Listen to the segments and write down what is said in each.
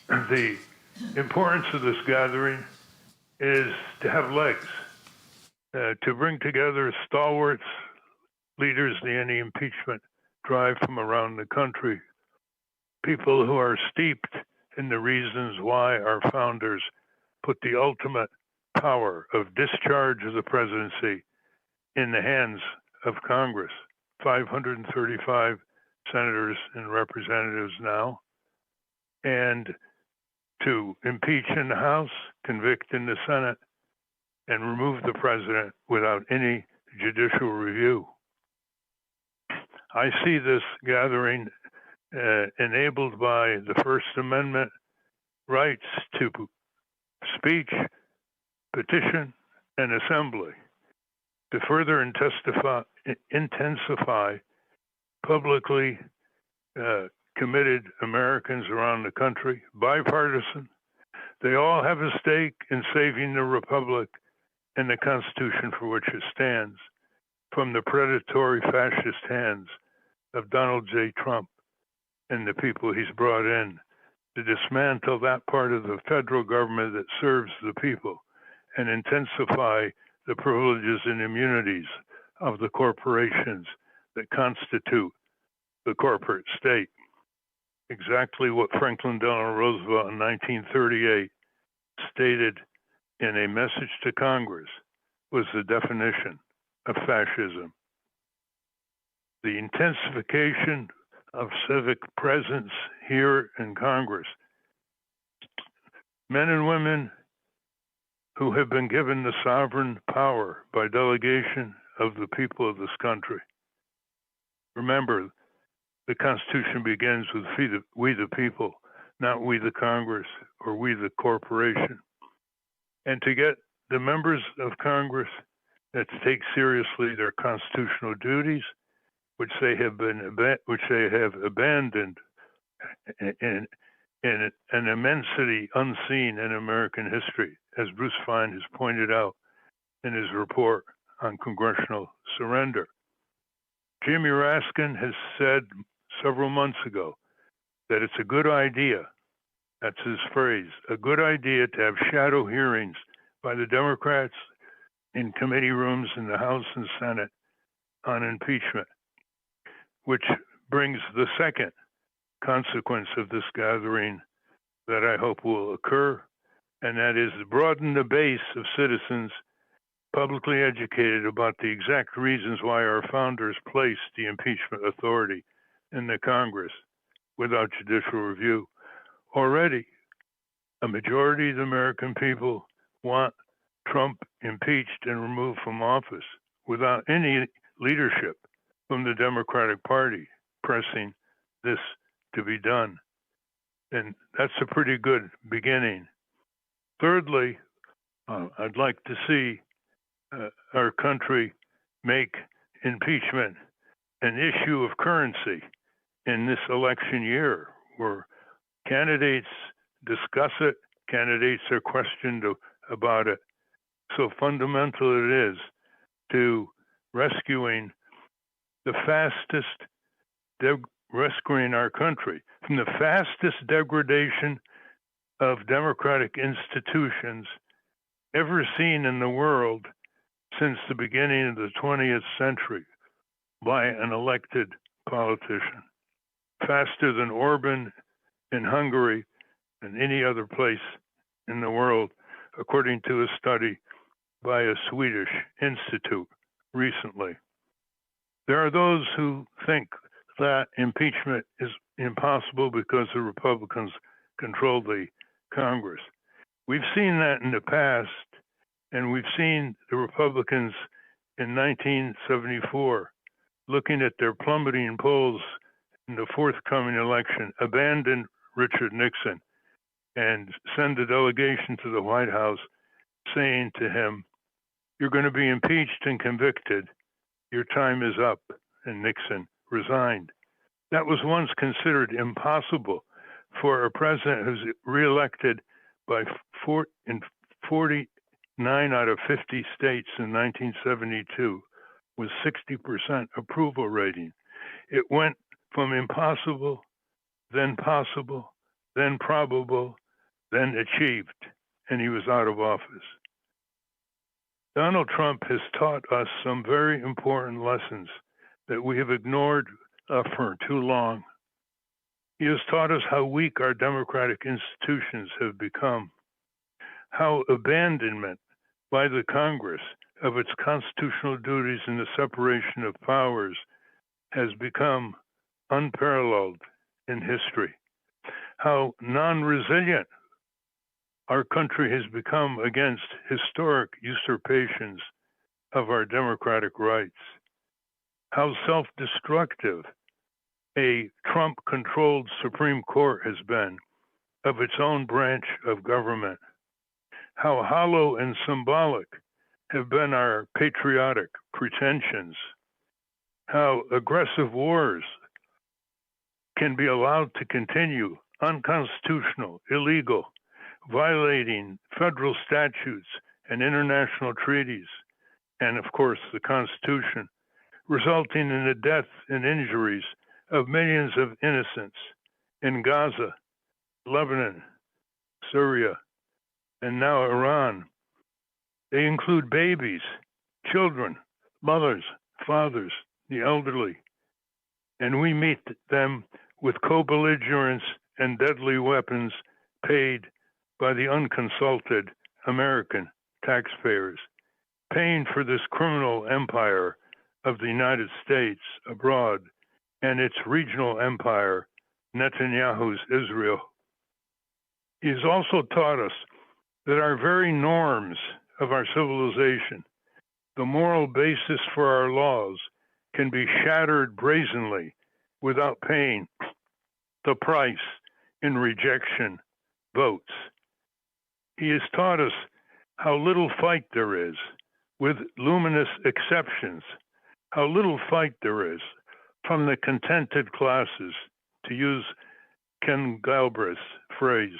The importance of this gathering is to have legs, to bring together stalwarts, leaders in the anti-impeachment drive from around the country, people who are steeped in the reasons why our founders put the ultimate power of discharge of the presidency in the hands of Congress. 535 senators and representatives now, and to impeach in the House, convict in the Senate, and remove the president without any judicial review. I see this gathering enabled by the First Amendment rights to speech, petition, and assembly to further intensify publicly committed Americans around the country, bipartisan. They all have a stake in saving the republic and the Constitution for which it stands from the predatory fascist hands of Donald J. Trump and the people he's brought in to dismantle that part of the federal government that serves the people and intensify the privileges and immunities of the corporations that constitute the corporate state. Exactly what Franklin Delano Roosevelt in 1938 stated in a message to Congress was the definition of fascism. The intensification of civic presence here in Congress. Men and women who have been given the sovereign power by delegation of the people of this country. Remember, the Constitution begins with we the people, not we the Congress or we the corporation. And to get the members of Congress that take seriously their constitutional duties, which they have abandoned in an immensity unseen in American history, as Bruce Fein has pointed out in his report on congressional surrender. Jimmy Raskin has said several months ago that it's a good idea, that's his phrase, a good idea to have shadow hearings by the Democrats in committee rooms in the House and Senate on impeachment, which brings the second consequence of this gathering that I hope will occur, and that is to broaden the base of citizens publicly educated about the exact reasons why our founders placed the impeachment authority in the Congress without judicial review. Already, a majority of the American people want Trump impeached and removed from office without any leadership from the Democratic Party pressing this to be done. And that's a pretty good beginning. Thirdly, I'd like to see our country make impeachment an issue of currency in this election year, where candidates discuss it, candidates are questioned about it. So fundamental it is to rescuing rescuing our country from the fastest degradation of democratic institutions ever seen in the world since the beginning of the 20th century by an elected politician, faster than Orban in Hungary and any other place in the world, according to a study by a Swedish institute recently. There are those who think that impeachment is impossible because the Republicans control the Congress. We've seen that in the past, and we've seen the Republicans in 1974, looking at their plummeting polls in the forthcoming election, abandon Richard Nixon and send a delegation to the White House saying to him, "You're going to be impeached and convicted. Your time is up." And Nixon resigned. That was once considered impossible for a president who's reelected by 49 out of 50 states in 1972 with 60% approval rating. It went from impossible, then possible, then probable, then achieved, and he was out of office. Donald Trump has taught us some very important lessons that we have ignored for too long. He has taught us how weak our democratic institutions have become, how abandonment by the Congress of its constitutional duties and the separation of powers has become unparalleled in history, how non-resilient our country has become against historic usurpations of our democratic rights, how self-destructive a Trump-controlled Supreme Court has been of its own branch of government, how hollow and symbolic have been our patriotic pretensions, how aggressive wars can be allowed to continue, unconstitutional, illegal, violating federal statutes and international treaties, and of course the Constitution, resulting in the death and injuries of millions of innocents in Gaza, Lebanon, Syria, and now Iran. They include babies, children, mothers, fathers, the elderly, and we meet them with co-belligerents and deadly weapons paid by the unconsulted American taxpayers, paying for this criminal empire of the United States abroad and its regional empire, Netanyahu's Israel. He has also taught us that our very norms of our civilization, the moral basis for our laws, can be shattered brazenly without paying the price in rejection votes. He has taught us how little fight there is, with luminous exceptions, how little fight there is from the contented classes, to use Ken Galbraith's phrase,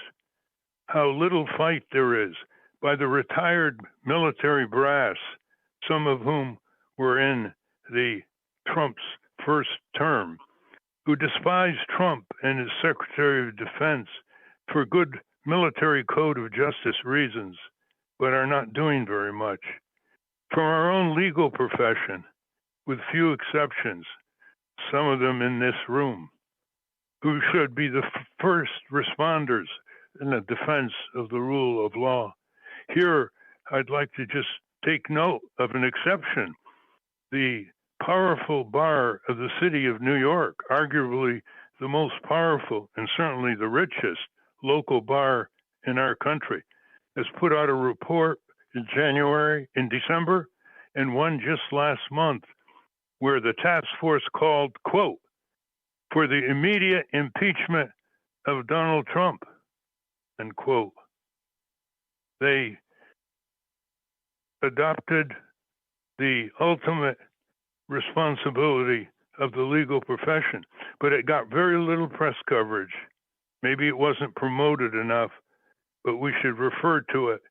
how little fight there is by the retired military brass, some of whom were in the Trump's first term, who despise Trump and his Secretary of Defense for good military code of justice reasons, but are not doing very much. From our own legal profession, with few exceptions, some of them in this room, who should be the first responders in the defense of the rule of law. Here, I'd like to just take note of an exception. The powerful bar of the city of New York, arguably the most powerful and certainly the richest local bar in our country, has put out a report in December, and one just last month, where the task force called, quote, for the immediate impeachment of Donald Trump, end quote. They adopted the ultimate responsibility of the legal profession, but it got very little press coverage. Maybe it wasn't promoted enough, but we should refer to it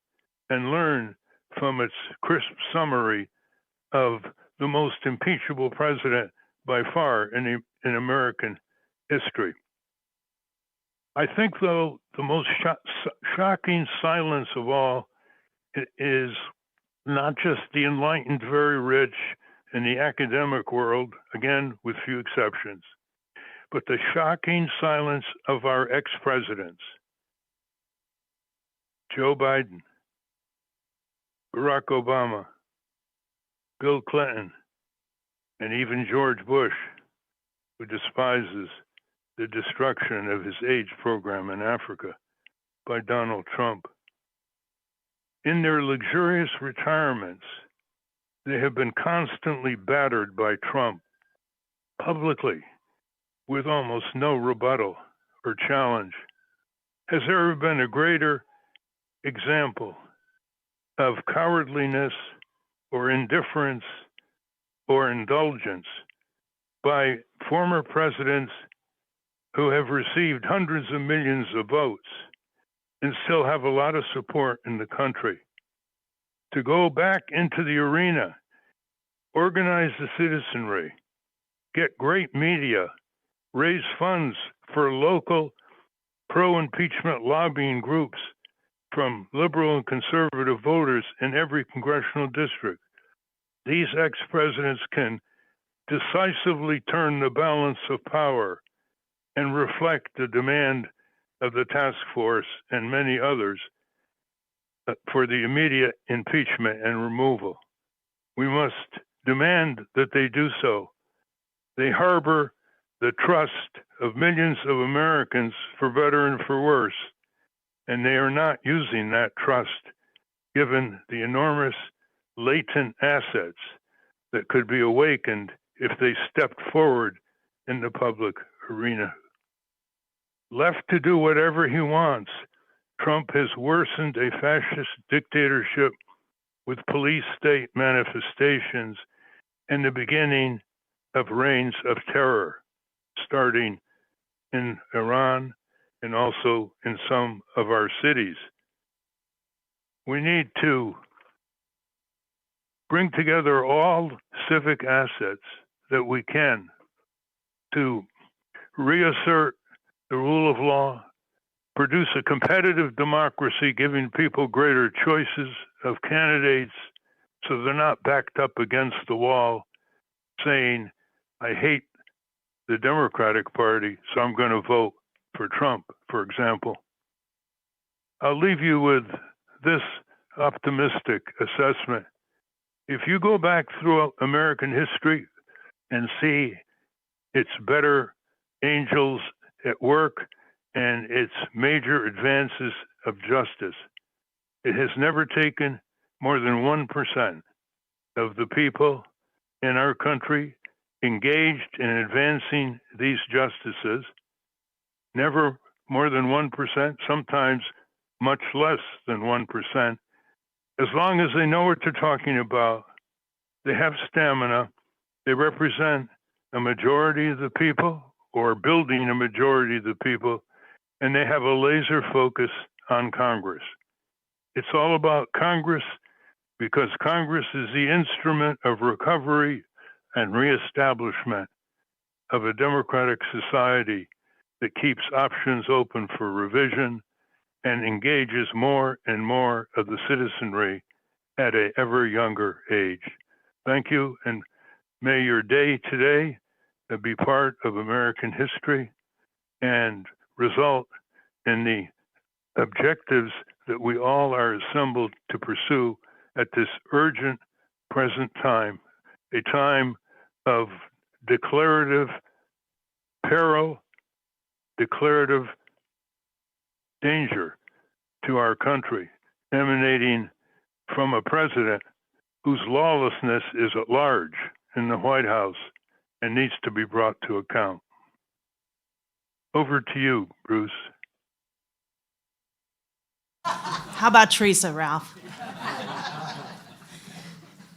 and learn from its crisp summary of the most impeachable president by far in American history. I think, though, the most shocking silence of all is not just the enlightened, very rich, in the academic world, again, with few exceptions, but the shocking silence of our ex-presidents, Joe Biden, Barack Obama, Bill Clinton, and even George Bush, who despises the destruction of his AIDS program in Africa by Donald Trump. In their luxurious retirements, they have been constantly battered by Trump, publicly, with almost no rebuttal or challenge. Has there ever been a greater example of cowardliness or indifference or indulgence by former presidents who have received hundreds of millions of votes and still have a lot of support in the country, to go back into the arena, organize the citizenry, get great media, raise funds for local pro-impeachment lobbying groups from liberal and conservative voters in every congressional district. These ex-presidents can decisively turn the balance of power and reflect the demand of the task force and many others for the immediate impeachment and removal. We must demand that they do so. They harbor the trust of millions of Americans, for better and for worse, and they are not using that trust given the enormous latent assets that could be awakened if they stepped forward in the public arena. Left to do whatever he wants, Trump has worsened a fascist dictatorship with police state manifestations and the beginning of reigns of terror, starting in Iran and also in some of our cities. We need to bring together all civic assets that we can to reassert the rule of law, produce a competitive democracy, giving people greater choices of candidates so they're not backed up against the wall saying, I hate the Democratic Party, so I'm going to vote for Trump, for example. I'll leave you with this optimistic assessment. If you go back through American history and see its better angels at work and its major advances of justice, it has never taken more than 1% of the people in our country engaged in advancing these justices, never more than 1%, sometimes much less than 1%. As long as they know what they're talking about, they have stamina, they represent a majority of the people or building a majority of the people, and they have a laser focus on Congress. It's all about Congress because Congress is the instrument of recovery and reestablishment of a democratic society that keeps options open for revision and engages more and more of the citizenry at an ever younger age. Thank you, and may your day today be part of American history and result in the objectives that we all are assembled to pursue at this urgent present time, a time of declarative peril, declarative danger to our country, emanating from a president whose lawlessness is at large in the White House and needs to be brought to account. Over to you, Bruce. How about Teresa, Ralph?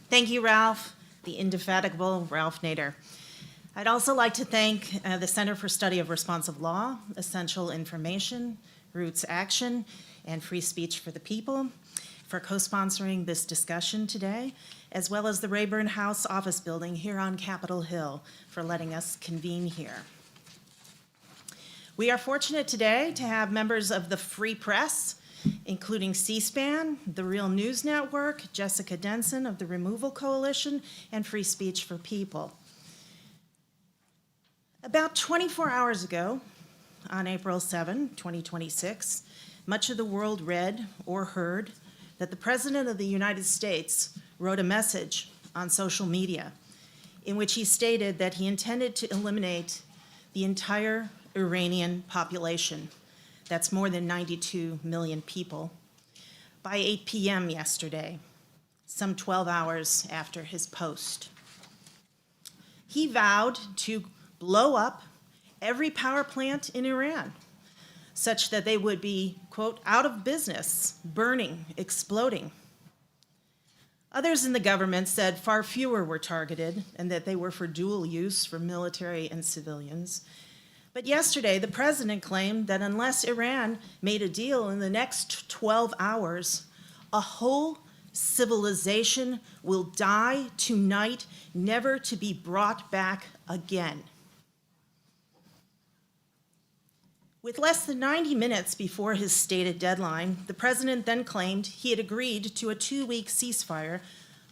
Thank you, Ralph, the indefatigable Ralph Nader. I'd also like to thank the Center for Study of Responsive Law, Essential Information, Roots Action, and Free Speech for the People for co-sponsoring this discussion today, as well as the Rayburn House office building here on Capitol Hill for letting us convene here. We are fortunate today to have members of the free press, including C-SPAN, the Real News Network, Jessica Denson of the Removal Coalition, and Free Speech for People. About 24 hours ago, on April 7, 2026, much of the world read or heard that the President of the United States wrote a message on social media in which he stated that he intended to eliminate the entire Iranian population. That's more than 92 million people, by 8 p.m. yesterday, some 12 hours after his post. He vowed to blow up every power plant in Iran, such that they would be, quote, out of business, burning, exploding. Others in the government said far fewer were targeted and that they were for dual use for military and civilians. But yesterday, the president claimed that unless Iran made a deal in the next 12 hours, a whole civilization will die tonight, never to be brought back again. With less than 90 minutes before his stated deadline, the president then claimed he had agreed to a 2-week ceasefire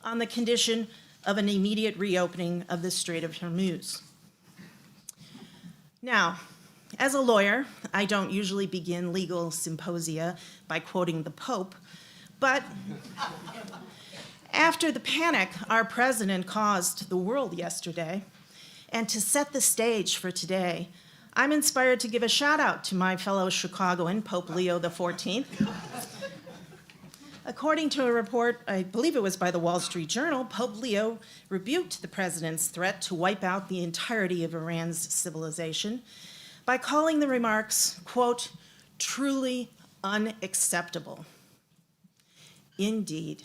on the condition of an immediate reopening of the Strait of Hormuz. Now, as a lawyer, I don't usually begin legal symposia by quoting the Pope, but after the panic our president caused the world yesterday, and to set the stage for today, I'm inspired to give a shout out to my fellow Chicagoan, Pope Leo XIV. According to a report, I believe it was by the Wall Street Journal, Pope Leo rebuked the president's threat to wipe out the entirety of Iran's civilization by calling the remarks, quote, truly unacceptable. Indeed.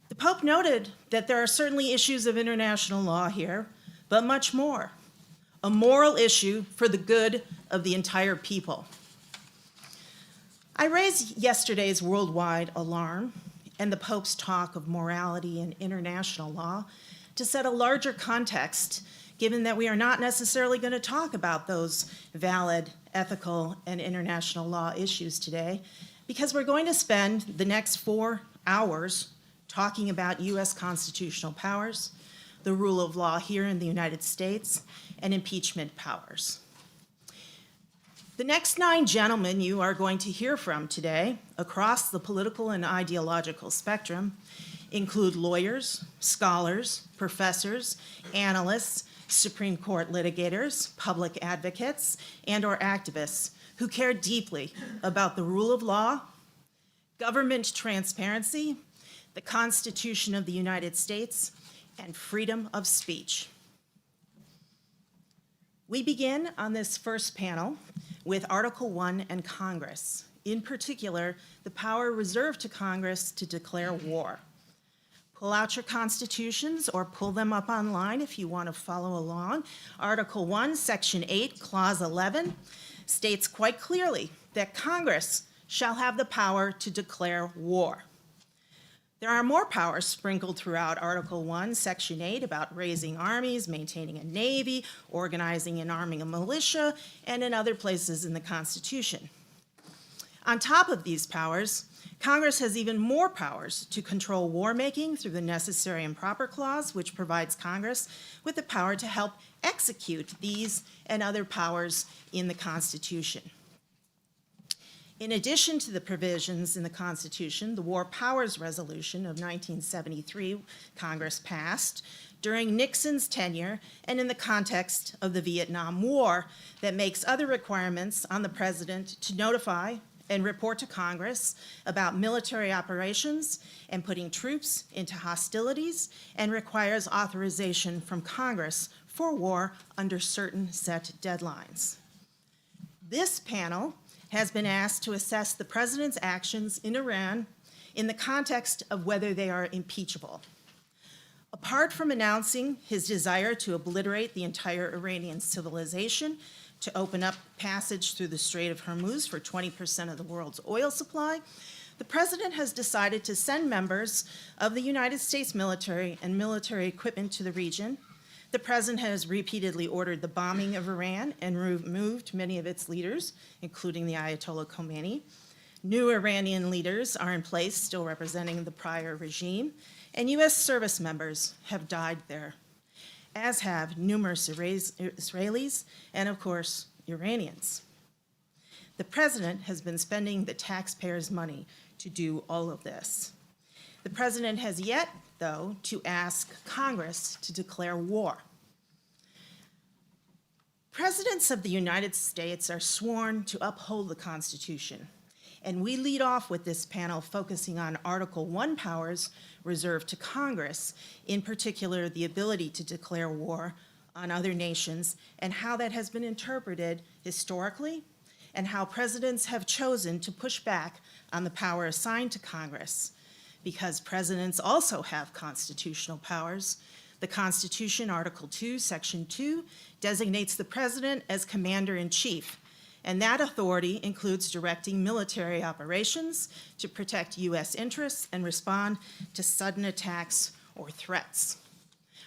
The Pope noted that there are certainly issues of international law here, but much more. A moral issue for the good of the entire people. I raised yesterday's worldwide alarm and the Pope's talk of morality and international law to set a larger context, given that we are not necessarily going to talk about those valid ethical and international law issues today, because we're going to spend the next 4 hours talking about U.S. constitutional powers, the rule of law here in the United States, and impeachment powers. The next 9 gentlemen you are going to hear from today across the political and ideological spectrum include lawyers, scholars, professors, analysts, Supreme Court litigators, public advocates, and/or activists who care deeply about the rule of law, government transparency, the Constitution of the United States, and freedom of speech. We begin on this first panel with Article 1 and Congress, in particular, the power reserved to Congress to declare war. Pull out your constitutions or pull them up online if you want to follow along. Article 1, Section 8, Clause 11 states quite clearly that Congress shall have the power to declare war. There are more powers sprinkled throughout Article 1, Section 8 about raising armies, maintaining a navy, organizing and arming a militia, and in other places in the Constitution. On top of these powers, Congress has even more powers to control war making through the Necessary and Proper Clause, which provides Congress with the power to help execute these and other powers in the Constitution. In addition to the provisions in the Constitution, the War Powers Resolution of 1973 Congress passed during Nixon's tenure and in the context of the Vietnam War that makes other requirements on the president to notify and report to Congress about military operations and putting troops into hostilities, and requires authorization from Congress for war under certain set deadlines. This panel has been asked to assess the president's actions in Iran in the context of whether they are impeachable. Apart from announcing his desire to obliterate the entire Iranian civilization, to open up passage through the Strait of Hormuz for 20% of the world's oil supply, the president has decided to send members of the United States military and military equipment to the region. The president has repeatedly ordered the bombing of Iran and removed many of its leaders, including the Ayatollah Khomeini. New Iranian leaders are in place, still representing the prior regime, and U.S. service members have died there, as have numerous Israelis and, of course, Iranians. The president has been spending the taxpayers' money to do all of this. The president has yet, though, to ask Congress to declare war. Presidents of the United States are sworn to uphold the Constitution, and we lead off with this panel focusing on Article 1 powers reserved to Congress, in particular the ability to declare war on other nations and how that has been interpreted historically, and how presidents have chosen to push back on the power assigned to Congress. Because presidents also have constitutional powers. The Constitution, Article 2, Section 2, designates the president as commander-in-chief, and that authority includes directing military operations to protect U.S. interests and respond to sudden attacks or threats.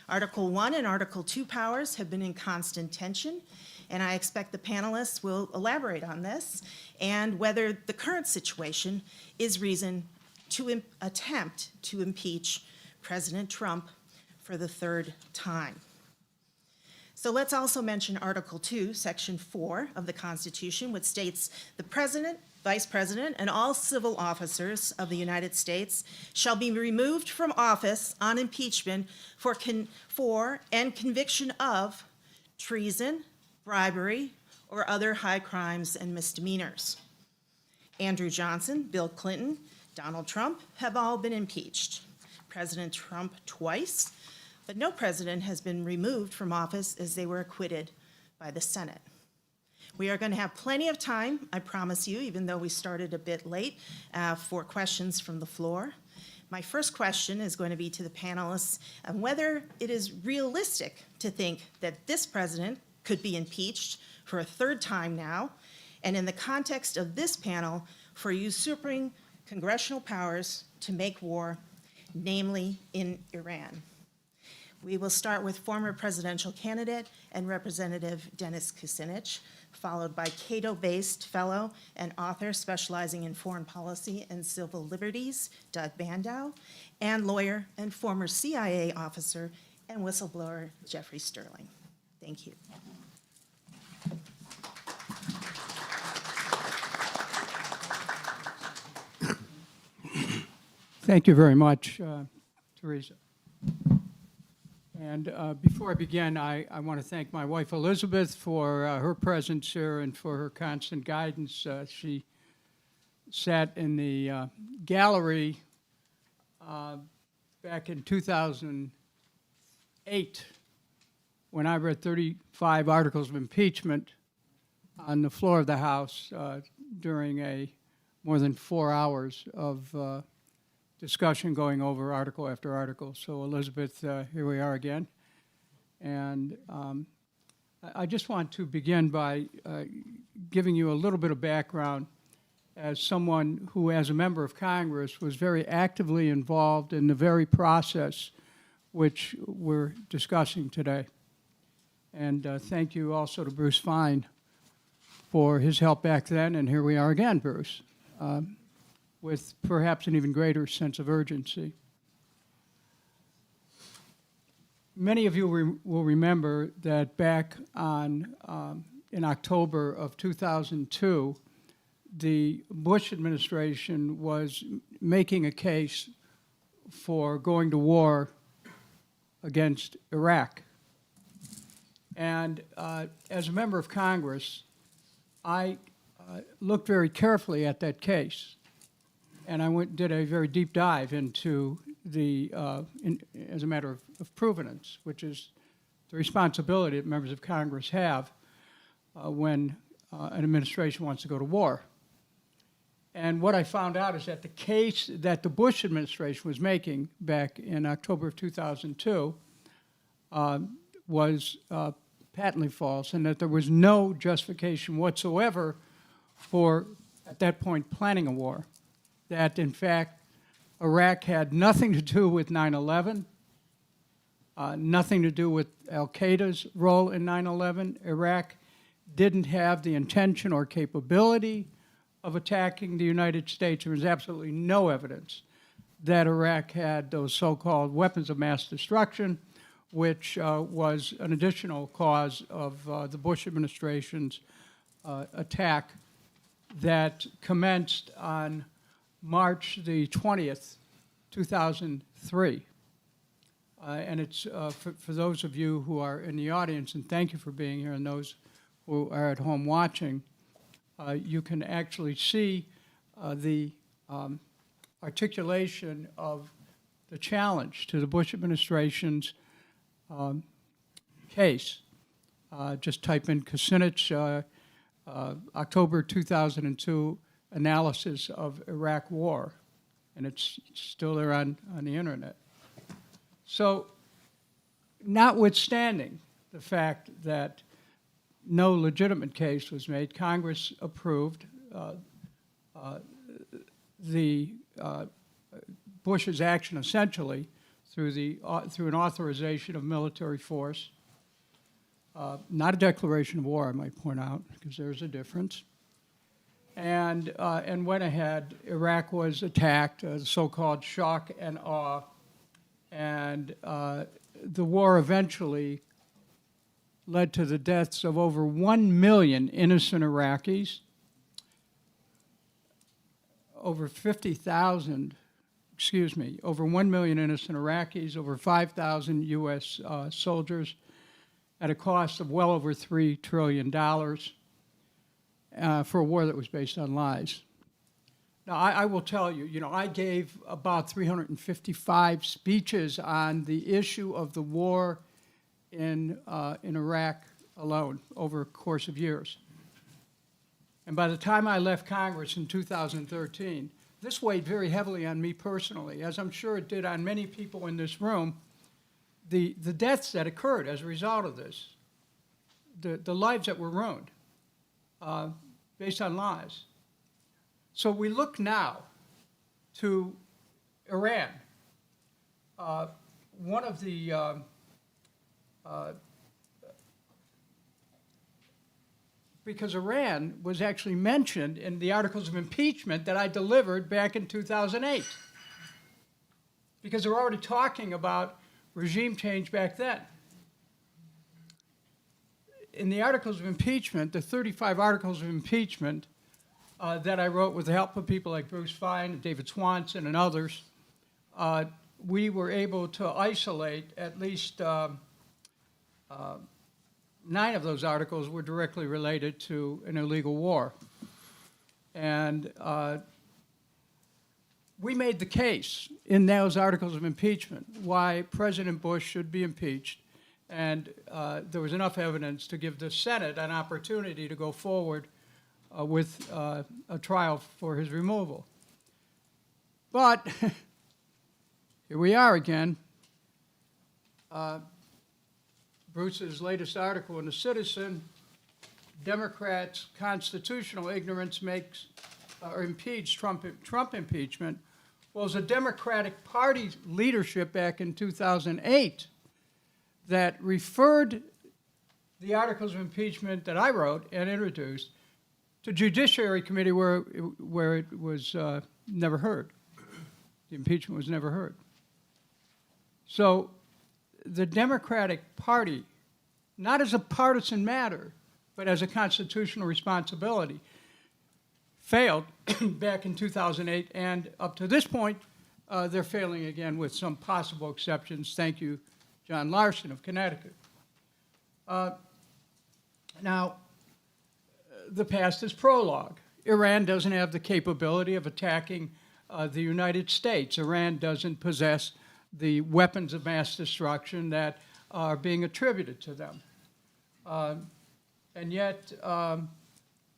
Article 1 and Article 2 powers have been in constant tension, and I expect the panelists will elaborate on this and whether the current situation is reason to attempt to impeach President Trump for the third time. So let's also mention Article 2, Section 4 of the Constitution, which states the President, Vice President, and all civil officers of the United States shall be removed from office on impeachment for and conviction of treason, bribery, or other high crimes and misdemeanors. Andrew Johnson, Bill Clinton, Donald Trump have all been impeached. President Trump twice, but no president has been removed from office as they were acquitted by the Senate. We are going to have plenty of time, I promise you, even though we started a bit late, for questions from the floor. My first question is going to be to the panelists on whether it is realistic to think that this president could be impeached for a third time now, and in the context of this panel, for usurping congressional powers to make war, namely in Iran. We will start with former presidential candidate and Representative Dennis Kucinich, followed by Cato-based fellow and author specializing in foreign policy and civil liberties, Doug Bandow, and lawyer and former CIA officer and whistleblower, Jeffrey Sterling. Thank you. Thank you very much, Teresa. And before I begin, I want to thank my wife, Elizabeth, for her presence here and for her constant guidance. She sat in the gallery back in 2008 when I read 35 articles of impeachment on the floor of the House during more than 4 hours of discussion going over article after article. So Elizabeth, here we are again. And I just want to begin by giving you a little bit of background as someone who, as a member of Congress, was very actively involved in the very process which we're discussing today. And thank you also to Bruce Fein for his help back then, and here we are again, Bruce. With perhaps an even greater sense of urgency. Many of you will remember that back in October of 2002, the Bush administration was making a case for going to war against Iraq. And as a member of Congress, I looked very carefully at that case. And I did a very deep dive into as a matter of provenance, which is the responsibility that members of Congress have when an administration wants to go to war. And what I found out is that the case that the Bush administration was making back in October of 2002 was patently false, and that there was no justification whatsoever for, at that point, planning a war. That, in fact, Iraq had nothing to do with 9/11, nothing to do with al-Qaeda's role in 9/11. Iraq didn't have the intention or capability of attacking the United States. There was absolutely no evidence that Iraq had those so-called weapons of mass destruction, which was an additional cause of the Bush administration's attack that commenced on March the 20th, 2003. And it's for those of you who are in the audience, and thank you for being here, and those who are at home watching, you can actually see the articulation of the challenge to the Bush administration's case. Just type in Kucinich, October 2002, analysis of Iraq war, and it's still there on the internet. So, notwithstanding the fact that no legitimate case was made, Congress approved Bush's action essentially through an authorization of military force not a declaration of war, I might point out, because there's a difference, and went ahead. Iraq was attacked, the so-called shock and awe, and the war eventually led to the deaths of over 1 million innocent Iraqis, over 50,000, over 1 million innocent Iraqis, over 5,000 U.S. Soldiers, at a cost of well over $3 trillion for a war that was based on lies. Now, I will tell you, I gave about 355 speeches on the issue of the war in Iraq alone over a course of years. And by the time I left Congress in 2013, this weighed very heavily on me personally, as I'm sure it did on many people in this room. The deaths that occurred as a result of this, the lives that were ruined based on lies. So we look now to Iran. One of the because Iran was actually mentioned in the articles of impeachment that I delivered back in 2008. Because they were already talking about regime change back then. In the articles of impeachment, the 35 articles of impeachment that I wrote with the help of people like Bruce Fein, David Swanson, and others, we were able to isolate at least 9 of those articles were directly related to an illegal war. And we made the case in those articles of impeachment why President Bush should be impeached. And there was enough evidence to give the Senate an opportunity to go forward with a trial for his removal. But here we are again. Bruce's latest article in The Citizen, Democrats' constitutional ignorance makes or impedes Trump impeachment. Well, it was the Democratic Party leadership back in 2008 that referred the articles of impeachment that I wrote and introduced to Judiciary Committee where it was never heard. The impeachment was never heard. So the Democratic Party, not as a partisan matter, but as a constitutional responsibility, failed back in 2008, and up to this point, they're failing again with some possible exceptions. Thank you, John Larson of Connecticut. Now, the past is prologue. Iran doesn't have the capability of attacking the United States. Iran doesn't possess the weapons of mass destruction that are being attributed to them. And yet,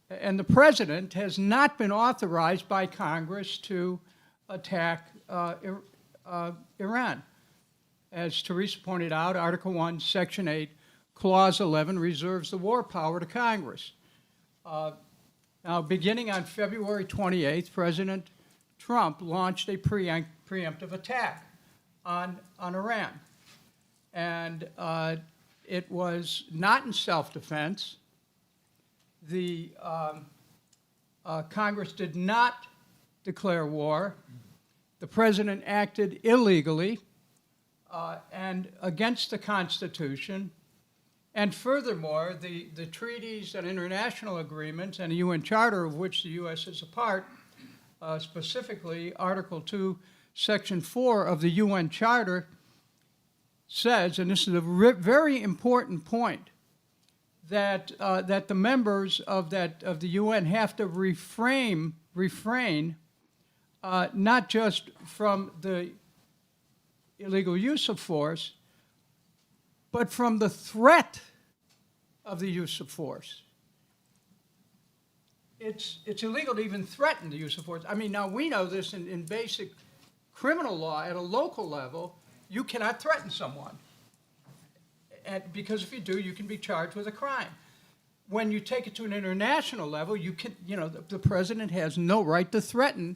and the president has not been authorized by Congress to attack Iran. As Teresa pointed out, Article 1, Section 8, Clause 11 reserves the war power to Congress. Now, beginning on February 28th, President Trump launched a preemptive attack on Iran. And it was not in self-defense. The Congress did not declare war. The president acted illegally and against the Constitution. And furthermore, the treaties and international agreements and the UN Charter of which the U.S. is a part, specifically Article 2, Section 4 of the UN Charter says, and this is a very important point, that that the members of the UN have to refrain not just from the illegal use of force, but from the threat of the use of force. It's illegal to even threaten the use of force. I mean, now we know this in basic criminal law at a local level. You cannot threaten someone, because if you do, you can be charged with a crime. When you take it to an international level, you can, the president has no right to threaten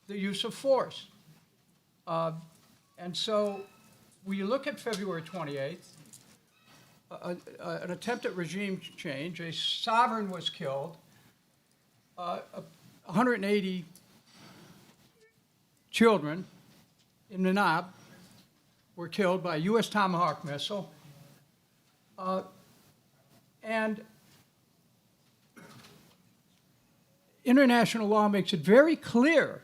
the use of force. And so, when you look at February 28th, an attempt at regime change. A sovereign was killed. 180 children in Nanab were killed by a U.S. Tomahawk missile. And international law makes it very clear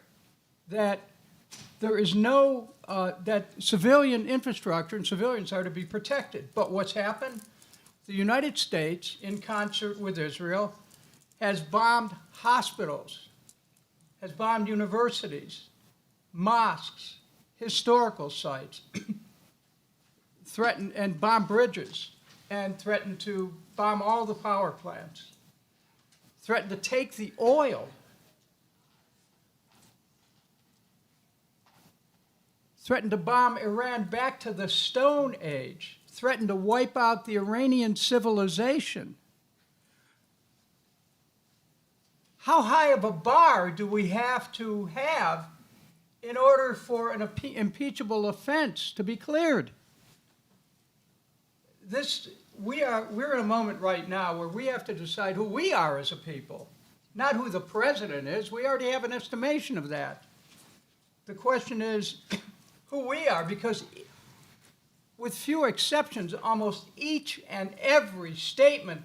that there is no, that civilian infrastructure and civilians are to be protected. But what's happened? The United States, in concert with Israel, has bombed hospitals, has bombed universities, mosques, historical sites, threatened and bombed bridges, and threatened to bomb all the power plants, threatened to take the oil, threatened to bomb Iran back to the Stone Age, threatened to wipe out the Iranian civilization. How high of a bar do we have to have in order for an impeachable offense to be cleared? We're in a moment right now where we have to decide who we are as a people, not who the president is. We already have an estimation of that. The question is who we are, because with few exceptions, almost each and every statement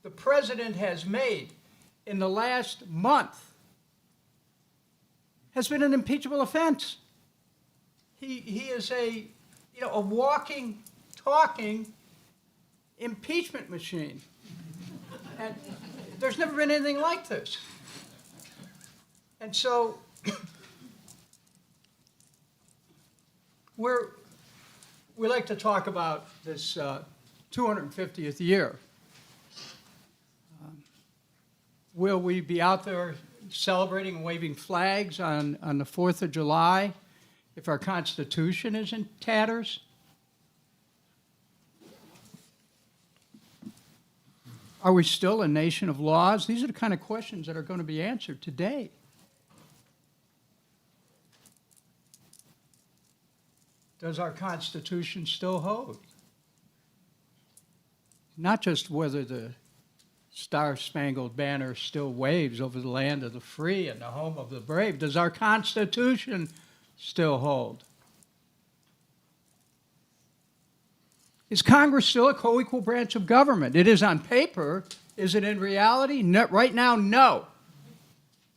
the president has made in the last month has been an impeachable offense. He is a walking, talking impeachment machine. And there's never been anything like this. And so we like to talk about this 250th year. Will we be out there celebrating and waving flags on the 4th of July if our Constitution is in tatters? Are we still a nation of laws? These are the kind of questions that are going to be answered today. Does our Constitution still hold? Not just whether the Star-Spangled Banner still waves over the land of the free and the home of the brave. Does our Constitution still hold? Is Congress still a co-equal branch of government? It is on paper. Is it in reality? No, right now, no.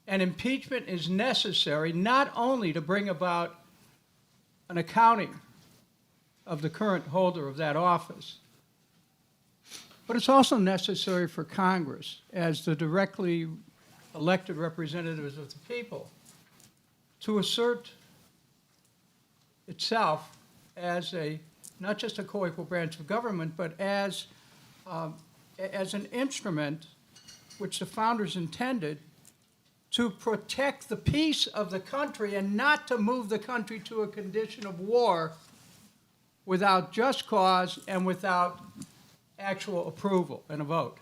And impeachment is necessary not only to bring about an accounting of the current holder of that office, but it's also necessary for Congress, as the directly elected representatives of the people, to assert itself as not just a co-equal branch of government, but as an instrument which the founders intended to protect the peace of the country and not to move the country to a condition of war without just cause and without actual approval and a vote.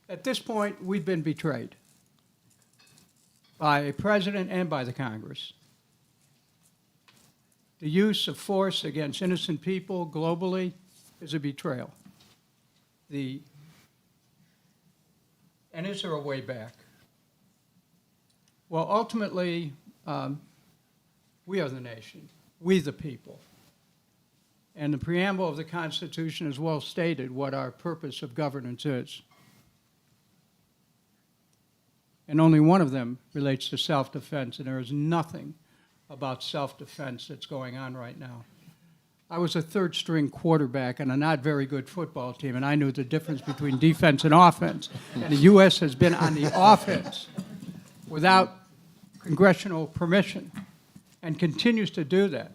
At this point, we've been betrayed by a president and by the Congress. The use of force against innocent people globally is a betrayal. And is there a way back? Well, ultimately, we are the nation, we the people. And the preamble of the Constitution has well stated what our purpose of governance is. And only one of them relates to self-defense, and there is nothing about self-defense that's going on right now. I was a third-string quarterback on a not very good football team, and I knew the difference between defense and offense. And the U.S. has been on the offense without congressional permission and continues to do that.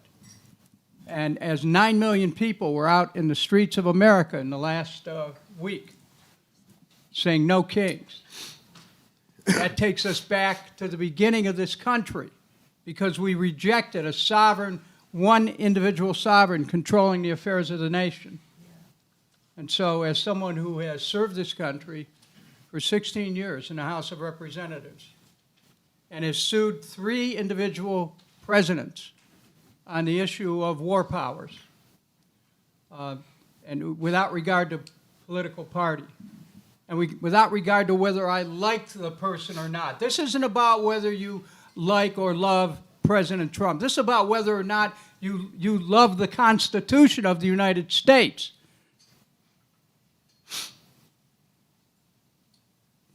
And as 9 million people were out in the streets of America in the last week saying no kings, that takes us back to the beginning of this country, because we rejected a sovereign, one individual sovereign controlling the affairs of the nation. And so as someone who has served this country for 16 years in the House of Representatives and has sued 3 individual presidents on the issue of war powers, and without regard to political party, and without regard to whether I liked the person or not. This isn't about whether you like or love President Trump. This is about whether or not you love the Constitution of the United States.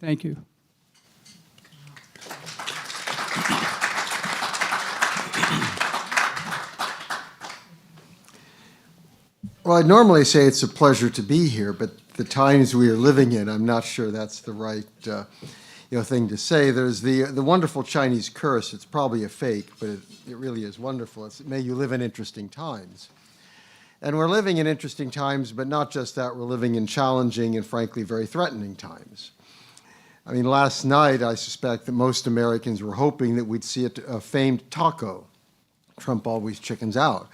Thank you. Well, I'd normally say it's a pleasure to be here, but the times we are living in, I'm not sure that's the right thing to say. There's the wonderful Chinese curse. It's probably a fake, but it really is wonderful. It's, may you live in interesting times. And we're living in interesting times, but not just that. We're living in challenging and, frankly, very threatening times. I mean, last night, I suspect that most Americans were hoping that we'd see a famed taco. Trump always chickens out.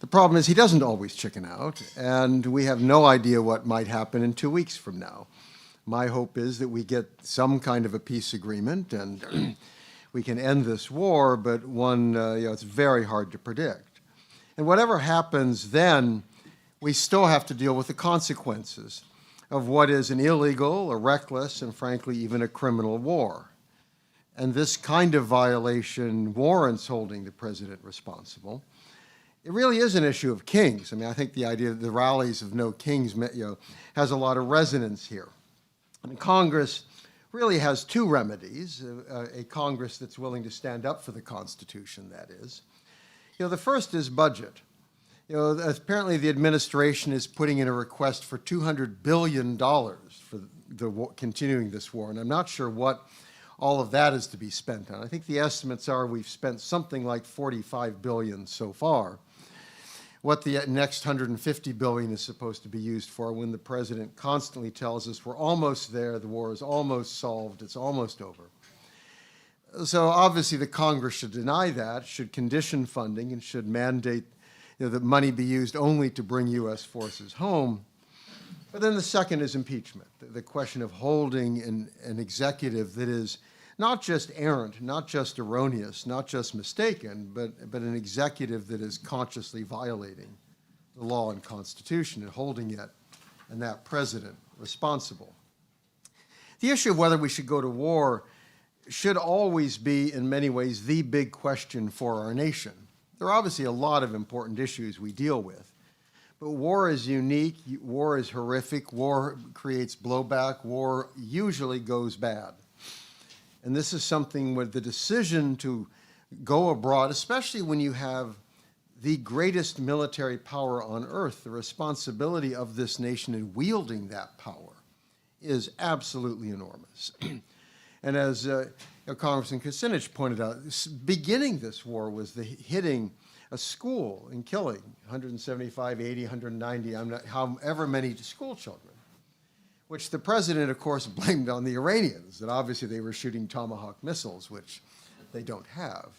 The problem is he doesn't always chicken out, and we have no idea what might happen in 2 weeks from now. My hope is that we get some kind of a peace agreement and we can end this war, but it's very hard to predict. And whatever happens then, we still have to deal with the consequences of what is an illegal, a reckless, and frankly, even a criminal war. And this kind of violation warrants holding the president responsible. It really is an issue of kings. I mean, I think the idea that the rallies of no kings has a lot of resonance here. And Congress really has 2 remedies, a Congress that's willing to stand up for the Constitution, that is. The first is budget. Apparently the administration is putting in a request for $200 billion for continuing this war, and I'm not sure what all of that is to be spent on. I think the estimates are we've spent something like $45 billion so far. What the next $150 billion is supposed to be used for, when the president constantly tells us we're almost there, the war is almost solved, it's almost over. So obviously the Congress should deny that, should condition funding, and should mandate that money be used only to bring U.S. forces home. But then the second is impeachment, the question of holding an executive that is not just errant, not just erroneous, not just mistaken, but an executive that is consciously violating the law and Constitution and holding it and that president responsible. The issue of whether we should go to war should always be, in many ways, the big question for our nation. There are obviously a lot of important issues we deal with, but war is unique, war is horrific, war creates blowback, war usually goes bad. And this is something where the decision to go abroad, especially when you have the greatest military power on earth, the responsibility of this nation in wielding that power is absolutely enormous. And as Congressman Kucinich pointed out, beginning this war was the hitting a school and killing 175, 80, 190, however many school children, which the president, of course, blamed on the Iranians, that obviously they were shooting Tomahawk missiles, which they don't have.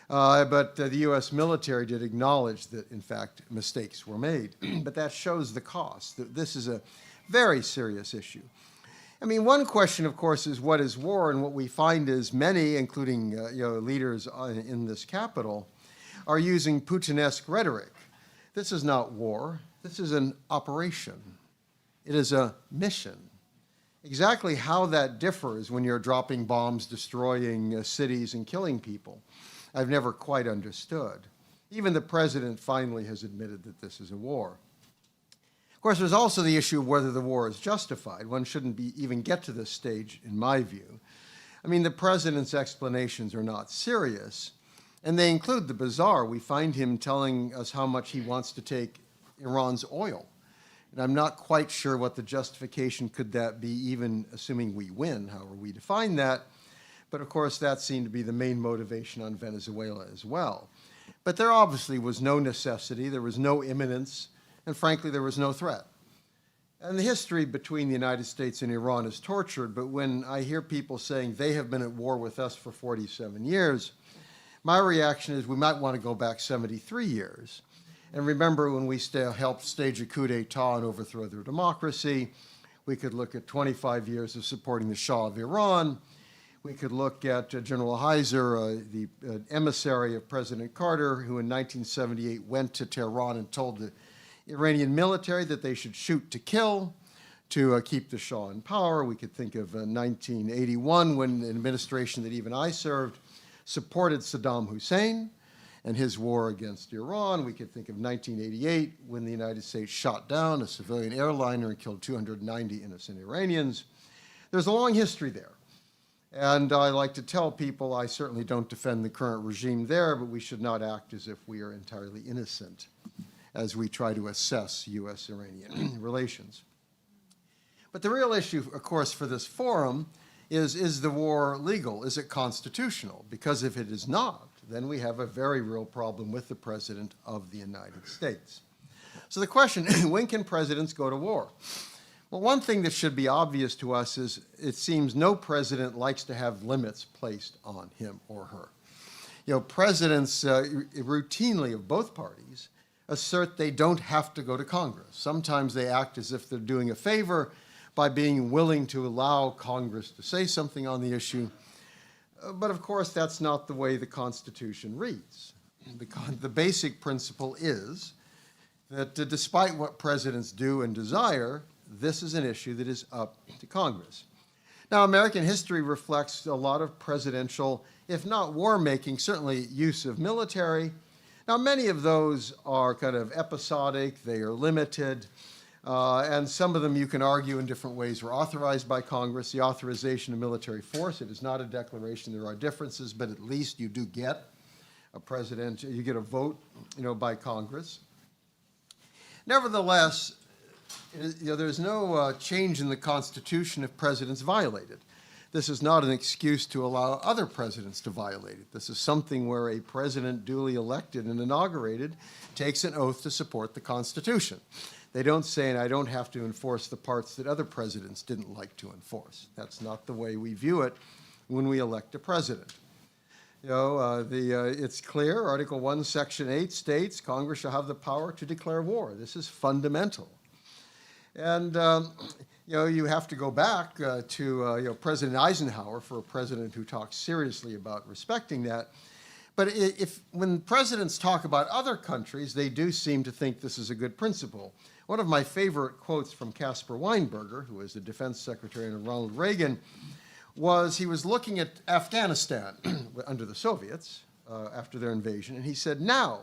But the U.S. military did acknowledge that, in fact, mistakes were made. But that shows the cost. That this is a very serious issue. I mean, one question, of course, is what is war? And what we find is many, including leaders in this Capitol, are using Putinesque rhetoric. This is not war. This is an operation. It is a mission. Exactly how that differs when you're dropping bombs, destroying cities, and killing people, I've never quite understood. Even the president finally has admitted that this is a war. Of course, there's also the issue of whether the war is justified. One shouldn't even get to this stage, in my view. I mean, the president's explanations are not serious, and they include the bizarre. We find him telling us how much he wants to take Iran's oil. And I'm not quite sure what the justification could that be, even assuming we win, however we define that. But of course, that seemed to be the main motivation on Venezuela as well. But there obviously was no necessity, there was no imminence, and frankly, there was no threat. And the history between the United States and Iran is tortured, but when I hear people saying they have been at war with us for 47 years, my reaction is we might want to go back 73 years. And remember when we helped stage a coup d'etat and overthrow their democracy, We could look at 25 years of supporting the Shah of Iran. We could look at General Heiser, the emissary of President Carter, who in 1978 went to Tehran and told the Iranian military that they should shoot to kill to keep the Shah in power. We could think of 1981, when an administration that even I served supported Saddam Hussein and his war against Iran. We could think of 1988, when the United States shot down a civilian airliner and killed 290 innocent Iranians. There's a long history there. And I like to tell people I certainly don't defend the current regime there, but we should not act as if we are entirely innocent as we try to assess U.S.-Iranian relations. But the real issue, of course, for this forum is the war legal? Is it constitutional? Because if it is not, then we have a very real problem with the President of the United States. So the question, when can presidents go to war? Well, one thing that should be obvious to us is it seems no president likes to have limits placed on him or her. You know, presidents routinely of both parties assert they don't have to go to Congress. Sometimes they act as if they're doing a favor by being willing to allow Congress to say something on the issue. But of course, that's not the way the Constitution reads. The basic principle is that despite what presidents do and desire, this is an issue that is up to Congress. Now, American history reflects a lot of presidential, if not war-making, certainly use of military. Now, many of those are kind of episodic, they are limited, and some of them you can argue in different ways were authorized by Congress. The authorization of military force, it is not a declaration, there are differences, but at least you do get a president, you get a vote, by Congress. Nevertheless, there's no change in the Constitution if presidents violate it. This is not an excuse to allow other presidents to violate it. This is something where a president duly elected and inaugurated takes an oath to support the Constitution. They don't say, and I don't have to enforce the parts that other presidents didn't like to enforce. That's not the way we view it when we elect a president. It's clear, Article 1, Section 8 states, Congress shall have the power to declare war. This is fundamental. And, you have to go back to President Eisenhower for a president who talks seriously about respecting that. But when presidents talk about other countries, they do seem to think this is a good principle. One of my favorite quotes from Caspar Weinberger, who was the defense secretary under Ronald Reagan, was he was looking at Afghanistan under the Soviets after their invasion, and he said, now,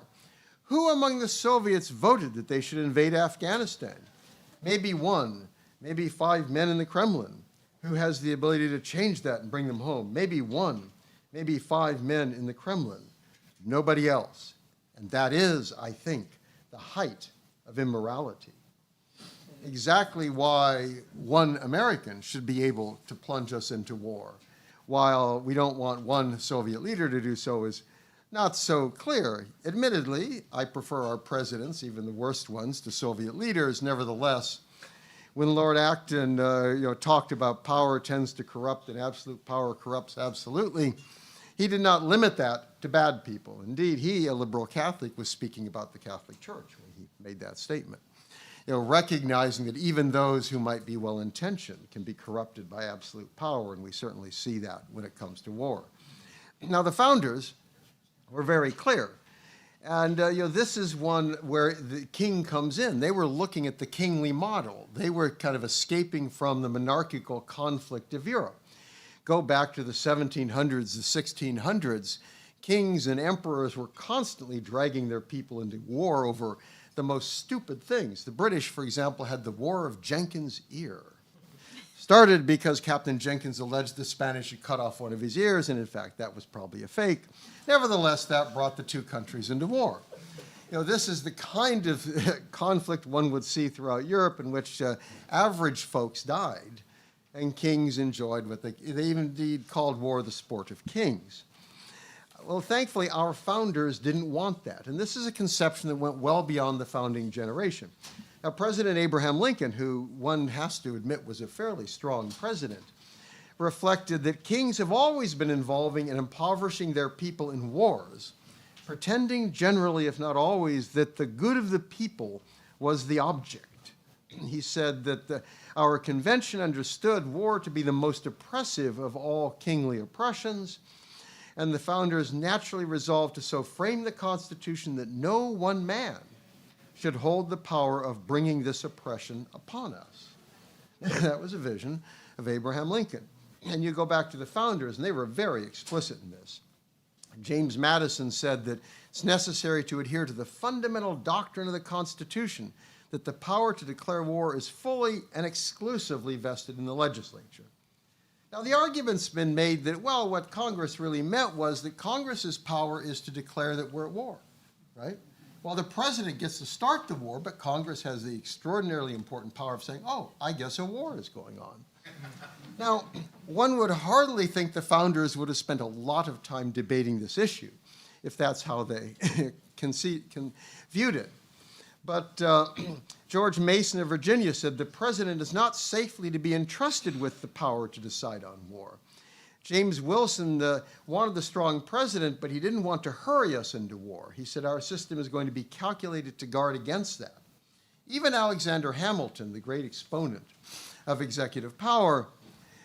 who among the Soviets voted that they should invade Afghanistan? Maybe one, maybe 5 men in the Kremlin. Who has the ability to change that and bring them home? Maybe one, maybe 5 men in the Kremlin. Nobody else. And that is, I think, the height of immorality. Exactly why one American should be able to plunge us into war, while we don't want one Soviet leader to do so, is not so clear. Admittedly, I prefer our presidents, even the worst ones, to Soviet leaders. Nevertheless, when Lord Acton talked about power tends to corrupt and absolute power corrupts absolutely, he did not limit that to bad people. Indeed, he, a liberal Catholic, was speaking about the Catholic Church when he made that statement. Recognizing that even those who might be well-intentioned can be corrupted by absolute power, and we certainly see that when it comes to war. Now, the founders were very clear. And this is one where the king comes in. They were looking at the kingly model. They were kind of escaping from the monarchical conflict of Europe. Go back to the 1700s, the 1600s, kings and emperors were constantly dragging their people into war over the most stupid things. The British, for example, had the War of Jenkins' Ear. Started because Captain Jenkins alleged the Spanish had cut off one of his ears, and in fact, that was probably a fake. Nevertheless, that brought the two countries into war. This is the kind of conflict one would see throughout Europe in which average folks died, and kings enjoyed what they even indeed called war the sport of kings. Well, thankfully, our founders didn't want that, and this is a conception that went well beyond the founding generation. Now, President Abraham Lincoln, who one has to admit was a fairly strong president, reflected that kings have always been involving and impoverishing their people in wars, pretending generally, if not always, that the good of the people was the object. He said that our convention understood war to be the most oppressive of all kingly oppressions, and the founders naturally resolved to so frame the Constitution that no one man should hold the power of bringing this oppression upon us. That was a vision of Abraham Lincoln. And you go back to the founders, and they were very explicit in this. James Madison said that it's necessary to adhere to the fundamental doctrine of the Constitution, that the power to declare war is fully and exclusively vested in the legislature. Now, the argument's been made that, well, what Congress really meant was that Congress's power is to declare that we're at war, right? Well, the president gets to start the war, but Congress has the extraordinarily important power of saying, oh, I guess a war is going on. Now, one would hardly think the founders would have spent a lot of time debating this issue, if that's how they viewed it. But George Mason of Virginia said, the president is not safely to be entrusted with the power to decide on war. James Wilson wanted the strong president, but he didn't want to hurry us into war. He said our system is going to be calculated to guard against that. Even Alexander Hamilton, the great exponent of executive power,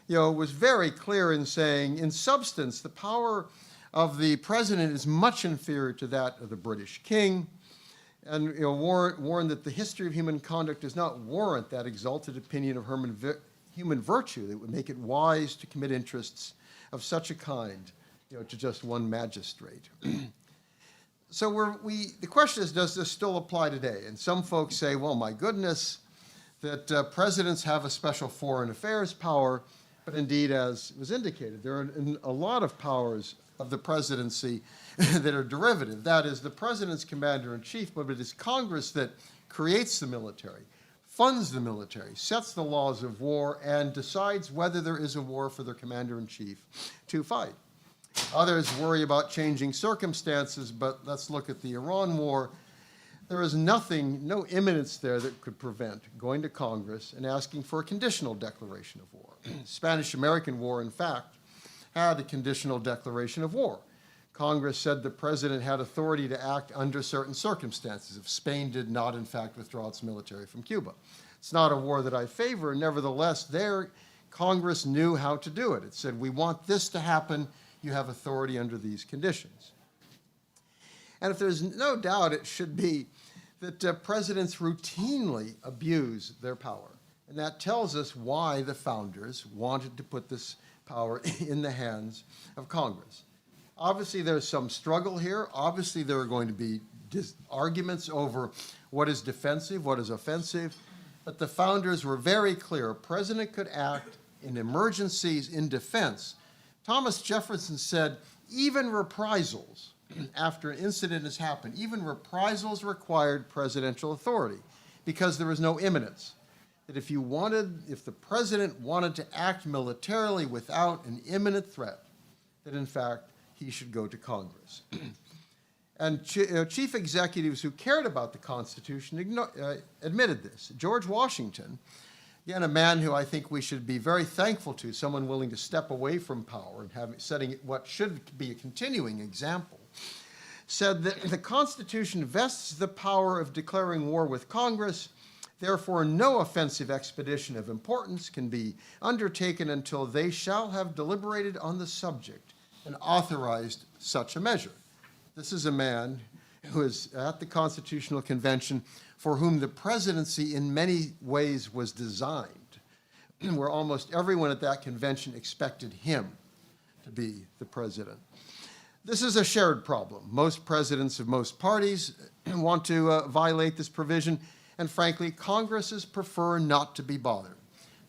was very clear in saying, in substance, the power of the president is much inferior to that of the British king, and warned that the history of human conduct does not warrant that exalted opinion of human virtue that would make it wise to commit interests of such a kind, to just one magistrate. So the question is, does this still apply today? And some folks say, well, my goodness, that presidents have a special foreign affairs power, but indeed, as was indicated, there are a lot of powers of the presidency that are derivative. That is, the president's commander-in-chief, but it is Congress that creates the military, funds the military, sets the laws of war, and decides whether there is a war for their commander-in-chief to fight. Others worry about changing circumstances, but let's look at the Iran war. There is no imminence there that could prevent going to Congress and asking for a conditional declaration of war. Spanish-American War, in fact, had a conditional declaration of war. Congress said the president had authority to act under certain circumstances if Spain did not, in fact, withdraw its military from Cuba. It's not a war that I favor. Nevertheless, there, Congress knew how to do it. It said, we want this to happen. You have authority under these conditions. And if there's no doubt, it should be that presidents routinely abuse their power. And that tells us why the founders wanted to put this power in the hands of Congress. Obviously, there's some struggle here. Obviously, there are going to be arguments over what is defensive, what is offensive. But the founders were very clear. A president could act in emergencies in defense. Thomas Jefferson said, even reprisals, after an incident has happened, even reprisals required presidential authority because there was no imminence. That if the president wanted to act militarily without an imminent threat, that in fact he should go to Congress. And chief executives who cared about the Constitution admitted this. George Washington, again, a man who I think we should be very thankful to, someone willing to step away from power and setting what should be a continuing example, said that the Constitution vests the power of declaring war with Congress. Therefore, no offensive expedition of importance can be undertaken until they shall have deliberated on the subject and authorized such a measure. This is a man who is at the Constitutional Convention for whom the presidency in many ways was designed, where almost everyone at that convention expected him to be the president. This is a shared problem. Most presidents of most parties want to violate this provision, and frankly, Congresses prefer not to be bothered.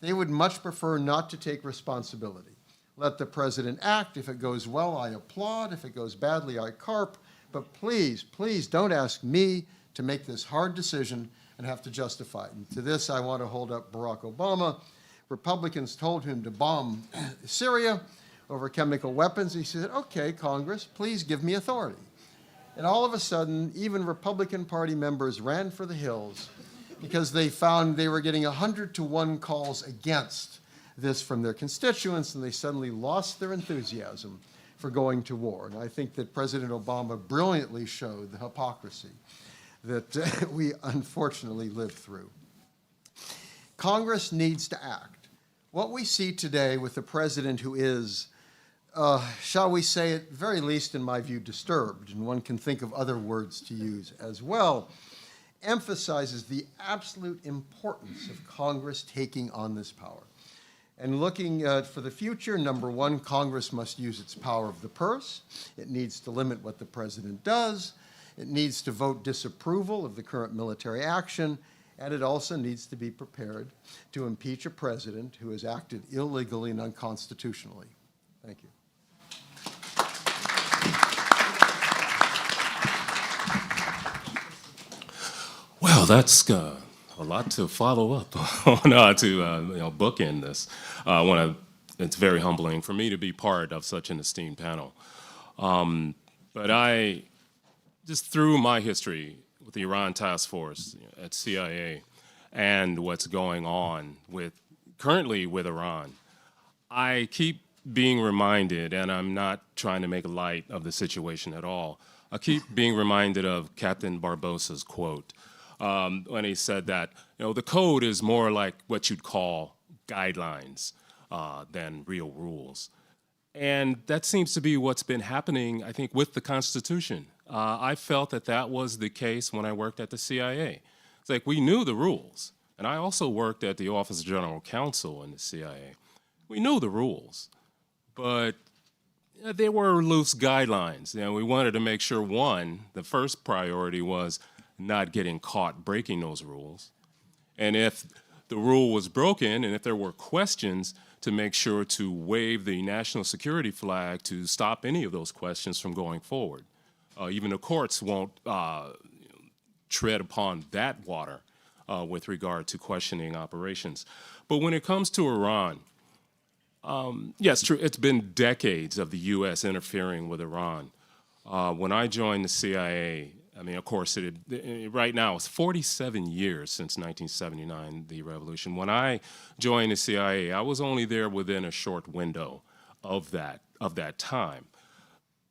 They would much prefer not to take responsibility. Let the president act. If it goes well, I applaud. If it goes badly, I carp. But please, please don't ask me to make this hard decision and have to justify it. And to this, I want to hold up Barack Obama. Republicans told him to bomb Syria over chemical weapons. He said, okay, Congress, please give me authority. And all of a sudden, even Republican Party members ran for the hills because they found they were getting 100-to-1 calls against this from their constituents, and they suddenly lost their enthusiasm for going to war. And I think that President Obama brilliantly showed the hypocrisy that we unfortunately lived through. Congress needs to act. What we see today with the president who is, shall we say at very least in my view, disturbed, and one can think of other words to use as well, emphasizes the absolute importance of Congress taking on this power. And looking for the future, number one, Congress must use its power of the purse. It needs to limit what the president does. It needs to vote disapproval of the current military action. And it also needs to be prepared to impeach a president who has acted illegally and unconstitutionally. Thank you. Well, that's a lot to follow up on to bookend this. It's very humbling for me to be part of such an esteemed panel. But I, just through my history with the Iran Task Force at CIA and what's going on currently with Iran, I keep being reminded, and I'm not trying to make light of the situation at all, I keep being reminded of Captain Barbossa's quote when he said that, the code is more like what you'd call guidelines than real rules. And that seems to be what's been happening, I think, with the Constitution. I felt that was the case when I worked at the CIA. It's like we knew the rules. And I also worked at the Office of General Counsel in the CIA. We knew the rules, but there were loose guidelines. We wanted to make sure, one, the first priority was not getting caught breaking those rules. And if the rule was broken and if there were questions, to make sure to wave the national security flag to stop any of those questions from going forward. Even the courts won't tread upon that water with regard to questioning operations. But when it comes to Iran, yes, true, it's been decades of the U.S. interfering with Iran. When I joined the CIA, of course, right now it's 47 years since 1979, the revolution. When I joined the CIA, I was only there within a short window of that time.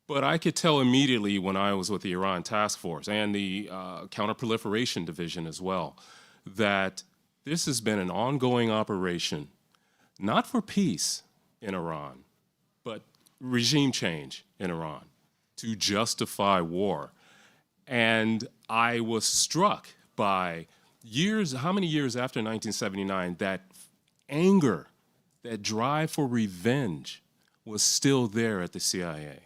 But I could tell immediately when I was with the Iran Task Force and the Counterproliferation Division as well, that this has been an ongoing operation, not for peace in Iran, but regime change in Iran to justify war. And I was struck by how many years after 1979, that anger, that drive for revenge was still there at the CIA.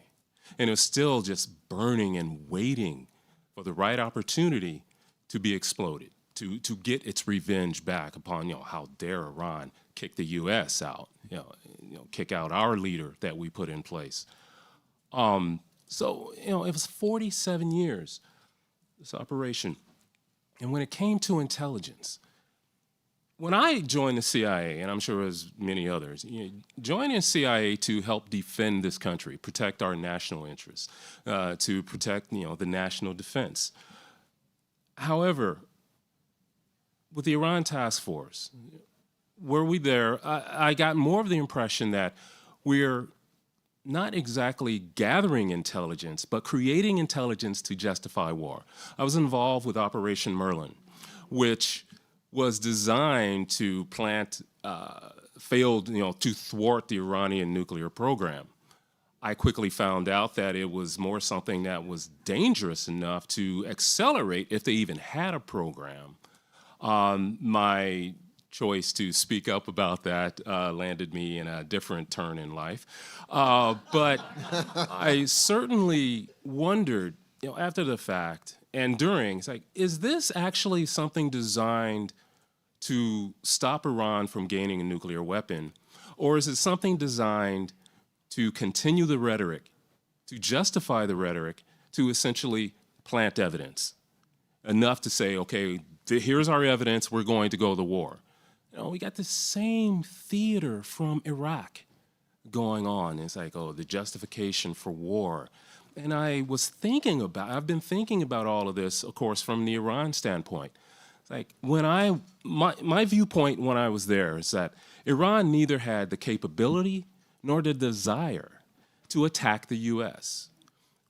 And it was still just burning and waiting for the right opportunity to be exploded, to get its revenge back upon, how dare Iran kick the U.S. out, kick out our leader that we put in place. So, it was 47 years, this operation. And when it came to intelligence, when I joined the CIA, and I'm sure as many others, joining the CIA to help defend this country, protect our national interests, to protect, the national defense. However, with the Iran Task Force, were we there, I got more of the impression that we're not exactly gathering intelligence, but creating intelligence to justify war. I was involved with Operation Merlin, which was designed to to thwart the Iranian nuclear program. I quickly found out that it was more something that was dangerous enough to accelerate if they even had a program. My choice to speak up about that landed me in a different turn in life. But I certainly wondered, after the fact and during, it's like, is this actually something designed to stop Iran from gaining a nuclear weapon? Or is it something designed to continue the rhetoric, to justify the rhetoric, to essentially plant evidence? Enough to say, okay, here's our evidence, we're going to go to war. We got the same theater from Iraq going on. It's like, the justification for war. And I've been thinking about all of this, of course, from the Iran standpoint. It's like, my viewpoint when I was there is that Iran neither had the capability nor the desire to attack the U.S.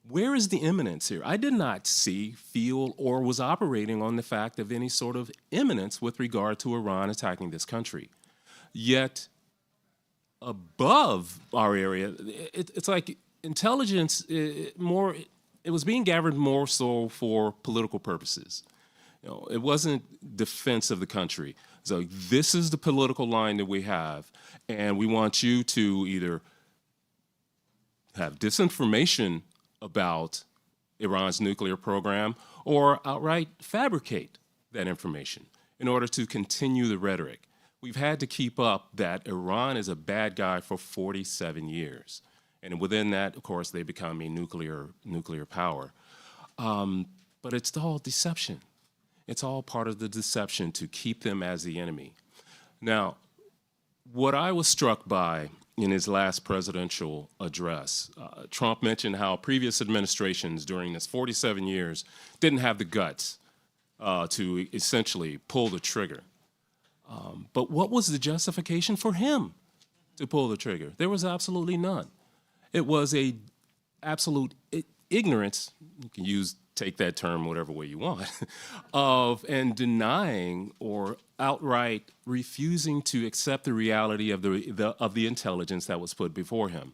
where is the imminence here? I did not see, feel, or was operating on the fact of any sort of imminence with regard to Iran attacking this country. Yet, above our area, it's like intelligence it was being gathered more so for political purposes. It wasn't defense of the country. So this is the political line that we have, and we want you to either have disinformation about Iran's nuclear program or outright fabricate that information in order to continue the rhetoric. We've had to keep up that Iran is a bad guy for 47 years. And within that, of course, they become a nuclear power. But it's all deception. It's all part of the deception to keep them as the enemy. Now, what I was struck by in his last presidential address, Trump mentioned how previous administrations during this 47 years didn't have the guts to essentially pull the trigger. But what was the justification for him to pull the trigger? There was absolutely none. It was a absolute ignorance, you can take that term whatever way you want, and denying or outright refusing to accept the reality of the intelligence that was put before him.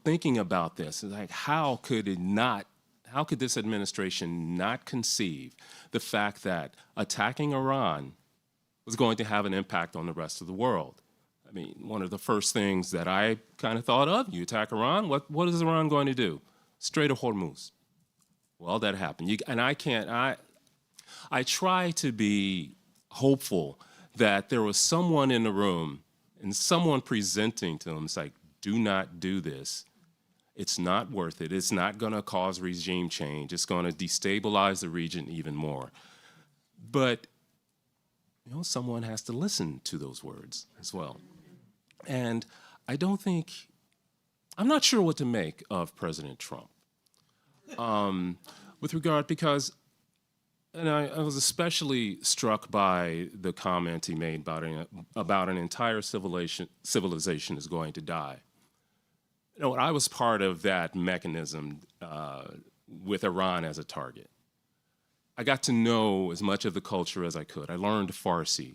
Thinking about this, like how could this administration not conceive the fact that attacking Iran was going to have an impact on the rest of the world? I mean, one of the first things that I kind of thought of, you attack Iran, what is Iran going to do? Strait of Hormuz. Well, that happened. I try to be hopeful that there was someone in the room and someone presenting to them, it's like, do not do this. It's not worth it. It's not going to cause regime change. It's going to destabilize the region even more. But, someone has to listen to those words as well. And I'm not sure what to make of President Trump. With regard, because, and I was especially struck by the comment he made about an entire civilization is going to die. I was part of that mechanism with Iran as a target. I got to know as much of the culture as I could. I learned Farsi.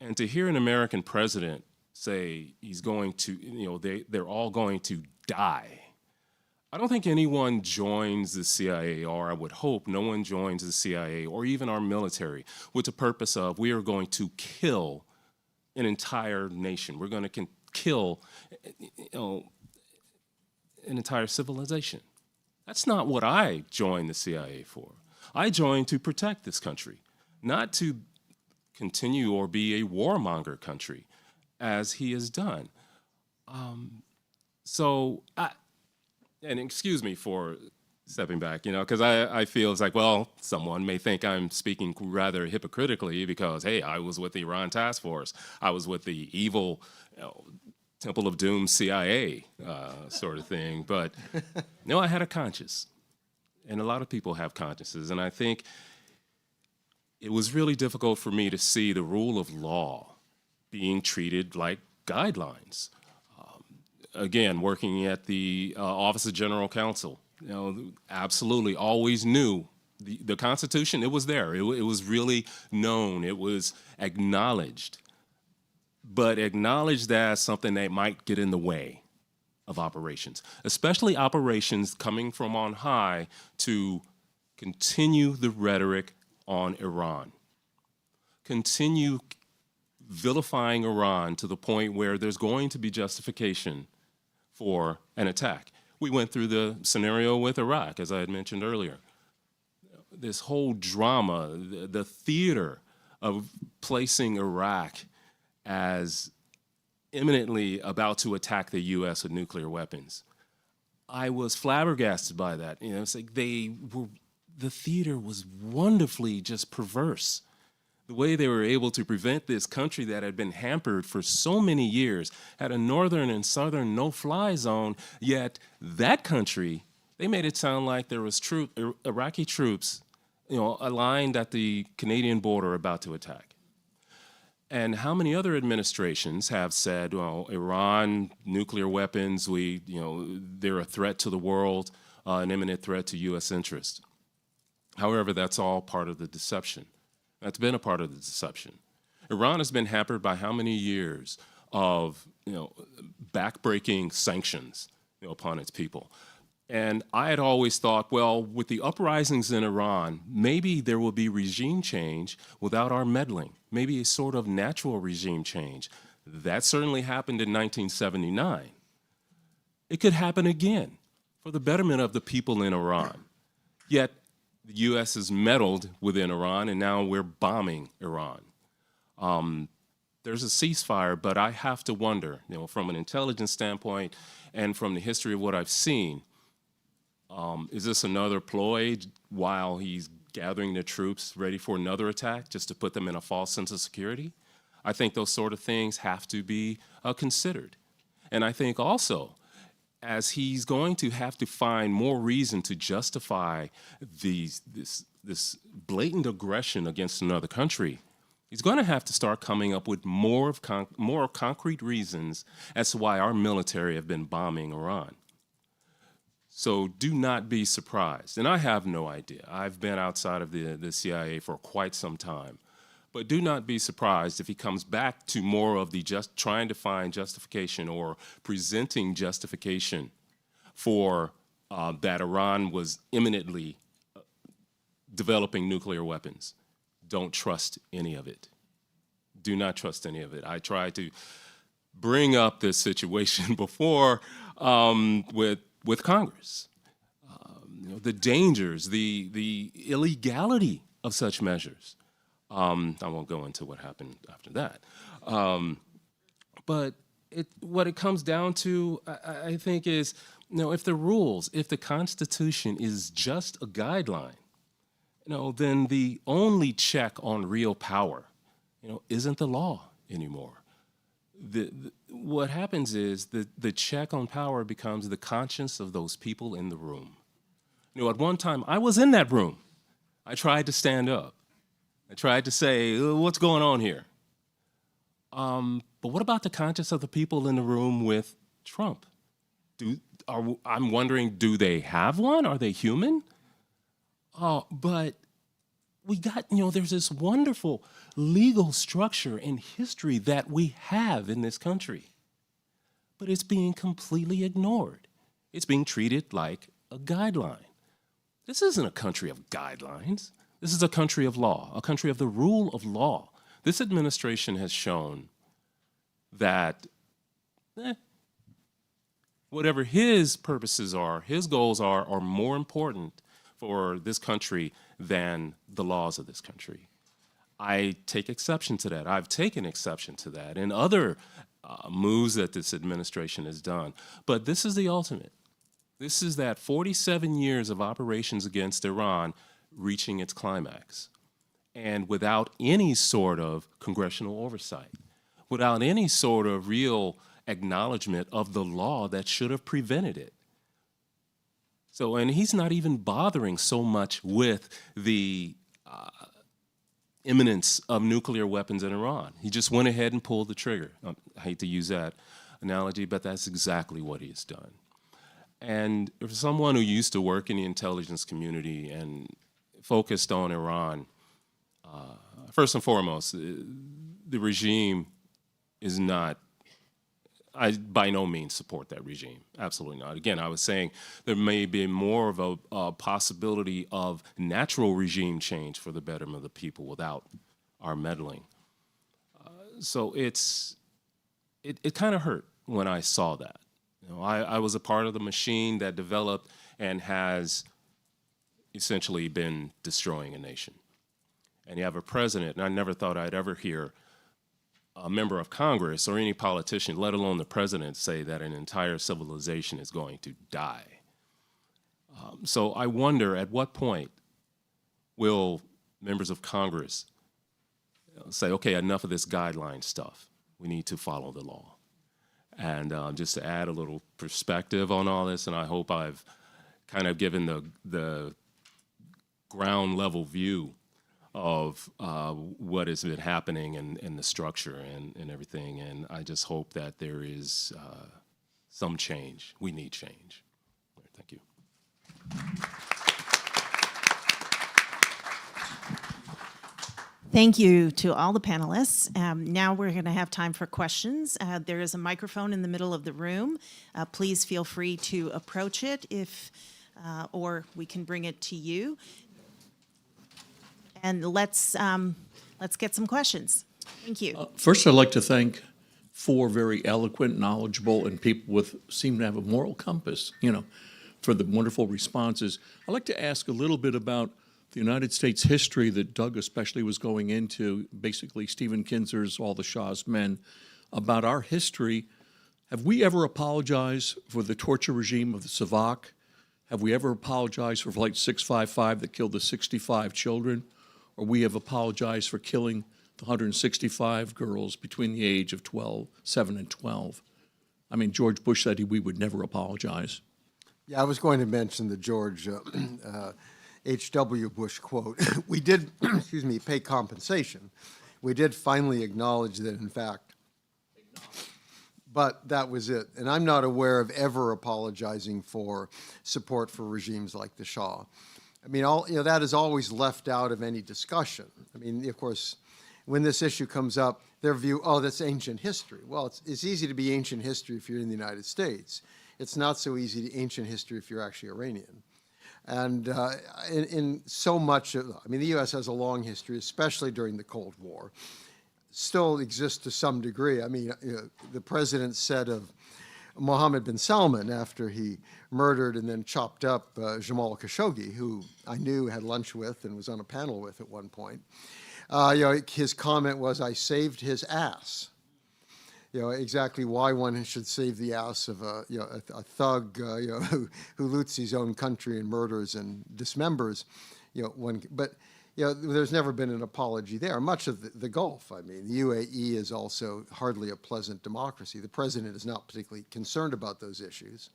And to hear an American president say he's going to, they're all going to die. I don't think anyone joins the CIA, or I would hope no one joins the CIA or even our military with the purpose of we are going to kill an entire nation. We're going to kill an entire civilization. That's not what I joined the CIA for. I joined to protect this country, not to continue or be a warmonger country, as he has done. And excuse me for stepping back, because I feel it's like, well, someone may think I'm speaking rather hypocritically because, hey, I was with the Iran task force. I was with the evil Temple of Doom CIA sort of thing. But no, I had a conscience. And a lot of people have consciences. And I think it was really difficult for me to see the rule of law being treated like guidelines. Again, working at the Office of General Counsel, absolutely always knew the Constitution. It was there. It was really known. It was acknowledged, but acknowledged as something that might get in the way of operations, especially operations coming from on high to continue the rhetoric on Iran, continue vilifying Iran to the point where there's going to be justification for an attack. We went through the scenario with Iraq, as I had mentioned earlier. This whole drama, the theater of placing Iraq as imminently about to attack the U.S. with nuclear weapons. I was flabbergasted by that. It's like the theater was wonderfully just perverse. The way they were able to prevent this country that had been hampered for so many years, had a northern and southern no-fly zone, yet that country, they made it sound like there was Iraqi troops, aligned at the Canadian border about to attack. And how many other administrations have said, well, Iran, nuclear weapons, they're a threat to the world. an imminent threat to U.S. interests. However, that's all part of the deception. That's been a part of the deception. Iran has been hampered by how many years of backbreaking sanctions upon its people. And I had always thought, well, with the uprisings in Iran, maybe there will be regime change without our meddling, maybe a sort of natural regime change. That certainly happened in 1979. It could happen again for the betterment of the people in Iran. Yet the U.S. has meddled within Iran, and now we're bombing Iran. There's a ceasefire, but I have to wonder, from an intelligence standpoint and from the history of what I've seen, is this another ploy while he's gathering the troops ready for another attack just to put them in a false sense of security? I think those sort of things have to be considered. And I think also, as he's going to have to find more reason to justify this blatant aggression against another country, he's going to have to start coming up with more concrete reasons as to why our military have been bombing Iran. So do not be surprised. And I have no idea. I've been outside of the CIA for quite some time. But do not be surprised if he comes back to more of the just trying to find justification or presenting justification for that Iran was imminently developing nuclear weapons. Don't trust any of it. Do not trust any of it. I tried to bring up this situation before with Congress. The dangers, the illegality of such measures. I won't go into what happened after that. But what it comes down to, I think, is, if the Constitution is just a guideline, then the only check on real power, isn't the law anymore. What happens is the check on power becomes the conscience of those people in the room. At one time, I was in that room. I tried to stand up. I tried to say, what's going on here? But what about the conscience of the people in the room with Trump? I'm wondering, do they have one? Are they human? But we got, there's this wonderful legal structure and history that we have in this country. But it's being completely ignored. It's being treated like a guideline. This isn't a country of guidelines. This is a country of law, a country of the rule of law. This administration has shown that whatever his purposes are, his goals are more important for this country than the laws of this country. I take exception to that. I've taken exception to that in other moves that this administration has done. But this is the ultimate. This is that 47 years of operations against Iran reaching its climax, and without any sort of congressional oversight, without any sort of real acknowledgement of the law that should have prevented it. So, and he's not even bothering so much with the imminence of nuclear weapons in Iran. He just went ahead and pulled the trigger. I hate to use that analogy, but that's exactly what he's done. And for someone who used to work in the intelligence community and focused on Iran, first and foremost, the regime is not, I by no means support that regime. Absolutely not. Again, I was saying there may be more of a possibility of natural regime change for the betterment of the people without our meddling. So it kind of hurt when I saw that. I was a part of the machine that developed and has essentially been destroying a nation. And you have a president, and I never thought I'd ever hear a member of Congress or any politician, let alone the president, say that an entire civilization is going to die. So I wonder, at what point will members of Congress say, okay, enough of this guideline stuff. We need to follow the law. And just to add a little perspective on all this, and I hope I've kind of given the ground level view of what has been happening and the structure and everything. And I just hope that there is some change. We need change. Thank you. Thank you to all the panelists. Now we're going to have time for questions. There is a microphone in the middle of the room. Please feel free to approach it or we can bring it to you. And let's get some questions. Thank you. First, I'd like to thank 4 very eloquent, knowledgeable, and people with seem to have a moral compass, for the wonderful responses. I'd like to ask a little bit about the United States history that Doug especially was going into, basically Stephen Kinzer's All the Shah's Men, about our history. Have we ever apologized for the torture regime of the Savak? Have we ever apologized for Flight 655 that killed the 65 children? Or we have apologized for killing the 165 girls between the age of 7 and 12? I mean, George Bush said we would never apologize. Yeah, I was going to mention the George H.W. Bush quote. We did, pay compensation. We did finally acknowledge that, in fact, but that was it. And I'm not aware of ever apologizing for support for regimes like the Shah. I mean, that is always left out of any discussion. I mean, of course, when this issue comes up, their view, that's ancient history. Well, it's easy to be ancient history if you're in the United States. It's not so easy to ancient history if you're actually Iranian. And in so much of, the U.S. has a long history, especially during the Cold War, still exists to some degree. I mean, the president said of Mohammed bin Salman after he murdered and then chopped up Jamal Khashoggi, who I knew, had lunch with, and was on a panel with at one point. His comment was, "I saved his ass." Exactly why one should save the ass of a thug, who loots his own country and murders and dismembers, But there's never been an apology there. Much of the Gulf, the UAE is also hardly a pleasant democracy. The president is not particularly concerned about those issues.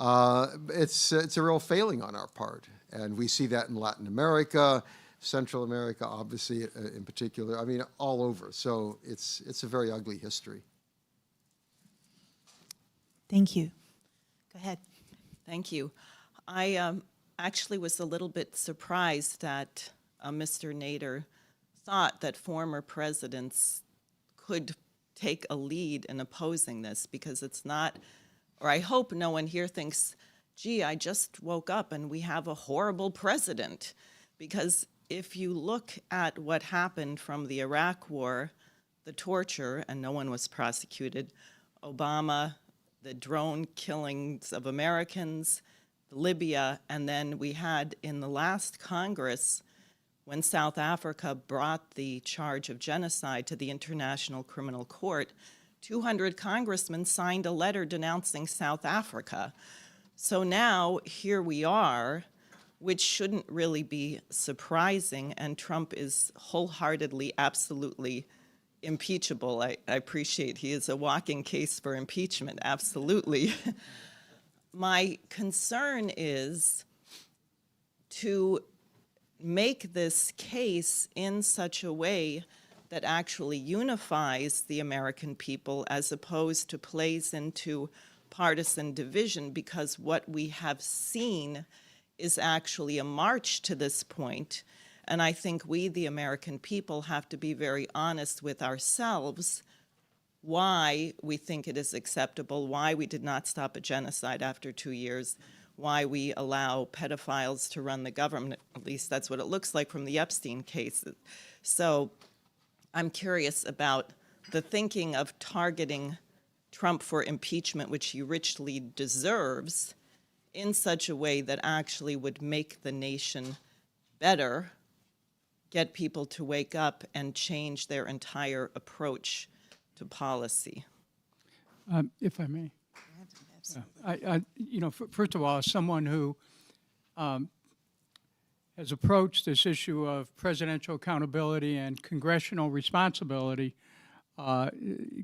It's a real failing on our part, and we see that in Latin America, Central America, obviously, in particular. All over. So it's a very ugly history. Thank you. Go ahead. Thank you. I actually was a little bit surprised that Mr. Nader thought that former presidents could take a lead in opposing this, because it's not, or I hope no one here thinks, gee, I just woke up and we have a horrible president. Because if you look at what happened from the Iraq War, the torture, and no one was prosecuted, Obama, the drone killings of Americans, Libya, and then we had in the last Congress, when South Africa brought the charge of genocide to the International Criminal Court, 200 congressmen signed a letter denouncing South Africa. So now here we are, which shouldn't really be surprising, and Trump is wholeheartedly, absolutely impeachable. I appreciate he is a walking case for impeachment, absolutely. My concern is to make this case in such a way that actually unifies the American people as opposed to plays into partisan division, because what we have seen is actually a march to this point. And I think we, the American people, have to be very honest with ourselves why we think it is acceptable, why we did not stop a genocide after 2 years, why we allow pedophiles to run the government. At least that's what it looks like from the Epstein case. So I'm curious about the thinking of targeting Trump for impeachment, which he richly deserves, in such a way that actually would make the nation better, get people to wake up and change their entire approach to policy. If I may. First of all, as someone who has approached this issue of presidential accountability and congressional responsibility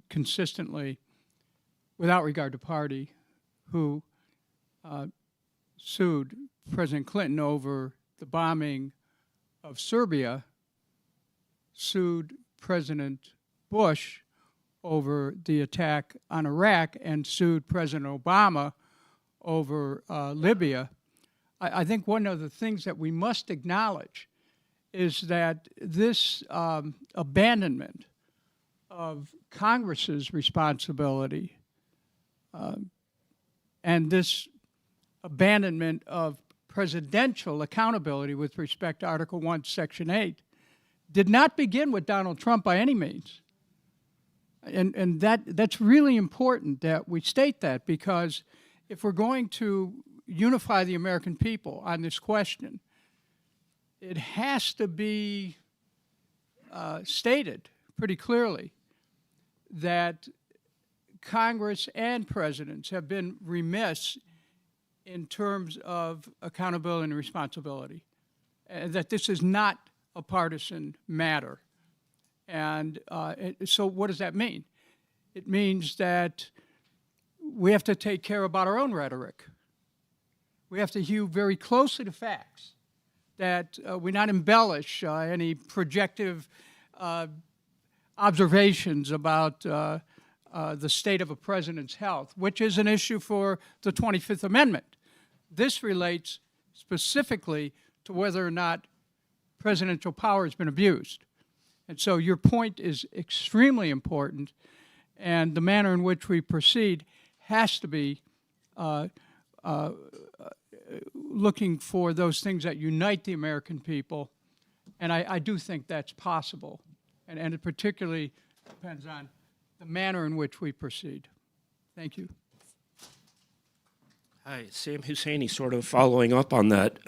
consistently, without regard to party, who sued President Clinton over the bombing of Serbia, sued President Bush over the attack on Iraq, and sued President Obama over Libya. I think one of the things that we must acknowledge is that this abandonment of Congress's responsibility and this abandonment of presidential accountability with respect to Article 1, Section 8 did not begin with Donald Trump by any means. And that's really important that we state that, because if we're going to unify the American people on this question, it has to be stated pretty clearly that Congress and presidents have been remiss in terms of accountability and responsibility, and that this is not a partisan matter. And so what does that mean? It means that we have to take care about our own rhetoric. We have to hew very closely to facts, that we not embellish any projective observations about the state of a president's health, which is an issue for the 25th Amendment. This relates specifically to whether or not presidential power has been abused. And so your point is extremely important, and the manner in which we proceed has to be looking for those things that unite the American people, and I do think that's possible. And it particularly depends on the manner in which we proceed. Thank you. Hi, Sam Husseini, sort of following up on that.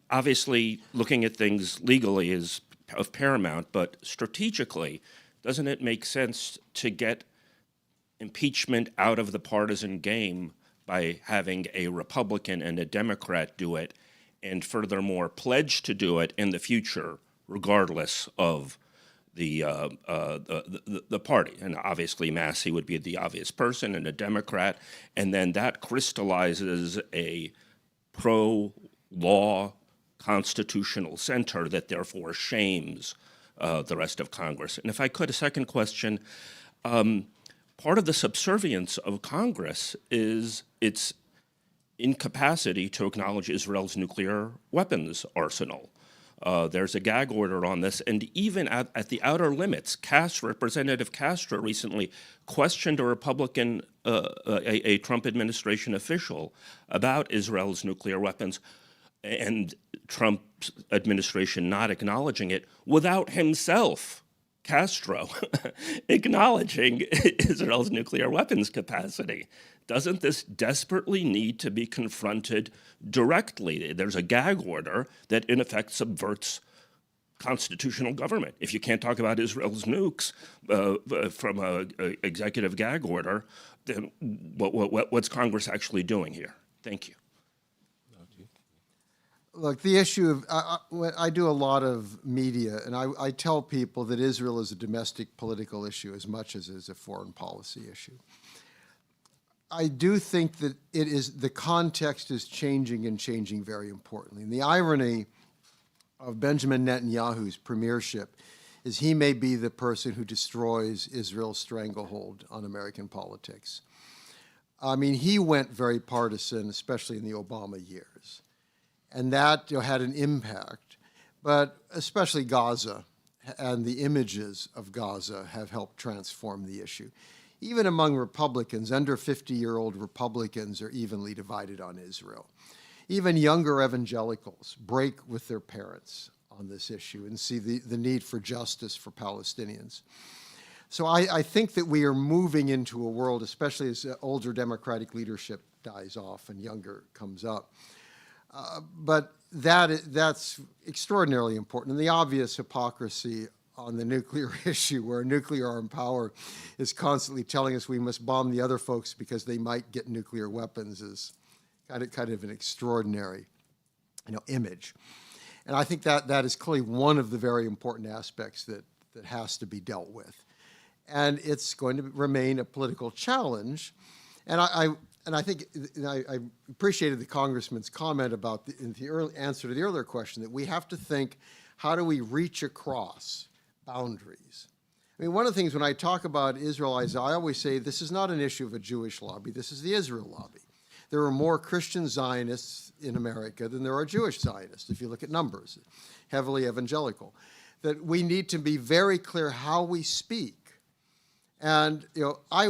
Obviously, looking at things legally is of paramount, but strategically, doesn't it make sense to get impeachment out of the partisan game by having a Republican and a Democrat do it, and furthermore pledge to do it in the future, regardless of the party? And obviously Massey would be the obvious person, and a Democrat, and then that crystallizes a pro-law constitutional center that therefore shames the rest of Congress. And if I could, a second question. Part of the subservience of Congress is its incapacity to acknowledge Israel's nuclear weapons arsenal. There's a gag order on this, and even at the outer limits, Representative Castro recently questioned a Republican, a Trump administration official about Israel's nuclear weapons, and Trump's administration not acknowledging it without himself, Castro, acknowledging Israel's nuclear weapons capacity. Doesn't this desperately need to be confronted directly? There's a gag order that in effect subverts constitutional government. If you can't talk about Israel's nukes from an executive gag order, then what's Congress actually doing here? Thank you. Look, the issue of, I do a lot of media, and I tell people that Israel is a domestic political issue as much as it is a foreign policy issue. I do think that the context is changing, and changing very importantly. And the irony of Benjamin Netanyahu's premiership is he may be the person who destroys Israel's stranglehold on American politics. I mean, he went very partisan, especially in the Obama years. And that had an impact, but especially Gaza and the images of Gaza have helped transform the issue. Even among Republicans, under 50-year-old Republicans are evenly divided on Israel. Even younger evangelicals break with their parents on this issue and see the need for justice for Palestinians. So I think that we are moving into a world, especially as older Democratic leadership dies off and younger comes up. But that's extraordinarily important. And the obvious hypocrisy on the nuclear issue, where a nuclear armed power is constantly telling us we must bomb the other folks because they might get nuclear weapons, is kind of an extraordinary, image. And I think that is clearly one of the very important aspects that has to be dealt with. And it's going to remain a political challenge. And I think I appreciated the Congressman's comment about in the early answer to the earlier question, that we have to think, how do we reach across boundaries? I mean, one of the things when I talk about Israel, I always say this is not an issue of a Jewish lobby. This is the Israel lobby. there are more Christian Zionists in America than there are Jewish Zionists, if you look at numbers, heavily evangelical. That we need to be very clear how we speak. And, I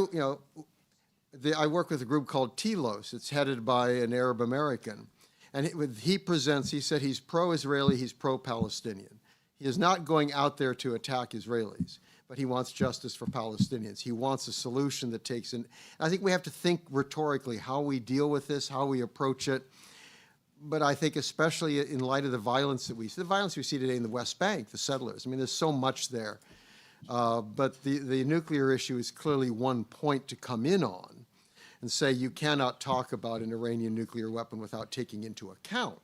work with a group called Telos. It's headed by an Arab American. And he said he's pro-Israeli, he's pro-Palestinian. He is not going out there to attack Israelis, but he wants justice for Palestinians. He wants a solution that takes in. I think we have to think rhetorically how we deal with this, how we approach it. But I think especially in light of the violence we see today in the West Bank, the settlers. I mean, there's so much there. But the nuclear issue is clearly one point to come in on and say you cannot talk about an Iranian nuclear weapon without taking into account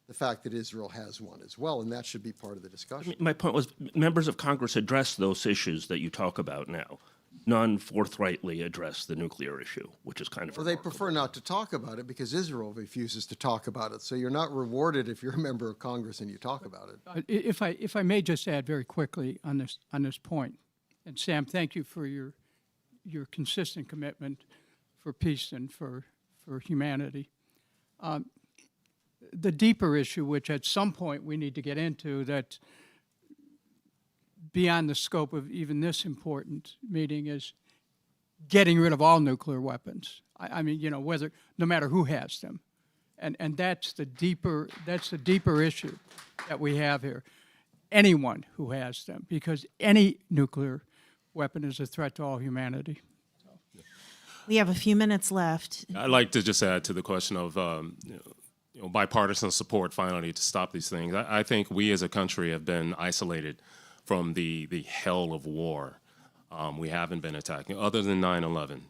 the fact that Israel has one as well, and that should be part of the discussion. My point was members of Congress address those issues that you talk about now. None forthrightly address the nuclear issue, which is kind of Well, they remarkable. prefer not to talk about it because Israel refuses to talk about it. So you're not rewarded if you're a member of Congress and you talk about it. If I may just add very quickly on this point, and Sam, thank you for your consistent commitment for peace and for humanity. The deeper issue, which at some point we need to get into, that beyond the scope of even this important meeting, is getting rid of all nuclear weapons. I mean, no matter who has them, and that's the deeper issue that we have here. Anyone who has them, because any nuclear weapon is a threat to all humanity. We have a few minutes left. I'd like to just add to the question of bipartisan support finally to stop these things. I think we as a country have been isolated from the hell of war. We haven't been attacking, other than 9/11,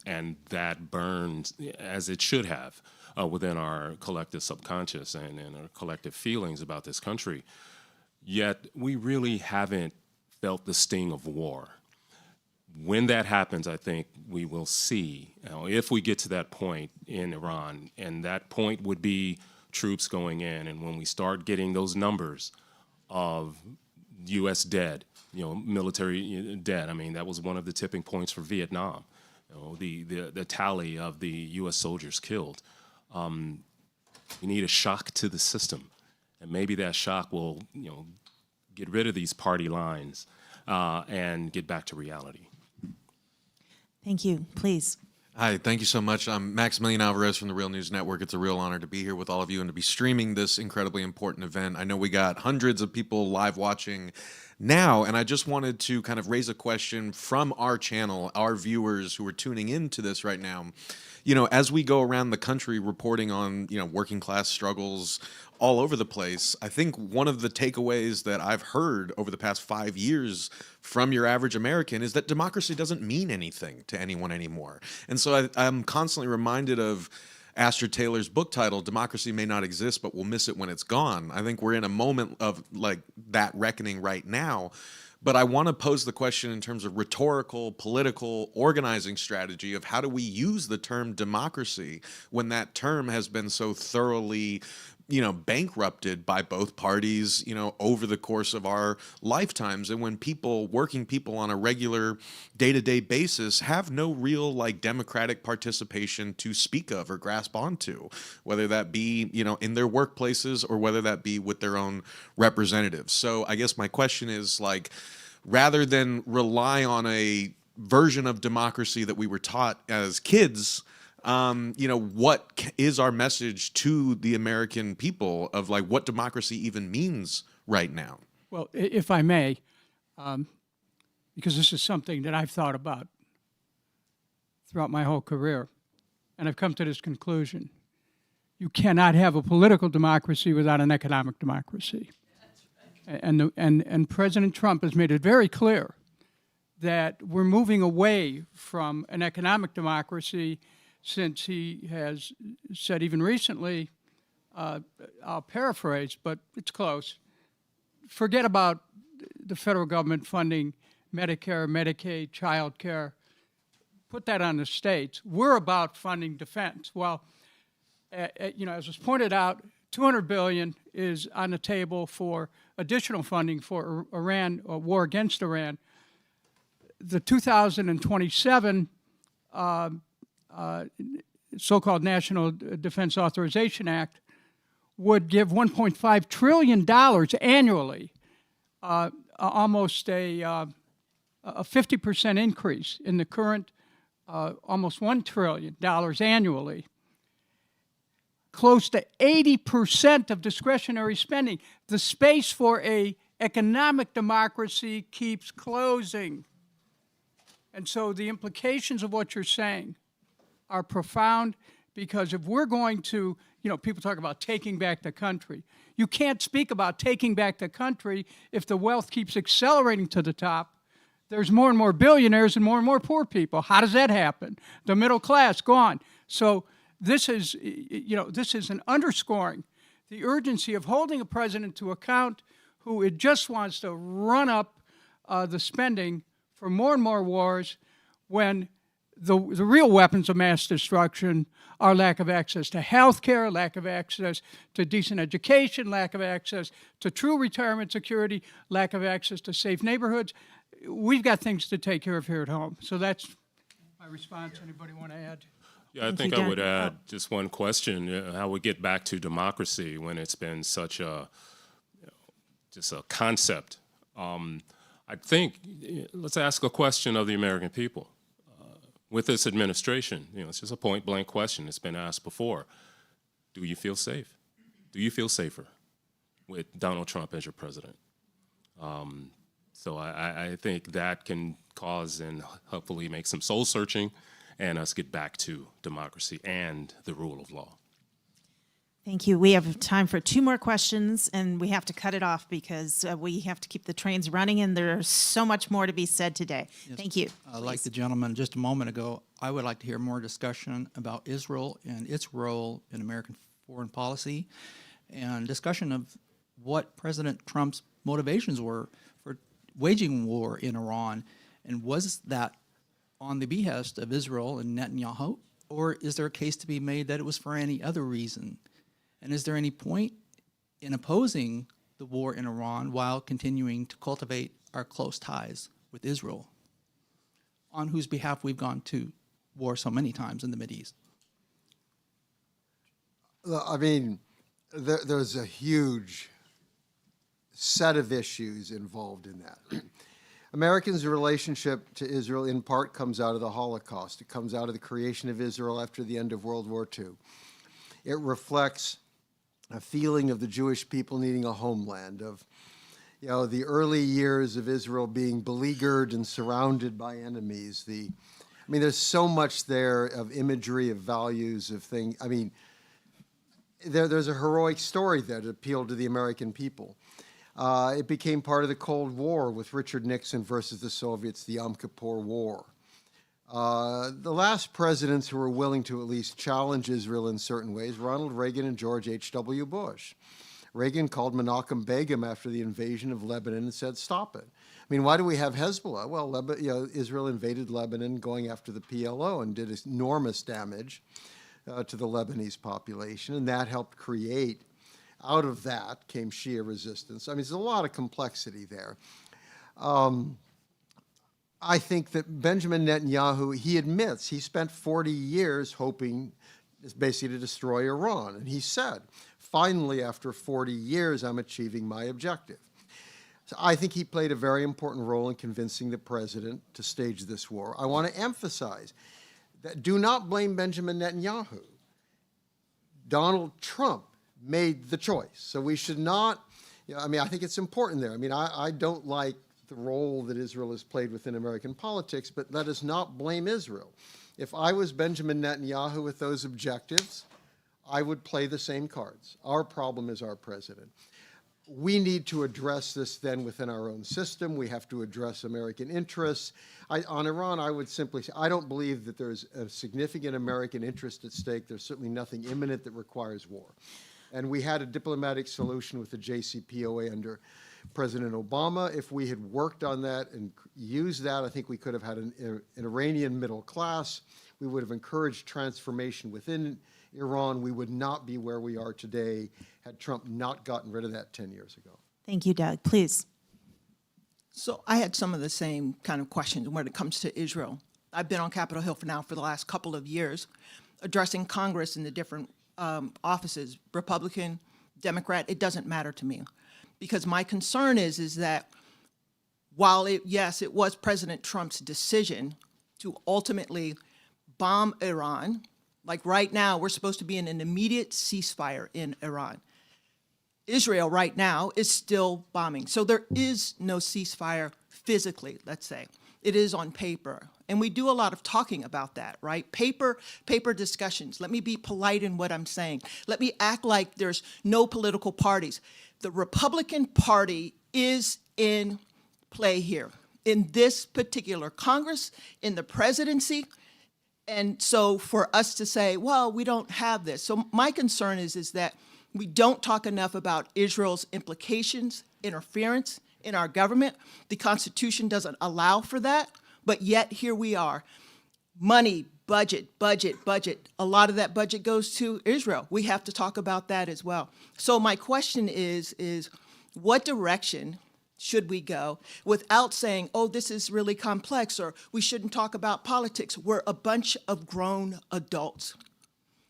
and that burned as it should have within our collective subconscious and our collective feelings about this country. Yet we really haven't felt the sting of war. When that happens, I think we will see, if we get to that point in Iran, and that point would be troops going in, and when we start getting those numbers of U.S. dead, military dead. I mean, that was one of the tipping points for Vietnam. The tally of the U.S. soldiers killed. We need a shock to the system, and maybe that shock will, get rid of these party lines and get back to reality. Thank you. Please. Hi, thank you so much. I'm Maximilian Alvarez from the Real News Network. It's a real honor to be here with all of you and to be streaming this incredibly important event. I know we got hundreds of people live watching now, and I just wanted to kind of raise a question from our channel, our viewers who are tuning into this right now. As we go around the country reporting on, working class struggles all over the place, I think one of the takeaways that I've heard over the past 5 years from your average American is that democracy doesn't mean anything to anyone anymore. And so I'm constantly reminded of Astor Taylor's book title, Democracy May Not Exist, but We'll Miss It When It's Gone. I think we're in a moment of that reckoning right now. But I want to pose the question in terms of rhetorical, political, organizing strategy of how do we use the term democracy when that term has been so thoroughly, bankrupted by both parties, over the course of our lifetimes. And when working people on a regular day-to-day basis have no real democratic participation to speak of or grasp onto, whether that be, in their workplaces or whether that be with their own representatives. So I guess my question is rather than rely on a version of democracy that we were taught as kids, what is our message to the American people of what democracy even means right now? Well, if I may, because this is something that I've thought about throughout my whole career, and I've come to this conclusion. You cannot have a political democracy without an economic democracy. And President Trump has made it very clear that we're moving away from an economic democracy, since he has said even recently, I'll paraphrase, but it's close, forget about the federal government funding Medicare, Medicaid, child care, put that on the states. We're about funding defense. Well, as was pointed out, $200 billion is on the table for additional funding for Iran, or war against Iran. The 2027 so-called National Defense Authorization Act, would give $1.5 trillion annually, almost a 50% increase in the current almost $1 trillion annually. Close to 80% of discretionary spending. The space for a economic democracy keeps closing. And so the implications of what you're saying are profound, because if we're going to, people talk about taking back the country. You can't speak about taking back the country if the wealth keeps accelerating to the top. There's more and more billionaires and more poor people. How does that happen? The middle class, gone. So this is an underscoring the urgency of holding a president to account who it just wants to run up the spending for more and more wars, when the real weapons of mass destruction are lack of access to health care, lack of access to decent education, lack of access to true retirement security, lack of access to safe neighborhoods. We've got things to take care of here at home. So that's my response. Anybody want to add? Yeah, I think I would add just one question: how we get back to democracy when it's been such a just a concept. I think let's ask a question of the American people. With this administration, it's just a point-blank question. It's been asked before. Do you feel safe? Do you feel safer with Donald Trump as your president? So I think that can cause and hopefully make some soul-searching and us get back to democracy and the rule of law. Thank you. We have time for 2 more questions, and we have to cut it off because we have to keep the trains running, and there's so much more to be said today. Yes. Thank you. Like the gentleman just a moment ago, I would like to hear more discussion about Israel and its role in American foreign policy, and discussion of what President Trump's motivations were for waging war in Iran, and was that on the behest of Israel and Netanyahu, or is there a case to be made that it was for any other reason? And is there any point in opposing the war in Iran while continuing to cultivate our close ties with Israel, on whose behalf we've gone to war so many times in the Mideast? I mean, there's a huge set of issues involved in that. Americans' relationship to Israel in part comes out of the Holocaust. It comes out of the creation of Israel after the end of World War II. It reflects a feeling of the Jewish people needing a homeland, of the early years of Israel being beleaguered and surrounded by enemies. There's so much there of imagery, of values, of things. There's a heroic story there that appealed to the American people. It became part of the Cold War with Richard Nixon versus the Soviets, the Yom Kippur War. The last presidents who were willing to at least challenge Israel in certain ways, Ronald Reagan and George H.W. Bush. Reagan called Menachem Begin after the invasion of Lebanon and said, stop it. Why do we have Hezbollah? Well, Israel invaded Lebanon going after the PLO and did enormous damage to the Lebanese population, and that helped create, out of that came Shia resistance. There's a lot of complexity there. I think that Benjamin Netanyahu, he admits he spent 40 years hoping basically to destroy Iran. And he said, finally, after 40 years, I'm achieving my objective. So I think he played a very important role in convincing the president to stage this war. I want to emphasize that do not blame Benjamin Netanyahu. Donald Trump made the choice. So we should not, I think it's important there. I don't like the role that Israel has played within American politics, but let us not blame Israel. If I was Benjamin Netanyahu with those objectives, I would play the same cards. Our problem is our president. We need to address this then within our own system. We have to address American interests. On Iran, I would simply say, I don't believe that there's a significant American interest at stake. There's certainly nothing imminent that requires war. And we had a diplomatic solution with the JCPOA under President Obama. If we had worked on that and used that, I think we could have had an Iranian middle class. We would have encouraged transformation within Iran. We would not be where we are today had Trump not gotten rid of that 10 years ago. Thank you, Doug. Please. So I had some of the same kind of questions when it comes to Israel. I've been on Capitol Hill for the last couple of years. addressing Congress in the different offices, Republican, Democrat, it doesn't matter to me. Because my concern is that while yes, it was President Trump's decision to ultimately bomb Iran, like right now, we're supposed to be in an immediate ceasefire in Iran. Israel right now is still bombing. So there is no ceasefire physically, let's say. It is on paper. And we do a lot of talking about that, right? Paper discussions. Let me be polite in what I'm saying. Let me act like there's no political parties. The Republican Party is in play here, in this particular Congress, in the presidency. And so for us to say, well, we don't have this. So my concern is that we don't talk enough about Israel's implications, interference in our government. The Constitution doesn't allow for that, but yet here we are. Money, budget. A lot of that budget goes to Israel. We have to talk about that as well. So my question is what direction should we go without saying, oh, this is really complex, or we shouldn't talk about politics? We're a bunch of grown adults.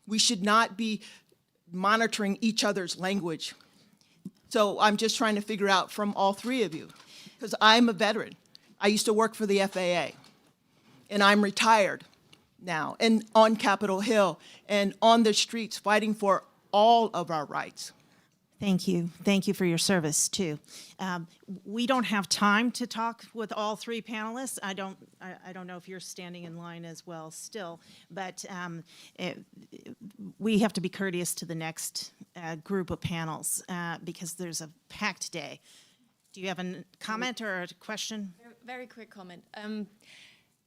We should not be monitoring each other's language. So I'm just trying to figure out from all three of you, because I'm a veteran. I used to work for the FAA, and I'm retired now, and on Capitol Hill, and on the streets fighting for all of our rights. Thank you. Thank you for your service, too. We don't have time to talk with all three panelists. I don't know if you're standing in line as well still, but we have to be courteous to the next group of panels because there's a packed day. Do you have a comment or a question? Very quick comment.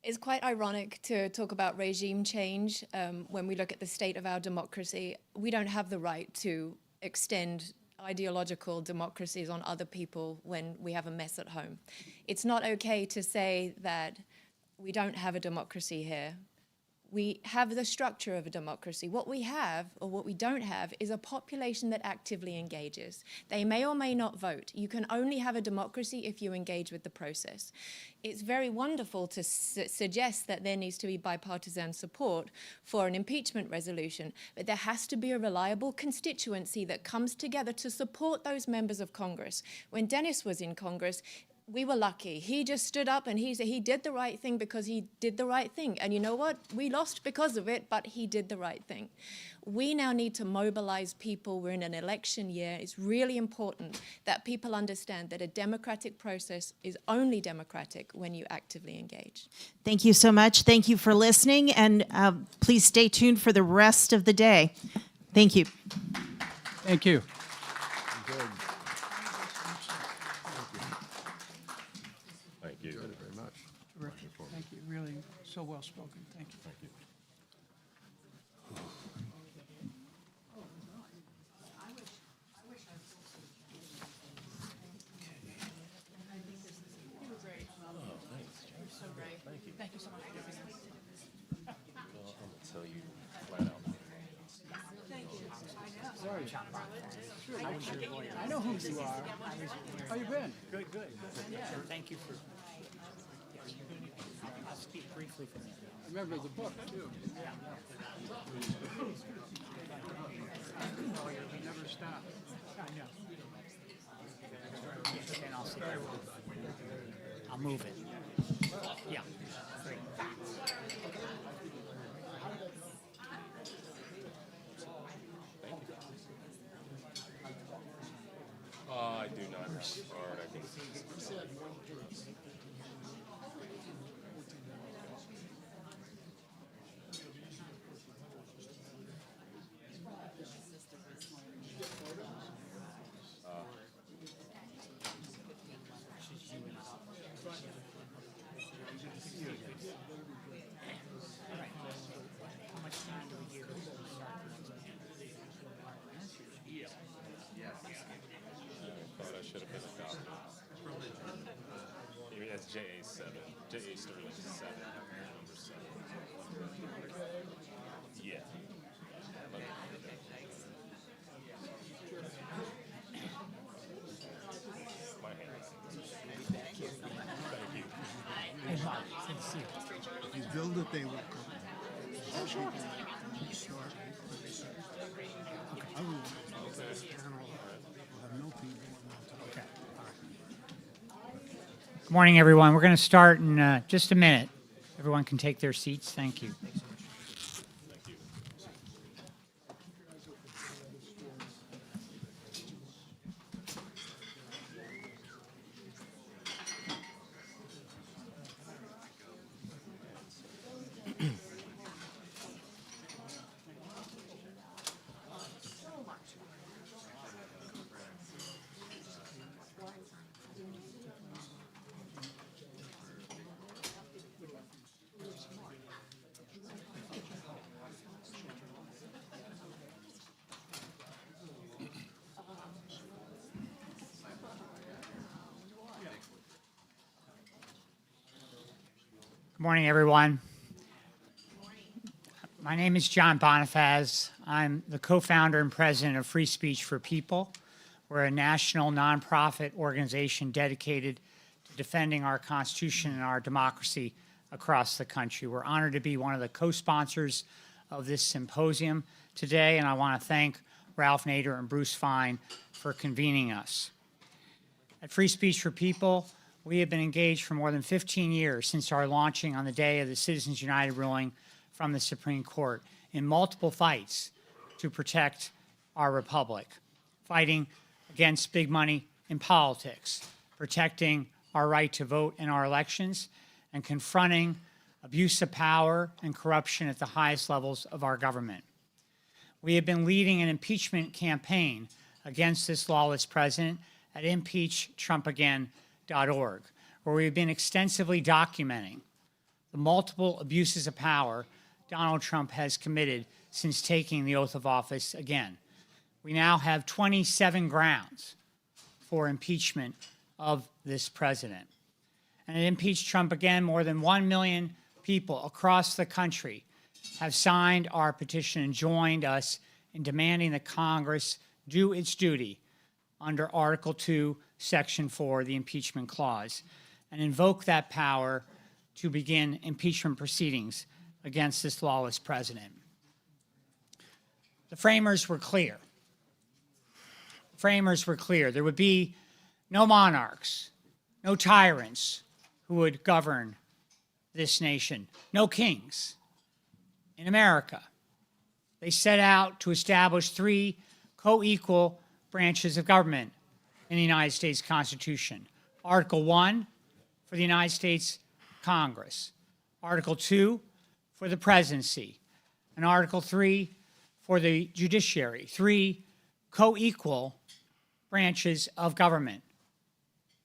It's quite ironic to talk about regime change when we look at the state of our democracy. We don't have the right to extend ideological democracies on other people when we have a mess at home. It's not okay to say that we don't have a democracy here. We have the structure of a democracy. What we have, or what we don't have, is a population that actively engages. They may or may not vote. You can only have a democracy if you engage with the process. It's very wonderful to suggest that there needs to be bipartisan support for an impeachment resolution, but there has to be a reliable constituency that comes together to support those members of Congress. When Dennis was in Congress, we were lucky. He just stood up and he said he did the right thing because he did the right thing. And you know what? We lost because of it, but he did the right thing. We now need to mobilize people. We're in an election year. It's really important that people understand that a democratic process is only democratic when you actively engage. Thank you so much. Thank you for listening, and please stay tuned for the rest of the day. Thank you. Thank you. Thank you. Very much. Terrific. Thank you. Really so well spoken. Thank you. Thank you. Thank you so much. Well, I'm gonna tell you flat out. I know who you are. How you been? Good, good. Thank you for. I'll speak briefly for you. I remember the book, too. You never stop. I know. And I'll sit there. I'll move it. Yeah. Great. I do not have a card. I can. How much time do we give? Thought I should have been a copy. Maybe that's JA7. JA Sterling 7. Number 7. Yeah. My handwriting. Thank you. Hey, Mark, good to see you. You build it, they will come. Good morning, everyone. We're going to start in just a minute. Everyone can take their seats. Thank you. Good morning, everyone. My name is John Bonifaz. I'm the co-founder and president of Free Speech for People. We're a national nonprofit organization dedicated to defending our Constitution and our democracy across the country. We're honored to be one of the co-sponsors of this symposium today, and I want to thank Ralph Nader and Bruce Fine for convening us. At Free Speech for People, we have been engaged for more than 15 years since our launching on the day of the Citizens United ruling from the Supreme Court in multiple fights to protect our republic, fighting against big money in politics, protecting our right to vote in our elections, and confronting abuse of power and corruption at the highest levels of our government. We have been leading an impeachment campaign against this lawless president at impeachtrumpagain.org, where we've been extensively documenting the multiple abuses of power Donald Trump has committed since taking the oath of office again. We now have 27 grounds for impeachment of this president. And at Impeach Trump Again, more than 1 million people across the country have signed our petition and joined us in demanding that Congress do its duty under Article 2, Section 4, the impeachment clause, and invoke that power to begin impeachment proceedings against this lawless president. The framers were clear. There would be no monarchs, no tyrants who would govern this nation, no kings in America. They set out to establish 3 co-equal branches of government in the United States Constitution. Article 1 for the United States Congress, Article 2 for the presidency, and Article 3 for the judiciary. 3 co-equal branches of government.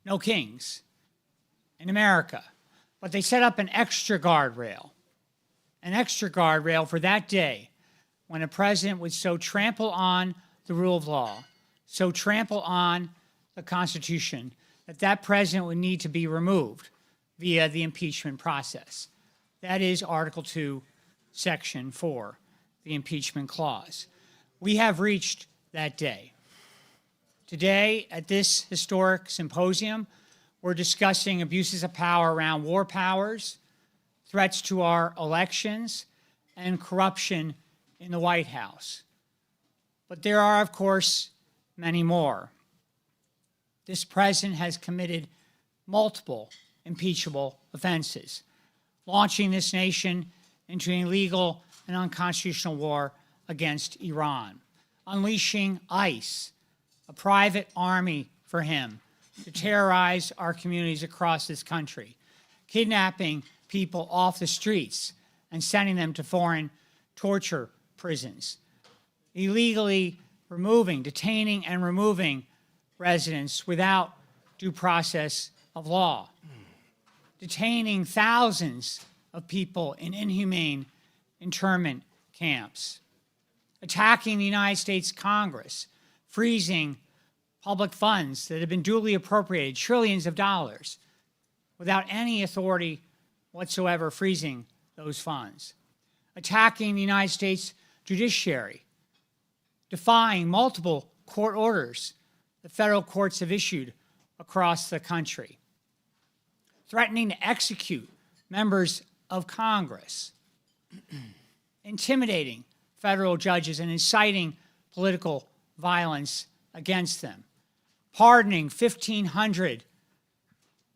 No kings in America. But they set up an extra guardrail for that day when a president would so trample on the rule of law, so trample on the Constitution, that president would need to be removed via the impeachment process. That is Article 2, Section 4, the impeachment clause. We have reached that day. Today, at this historic symposium, we're discussing abuses of power around war powers, threats to our elections, and corruption in the White House. But there are, of course, many more. This president has committed multiple impeachable offenses, launching this nation into an illegal and unconstitutional war against Iran, unleashing ICE, a private army for him, to terrorize our communities across this country, kidnapping people off the streets and sending them to foreign torture prisons, illegally detaining and removing residents without due process of law, detaining thousands of people in inhumane internment camps, attacking the United States Congress, freezing public funds that have been duly appropriated, trillions of dollars, without any authority whatsoever freezing those funds, attacking the United States judiciary, defying multiple court orders the federal courts have issued across the country, threatening to execute members of Congress, intimidating federal judges and inciting political violence against them, pardoning 1,500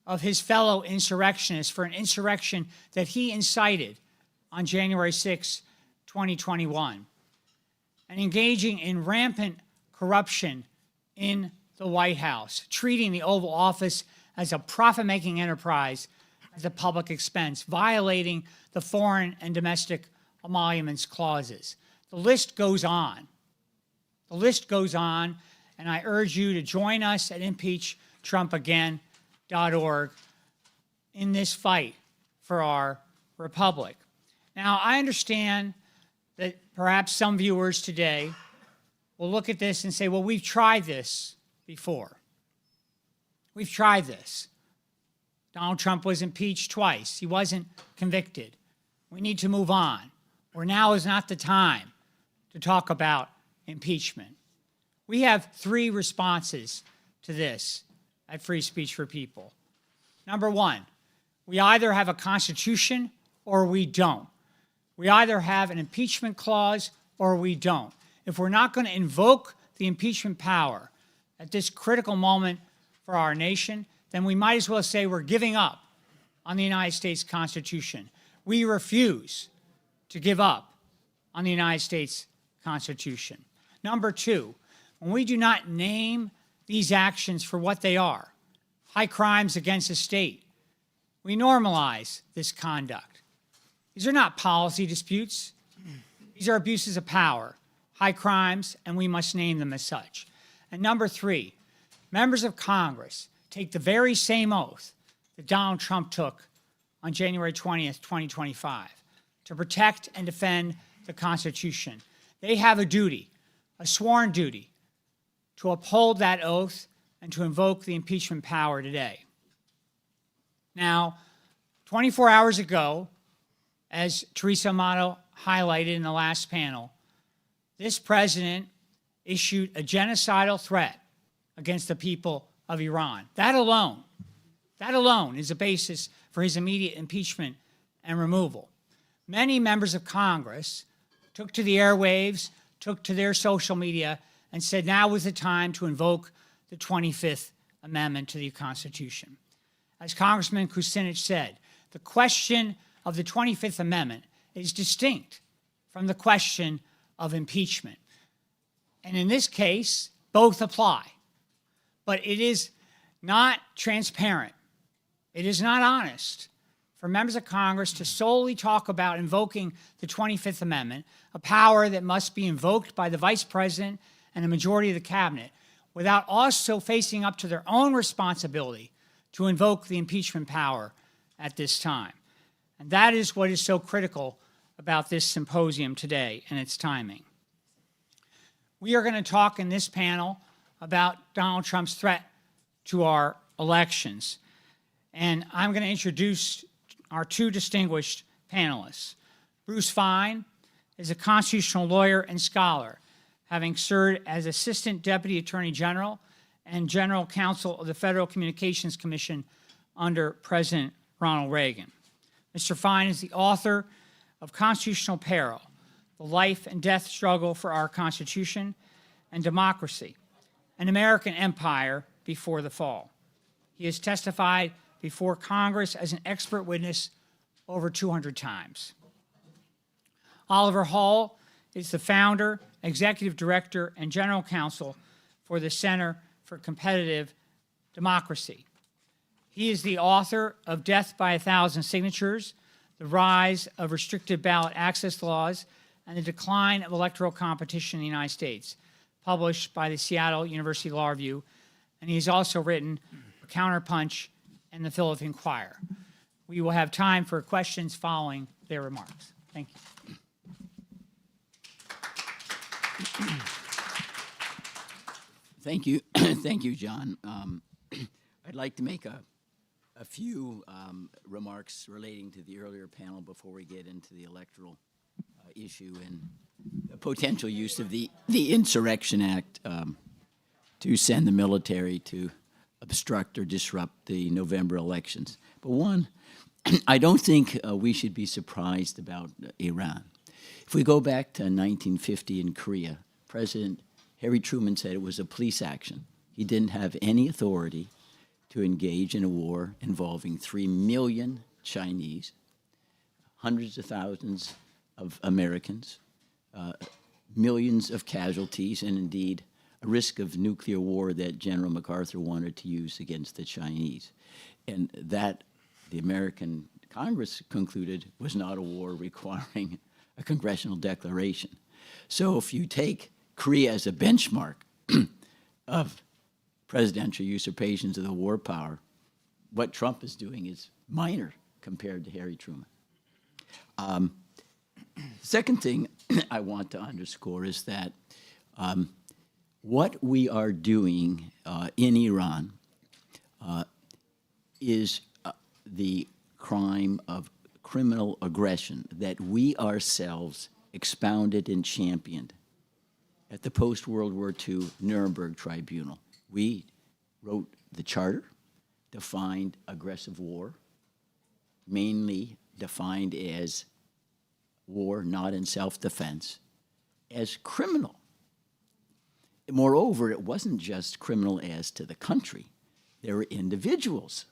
of his fellow insurrectionists for an insurrection that he incited on January 6, 2021, and engaging in rampant corruption in the White House, treating the Oval Office as a profit-making enterprise at the public expense, violating the foreign and domestic emoluments clauses. The list goes on. The list goes on, and I urge you to join us at impeachtrumpagain.org in this fight for our republic. Now, I understand that perhaps some viewers today will look at this and say, well, we've tried this before. We've tried this. Donald Trump was impeached twice. He wasn't convicted. We need to move on. Or now is not the time to talk about impeachment. We have three responses to this at Free Speech for People. Number one, we either have a constitution or we don't. We either have an impeachment clause or we don't. If we're not going to invoke the impeachment power at this critical moment for our nation, then we might as well say we're giving up on the United States Constitution. We refuse to give up on the United States Constitution. Number two, when we do not name these actions for what they are, high crimes against the state, we normalize this conduct. These are not policy disputes. These are abuses of power, high crimes, and we must name them as such. And number three, members of Congress take the very same oath that Donald Trump took on January 20th, 2025, to protect and defend the Constitution. They have a duty, a sworn duty, to uphold that oath and to invoke the impeachment power today. Now, 24 hours ago, as Teresa Amato highlighted in the last panel, this president issued a genocidal threat against the people of Iran. That alone is a basis for his immediate impeachment and removal. Many members of Congress took to the airwaves, took to their social media, and said now was the time to invoke the 25th Amendment to the Constitution. As Congressman Kucinich said, the question of the 25th Amendment is distinct from the question of impeachment. And in this case, both apply. But it is not transparent. It is not honest for members of Congress to solely talk about invoking the 25th Amendment, a power that must be invoked by the Vice President and a majority of the Cabinet, without also facing up to their own responsibility to invoke the impeachment power at this time. And that is what is so critical about this symposium today and its timing. We are going to talk in this panel about Donald Trump's threat to our elections. And I'm going to introduce our two distinguished panelists. Bruce Fein is a constitutional lawyer and scholar, having served as Assistant Deputy Attorney General and General Counsel of the Federal Communications Commission under President Ronald Reagan. Mr. Fein is the author of Constitutional Peril, The Life and Death Struggle for Our Constitution and Democracy, An American Empire Before the Fall. He has testified before Congress as an expert witness over 200 times. Oliver Hall is the founder, executive director, and general counsel for the Center for Competitive Democracy. He is the author of Death by 1,000 Signatures, The Rise of Restricted Ballot Access Laws, and the Decline of Electoral Competition in the United States, published by the Seattle University Law Review. And he has also written for Counterpunch and the Philadelphia Inquirer. We will have time for questions following their remarks. Thank you. Thank you. Thank you, John. I'd like to make a few remarks relating to the earlier panel before we get into the electoral issue and the potential use of the Insurrection Act to send the military to obstruct or disrupt the November elections. But one, I don't think we should be surprised about Iran. If we go back to 1950 in Korea, President Harry Truman said it was a police action. He didn't have any authority to engage in a war involving 3 million Chinese, hundreds of thousands of Americans, millions of casualties, and indeed a risk of nuclear war that General MacArthur wanted to use against the Chinese. And that, the American Congress concluded, was not a war requiring a congressional declaration. So if you take Korea as a benchmark of presidential usurpations of the war power, what Trump is doing is minor compared to Harry Truman. Second thing I want to underscore is that what we are doing in Iran is the crime of criminal aggression that we ourselves expounded and championed at the post-World War II Nuremberg Tribunal. We wrote the charter, defined aggressive war, mainly defined as war not in self-defense, as criminal. Moreover, it wasn't just criminal as to the country. There were individuals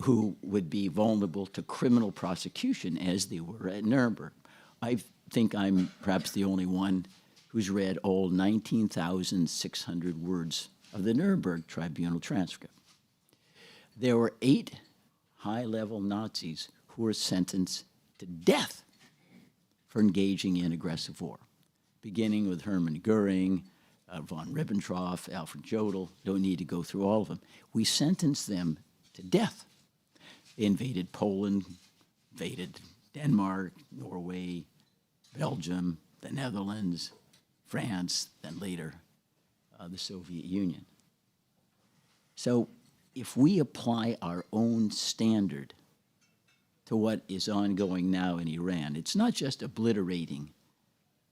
who would be vulnerable to criminal prosecution as they were at Nuremberg. I think I'm perhaps the only one who's read all 19,600 words of the Nuremberg Tribunal transcript. There were 8 high-level Nazis who were sentenced to death for engaging in aggressive war, beginning with Hermann Goering, von Ribbentrop, Alfred Jodl. Don't need to go through all of them. We sentenced them to death. They invaded Poland, invaded Denmark, Norway, Belgium, the Netherlands, France, then later the Soviet Union. So if we apply our own standard to what is ongoing now in Iran, it's not just obliterating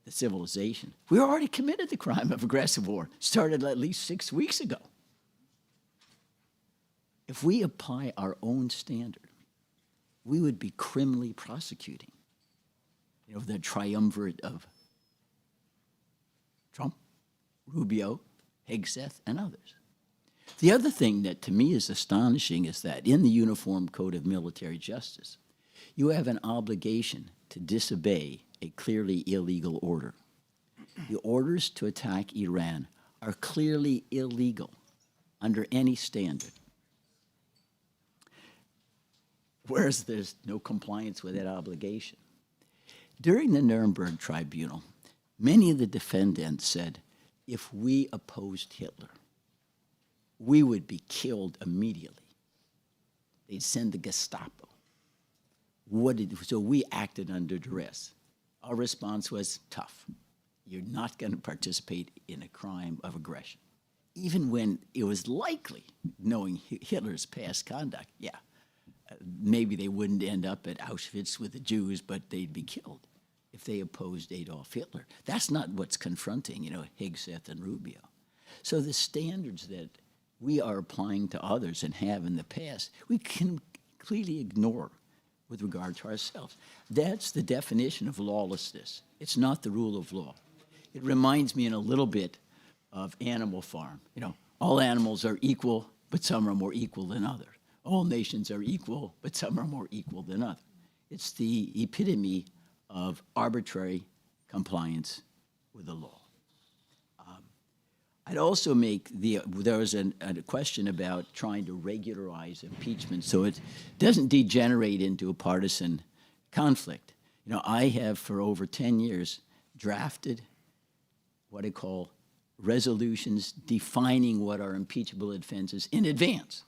the civilization. We already committed the crime of aggressive war, started at least 6 weeks ago. If we apply our own standard, we would be criminally prosecuting, the triumvirate of Trump, Rubio, Hegseth, and others. The other thing that to me is astonishing is that in the Uniform Code of Military Justice, you have an obligation to disobey a clearly illegal order. The orders to attack Iran are clearly illegal under any standard, whereas there's no compliance with that obligation. During the Nuremberg Tribunal, many of the defendants said, if we opposed Hitler, we would be killed immediately. They'd send the Gestapo. So we acted under duress. Our response was tough. You're not going to participate in a crime of aggression. Even when it was likely, knowing Hitler's past conduct, maybe they wouldn't end up at Auschwitz with the Jews, but they'd be killed if they opposed Adolf Hitler. That's not what's confronting, Hegseth and Rubio. So the standards that we are applying to others and have in the past, we can completely ignore with regard to ourselves. That's the definition of lawlessness. It's not the rule of law. It reminds me in a little bit of Animal Farm. All animals are equal, but some are more equal than others. All nations are equal, but some are more equal than others. It's the epitome of arbitrary compliance with the law. I'd also make there was a question about trying to regularize impeachment so it doesn't degenerate into a partisan conflict. I have for over 10 years drafted what I call resolutions defining what are impeachable offenses in advance.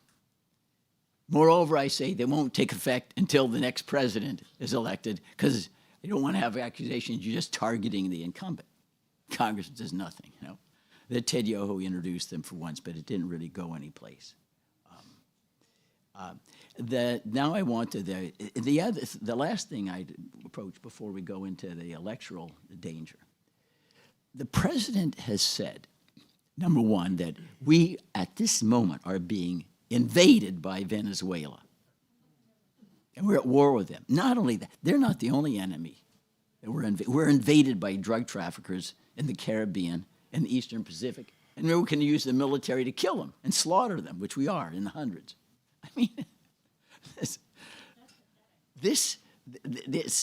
Moreover, I say they won't take effect until the next president is elected because you don't want to have accusations you're just targeting the incumbent. Congress does nothing, The Ted Yoho introduced them for once, but it didn't really go anyplace. Now I want to the last thing I'd approach before we go into the electoral danger. The president has said, number one, that we at this moment are being invaded by Venezuela, and we're at war with them. Not only that, they're not the only enemy that we're invaded by drug traffickers in the Caribbean and the Eastern Pacific, and we can use the military to kill them and slaughter them, which we are in the hundreds. I mean, this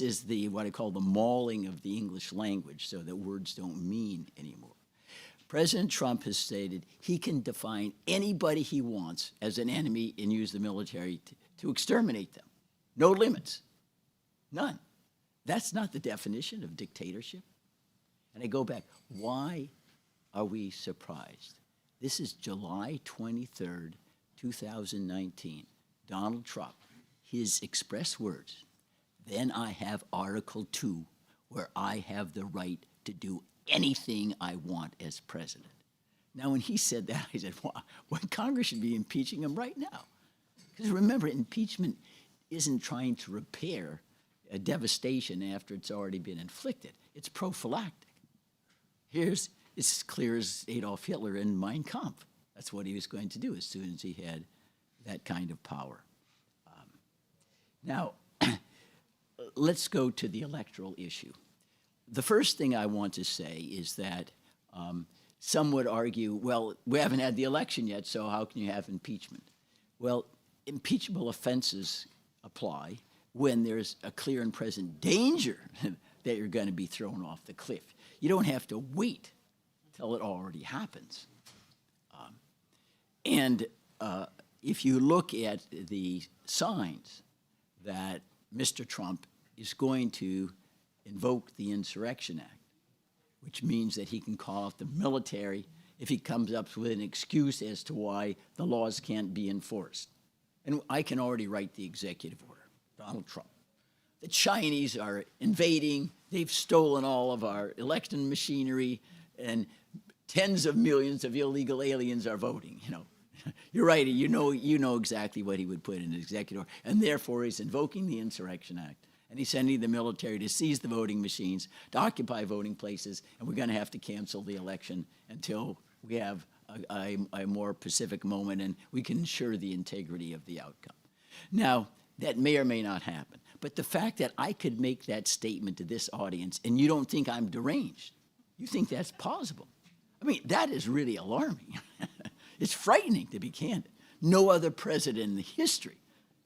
is what I call the mauling of the English language, so that words don't mean anymore. President Trump has stated he can define anybody he wants as an enemy and use the military to exterminate them. No limits. None. That's not the definition of dictatorship. And I go back, why are we surprised? This is July 23rd, 2019. Donald Trump, his express words, then I have Article 2, where I have the right to do anything I want as president. Now, when he said that, I said, well, Congress should be impeaching him right now. Because remember, impeachment isn't trying to repair a devastation after it's already been inflicted. It's prophylactic. It's as clear as Adolf Hitler in Mein Kampf. That's what he was going to do as soon as he had that kind of power. Now, let's go to the electoral issue. The first thing I want to say is that some would argue, well, we haven't had the election yet, so how can you have impeachment? Well, impeachable offenses apply when there's a clear and present danger that you're going to be thrown off the cliff. You don't have to wait till it already happens. If you look at the signs that Mr. Trump is going to invoke the Insurrection Act, which means that he can call out the military if he comes up with an excuse as to why the laws can't be enforced. And I can already write the executive order. Donald Trump. The Chinese are invading. They've stolen all of our election machinery, and tens of millions of illegal aliens are voting. You know, you're right. You know exactly what he would put in his executive order, and therefore he's invoking the Insurrection Act, and he's sending the military to seize the voting machines, to occupy voting places, and we're going to have to cancel the election until we have a more pacific moment and we can ensure the integrity of the outcome. Now, that may or may not happen. But the fact that I could make that statement to this audience and you don't think I'm deranged, you think that's possible. I mean, that is really alarming. It's frightening, to be candid. No other president in history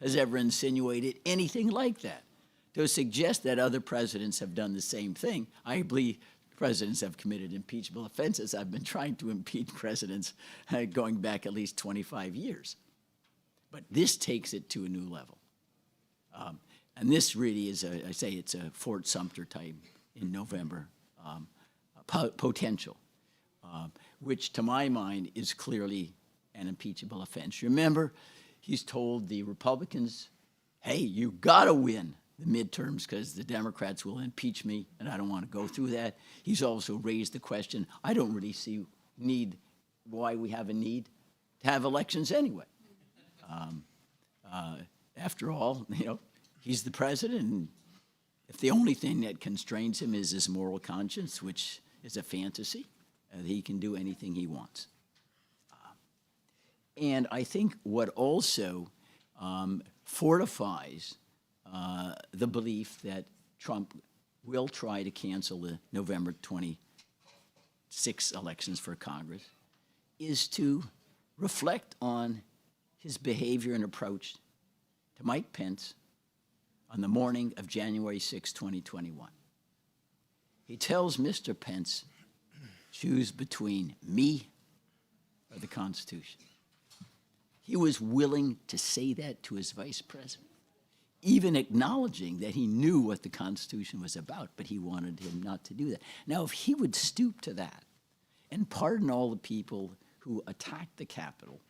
has ever insinuated anything like that. To suggest that other presidents have done the same thing, I believe presidents have committed impeachable offenses. I've been trying to impeach presidents going back at least 25 years. But this takes it to a new level. And this really is, I say it's a Fort Sumter type in November potential, which to my mind is clearly an impeachable offense. Remember, he's told the Republicans, hey, you gotta win the midterms because the Democrats will impeach me and I don't want to go through that. He's also raised the question, I don't really see why we have a need to have elections anyway. After all, you know, he's the president, and if the only thing that constrains him is his moral conscience, which is a fantasy, he can do anything he wants. And I think what also fortifies the belief that Trump will try to cancel the November 26 elections for Congress is to reflect on his behavior and approach to Mike Pence on the morning of January 6, 2021. He tells Mr. Pence, choose between me or the Constitution. He was willing to say that to his vice president, even acknowledging that he knew what the Constitution was about, but he wanted him not to do that. Now, if he would stoop to that and pardon all the people who attacked the Capitol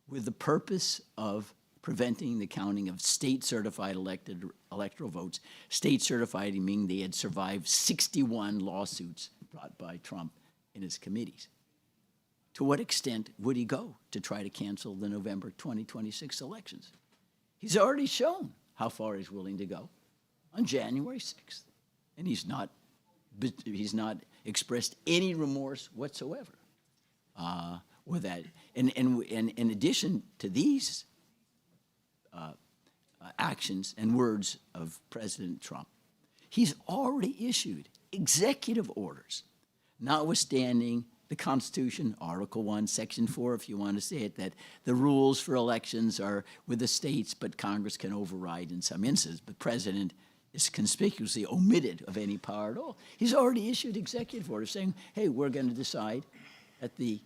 with the purpose of preventing the counting of state-certified electoral votes, state-certified meaning they had survived 61 lawsuits brought by Trump in his committees, to what extent would he go to try to cancel the November 2026 elections? He's already shown how far he's willing to go on January 6th. And he's not expressed any remorse whatsoever with that. And in addition to these actions and words of President Trump, He's already issued executive orders, notwithstanding the Constitution, Article 1, Section 4, if you want to say it, that the rules for elections are with the states, but Congress can override in some instances. The president is conspicuously omitted of any power at all. He's already issued executive orders saying, hey, we're going to decide at the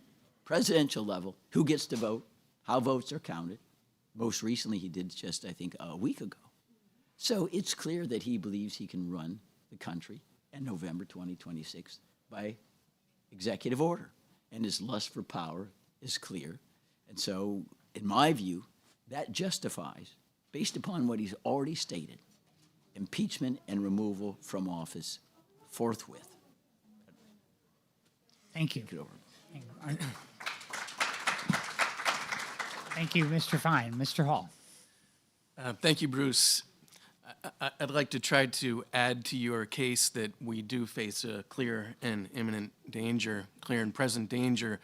presidential level who gets to vote, how votes are counted. Most recently, he did just, I think, a week ago. So it's clear that he believes he can run the country in November 2026 by executive order, and his lust for power is clear. And so, in my view, that justifies, based upon what he's already stated, impeachment and removal from office forthwith. Thank you. Take it over. Thank you, Mr. Fine. Mr. Hall. Thank you, Bruce. I'd like to try to add to your case that we do face a clear and imminent danger, clear and present danger,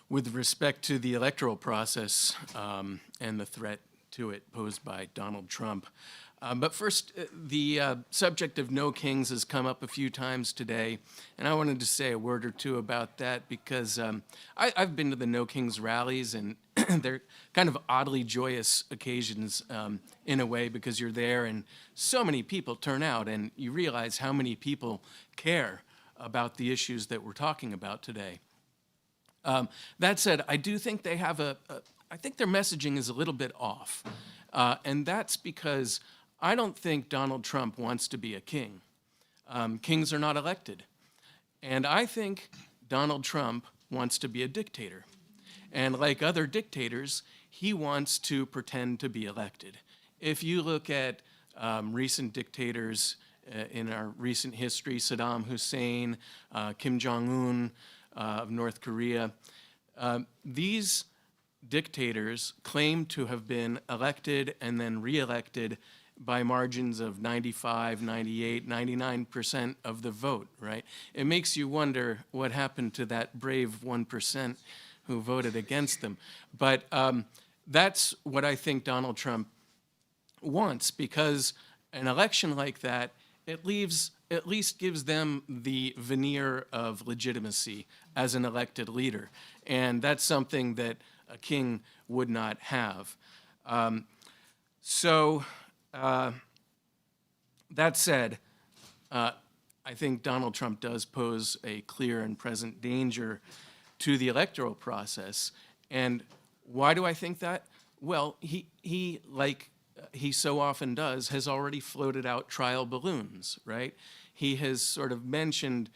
with respect to the electoral process and the threat to it posed by Donald Trump. But first, the subject of no kings has come up a few times today, and I wanted to say a word or two about that because I've been to the No Kings rallies, and they're kind of oddly joyous occasions in a way because you're there and so many people turn out, and you realize how many people care about the issues that we're talking about today. That said, I do think they have I think their messaging is a little bit off, and that's because I don't think Donald Trump wants to be a king. Kings are not elected. And I think Donald Trump wants to be a dictator. And like other dictators, he wants to pretend to be elected. If you look at recent dictators in our recent history, Saddam Hussein, Kim Jong-un of North Korea, these dictators claim to have been elected and then reelected by margins of 95, 98, 99% of the vote, right? It makes you wonder what happened to that brave 1% who voted against them. But that's what I think Donald Trump wants, because an election like that, at least gives them the veneer of legitimacy as an elected leader. And that's something that a king would not have. That said, I think Donald Trump does pose a clear and present danger to the electoral process. And why do I think that? Well, he like he so often does, has already floated out trial balloons, right? He has sort of mentioned,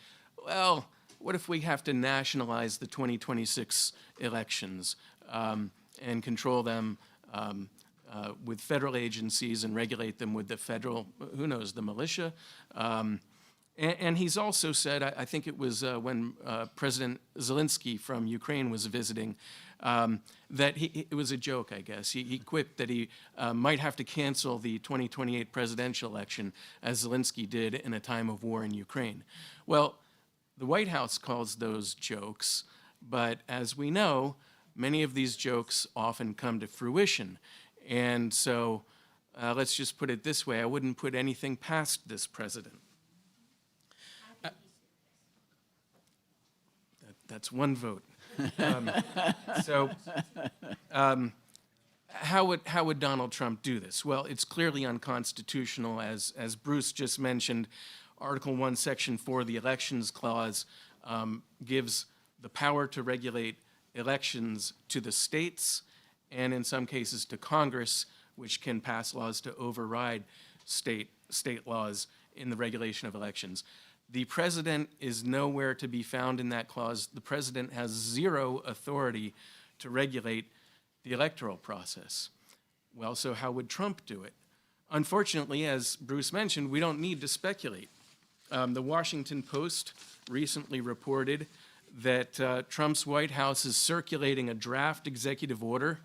well, what if we have to nationalize the 2026 elections and control them with federal agencies and regulate them with the federal, who knows, the militia. And he's also said, I think it was when President Zelensky from Ukraine was visiting, that it was a joke, I guess. He quipped that he might have to cancel the 2028 presidential election, as Zelensky did in a time of war in Ukraine. Well, the White House calls those jokes, but as we know, many of these jokes often come to fruition. And so let's just put it this way, I wouldn't put anything past this president. That's one vote. How would Donald Trump do this? Well, it's clearly unconstitutional, as Bruce just mentioned. Article 1, Section 4, the Elections Clause, gives the power to regulate elections to the states and in some cases to Congress, which can pass laws to override state laws in the regulation of elections. The president is nowhere to be found in that clause. The president has zero authority to regulate the electoral process. Well, so how would Trump do it? Unfortunately, as Bruce mentioned, we don't need to speculate. The Washington Post recently reported that Trump's White House is circulating a draft executive order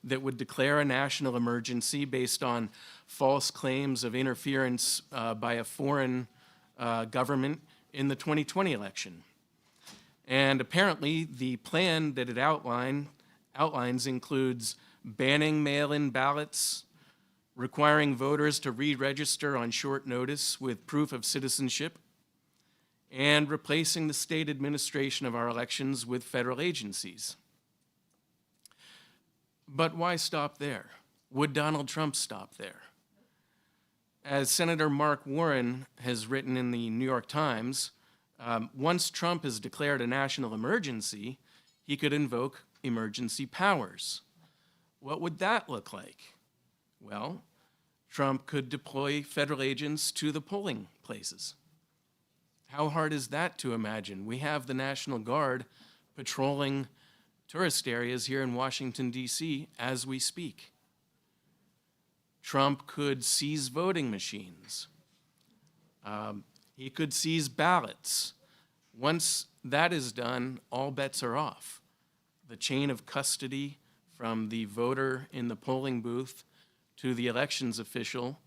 that would declare a national emergency based on false claims of interference by a foreign government in the 2020 election. And apparently the plan that it outlines includes banning mail-in ballots, requiring voters to re-register on short notice with proof of citizenship, and replacing the state administration of our elections with federal agencies. But why stop there? Would Donald Trump stop there? As Senator Mark Warren has written in the New York Times, once Trump has declared a national emergency, he could invoke emergency powers. What would that look like? Well, Trump could deploy federal agents to the polling places. How hard is that to imagine? We have the National Guard patrolling tourist areas here in Washington, D.C. as we speak. Trump could seize voting machines. He could seize ballots. Once that is done, all bets are off. The chain of custody from the voter in the polling booth to the elections official,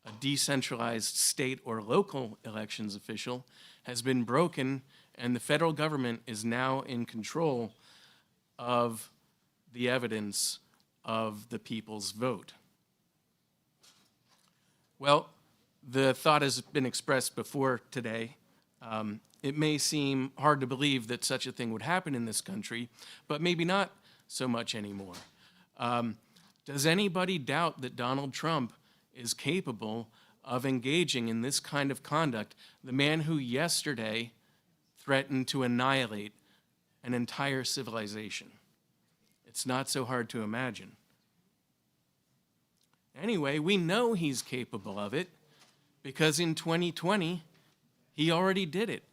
a decentralized state or local elections official, has been broken, and the federal government is now in control of the evidence of the people's vote. Well, the thought has been expressed before today. It may seem hard to believe that such a thing would happen in this country, but maybe not so much anymore. Does anybody doubt that Donald Trump is capable of engaging in this kind of conduct? The man who yesterday threatened to annihilate an entire civilization. It's not so hard to imagine. Anyway, we know he's capable of it because in 2020, he already did it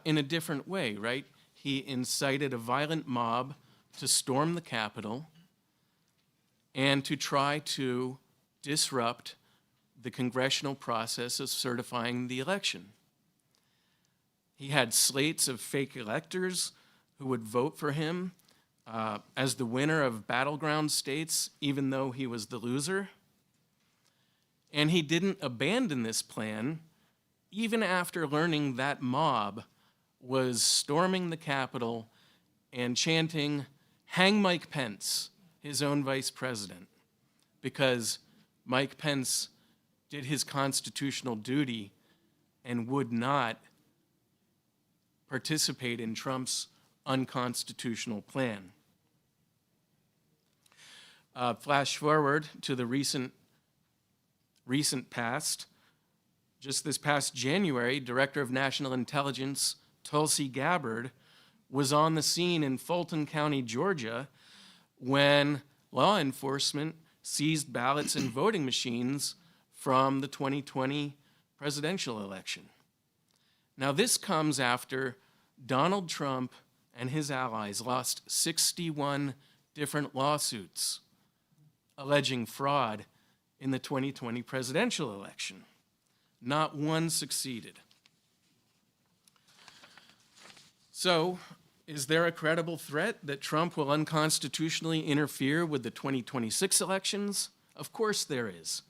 in a different way, right? He incited a violent mob to storm the Capitol and to try to disrupt the congressional process of certifying the election. He had slates of fake electors who would vote for him as the winner of battleground states, even though he was the loser. And he didn't abandon this plan even after learning that mob was storming the Capitol and chanting, "Hang Mike Pence," his own vice president, because Mike Pence did his constitutional duty and would not participate in Trump's unconstitutional plan. Flash forward to the recent past. Just this past January, Director of National Intelligence Tulsi Gabbard was on the scene in Fulton County, Georgia, when law enforcement seized ballots and voting machines from the 2020 presidential election. Now, this comes after Donald Trump and his allies lost 61 different lawsuits alleging fraud in the 2020 presidential election. Not one succeeded. So, is there a credible threat that Trump will unconstitutionally interfere with the 2026 elections? Of course there is.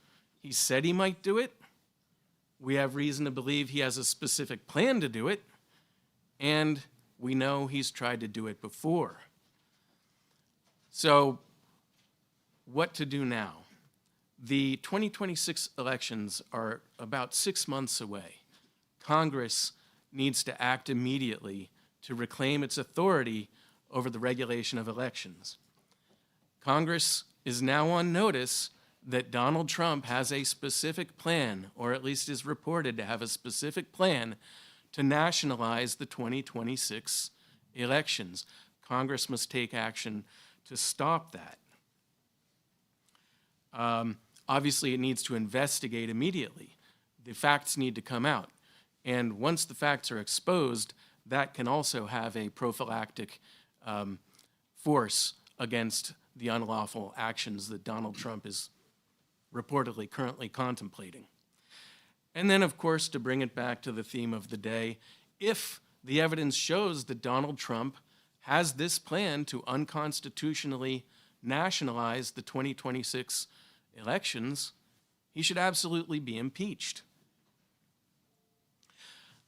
He said he might do it. We have reason to believe he has a specific plan to do it. And we know he's tried to do it before. So, what to do now? The 2026 elections are about 6 months away. Congress needs to act immediately to reclaim its authority over the regulation of elections. Congress is now on notice that Donald Trump has a specific plan, or at least is reported to have a specific plan, to nationalize the 2026 elections. Congress must take action to stop that. Obviously, it needs to investigate immediately. The facts need to come out. And once the facts are exposed, that can also have a prophylactic force against the unlawful actions that Donald Trump is reportedly currently contemplating. And then, of course, to bring it back to the theme of the day, if the evidence shows that Donald Trump has this plan to unconstitutionally nationalize the 2026 elections, he should absolutely be impeached.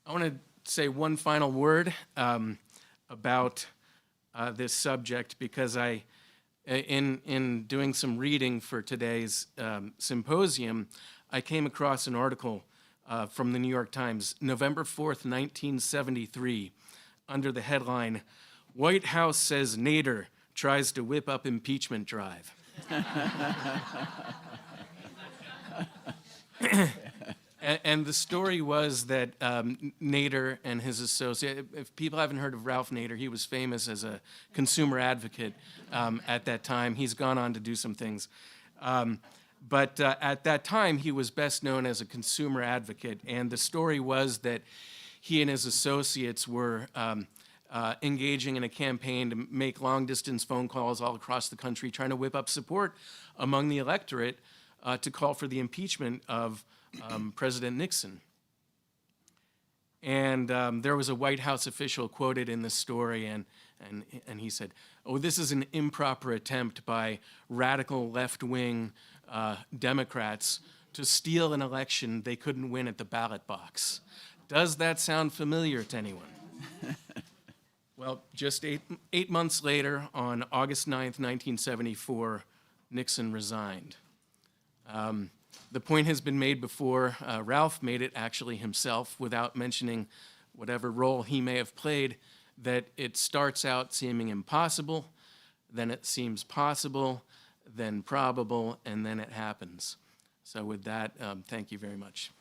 I want to say one final word about this subject because I In doing some reading for today's symposium, I came across an article from the New York Times, November 4th, 1973, under the headline, "White House Says Nader Tries to Whip Up Impeachment Drive." And the story was that Nader and his associate, if people haven't heard of Ralph Nader, he was famous as a consumer advocate at that time. He's gone on to do some things. But at that time, he was best known as a consumer advocate. And the story was that he and his associates were engaging in a campaign to make long-distance phone calls all across the country, trying to whip up support among the electorate to call for the impeachment of President Nixon. And there was a White House official quoted in the story, and he said, "Oh, this is an improper attempt by radical left-wing Democrats to steal an election they couldn't win at the ballot box." Does that sound familiar to anyone? Well, just eight months later, on August 9th, 1974, Nixon resigned. The point has been made before. Ralph made it actually himself, without mentioning whatever role he may have played, that it starts out seeming impossible, then it seems possible, then probable, and then it happens. So with that, thank you very much.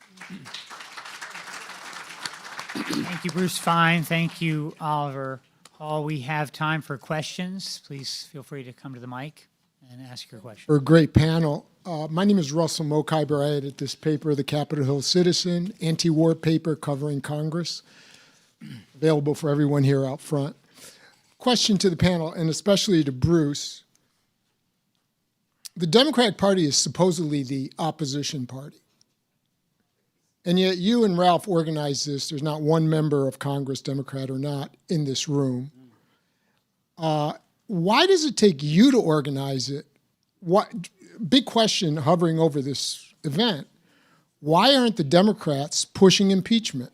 Thank you, Bruce Fine. Thank you, Oliver Hall. We have time for questions. Please feel free to come to the mic and ask your question. For a great panel. My name is Russell Mokhyber. I edit this paper, The Capitol Hill Citizen, anti-war paper covering Congress, available for everyone here out front. Question to the panel, and especially to Bruce. The Democratic Party is supposedly the opposition party. And yet you and Ralph organized this. There's not one member of Congress, Democrat or not, in this room. Why does it take you to organize it? Big question hovering over this event. Why aren't the Democrats pushing impeachment?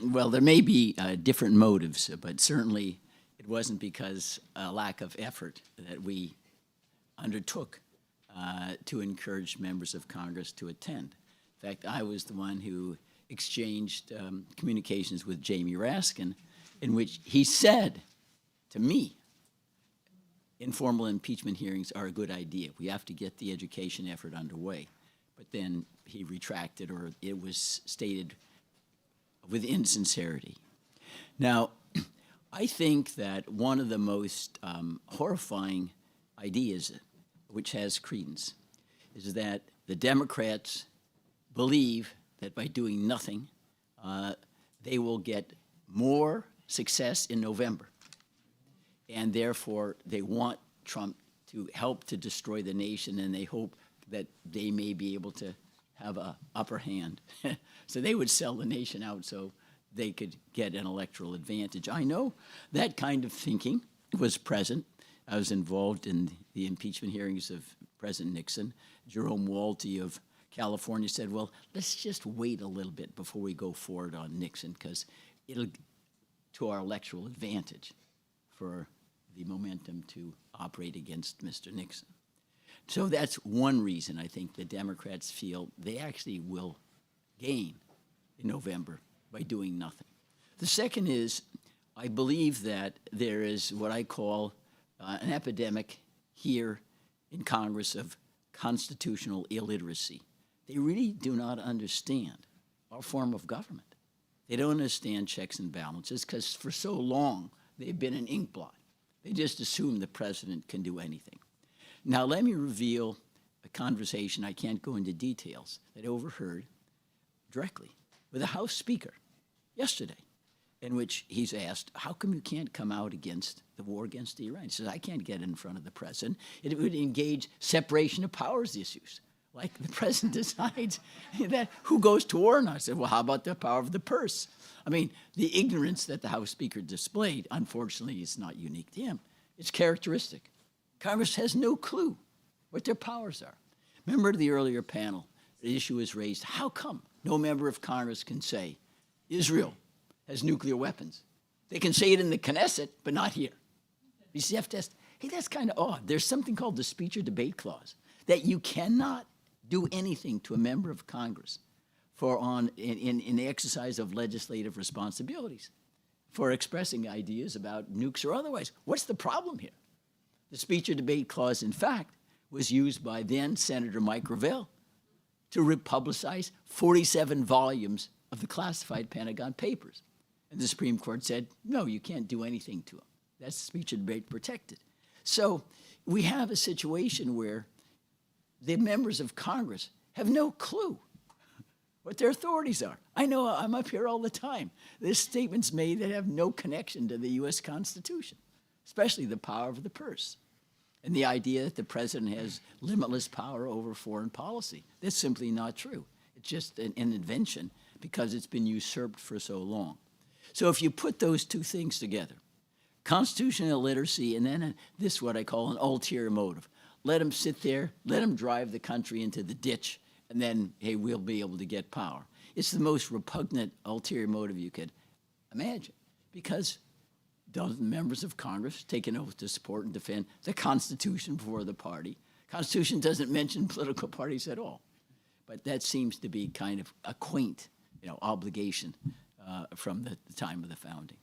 Well, there may be different motives, but certainly it wasn't because a lack of effort that we undertook to encourage members of Congress to attend. In fact, I was the one who exchanged communications with Jamie Raskin, in which he said to me, informal impeachment hearings are a good idea. We have to get the education effort underway. But then he retracted, or it was stated with insincerity. Now, I think that one of the most horrifying ideas, which has credence, is that the Democrats believe that by doing nothing, they will get more success in November. And therefore, they want Trump to help to destroy the nation, and they hope that they may be able to have an upper hand. So they would sell the nation out so they could get an electoral advantage. I know that kind of thinking was present. I was involved in the impeachment hearings of President Nixon. Jerome Walty of California said, well, let's just wait a little bit before we go forward on Nixon, because it'll to our electoral advantage for the momentum to operate against Mr. Nixon. So that's one reason I think the Democrats feel they actually will gain in November by doing nothing. The second is, I believe that there is what I call an epidemic here in Congress of constitutional illiteracy. They really do not understand our form of government. They don't understand checks and balances because for so long they've been an ink blot. They just assume the president can do anything. Now let me reveal a conversation, I can't go into details, that I overheard directly with a House Speaker yesterday, in which he's asked, how come you can't come out against the war against Iran? He says, I can't get in front of the president. It would engage separation of powers issues. Like the president decides that who goes to war or not. I said, well, how about the power of the purse? I mean, the ignorance that the House Speaker displayed, unfortunately, is not unique to him. It's characteristic. Congress has no clue what their powers are. Remember the earlier panel, the issue was raised, how come no member of Congress can say Israel has nuclear weapons? They can say it in the Knesset, but not here. You see, Hey, that's kind of odd. There's something called the speech or debate clause that you cannot do anything to a member of Congress in the exercise of legislative responsibilities for expressing ideas about nukes or otherwise. What's the problem here? The speech or debate clause, in fact, was used by then Senator Mike Gravel to republicize 47 volumes of the classified Pentagon Papers. And the Supreme Court said, no, you can't do anything to them. That's speech and debate protected. So we have a situation where the members of Congress have no clue what their authorities are. I know I'm up here all the time. There's statements made that have no connection to the U.S. Constitution, especially the power of the purse and the idea that the president has limitless power over foreign policy. That's simply not true. It's just an invention because it's been usurped for so long. So if you put those two things together, constitutional illiteracy and then this what I call an ulterior motive. Let them sit there, let them drive the country into the ditch, and then, hey, we'll be able to get power. It's the most repugnant ulterior motive you could imagine because don't members of Congress take an oath to support and defend the Constitution before the party? Constitution doesn't mention political parties at all. But that seems to be kind of a quaint, obligation from the time of the founding.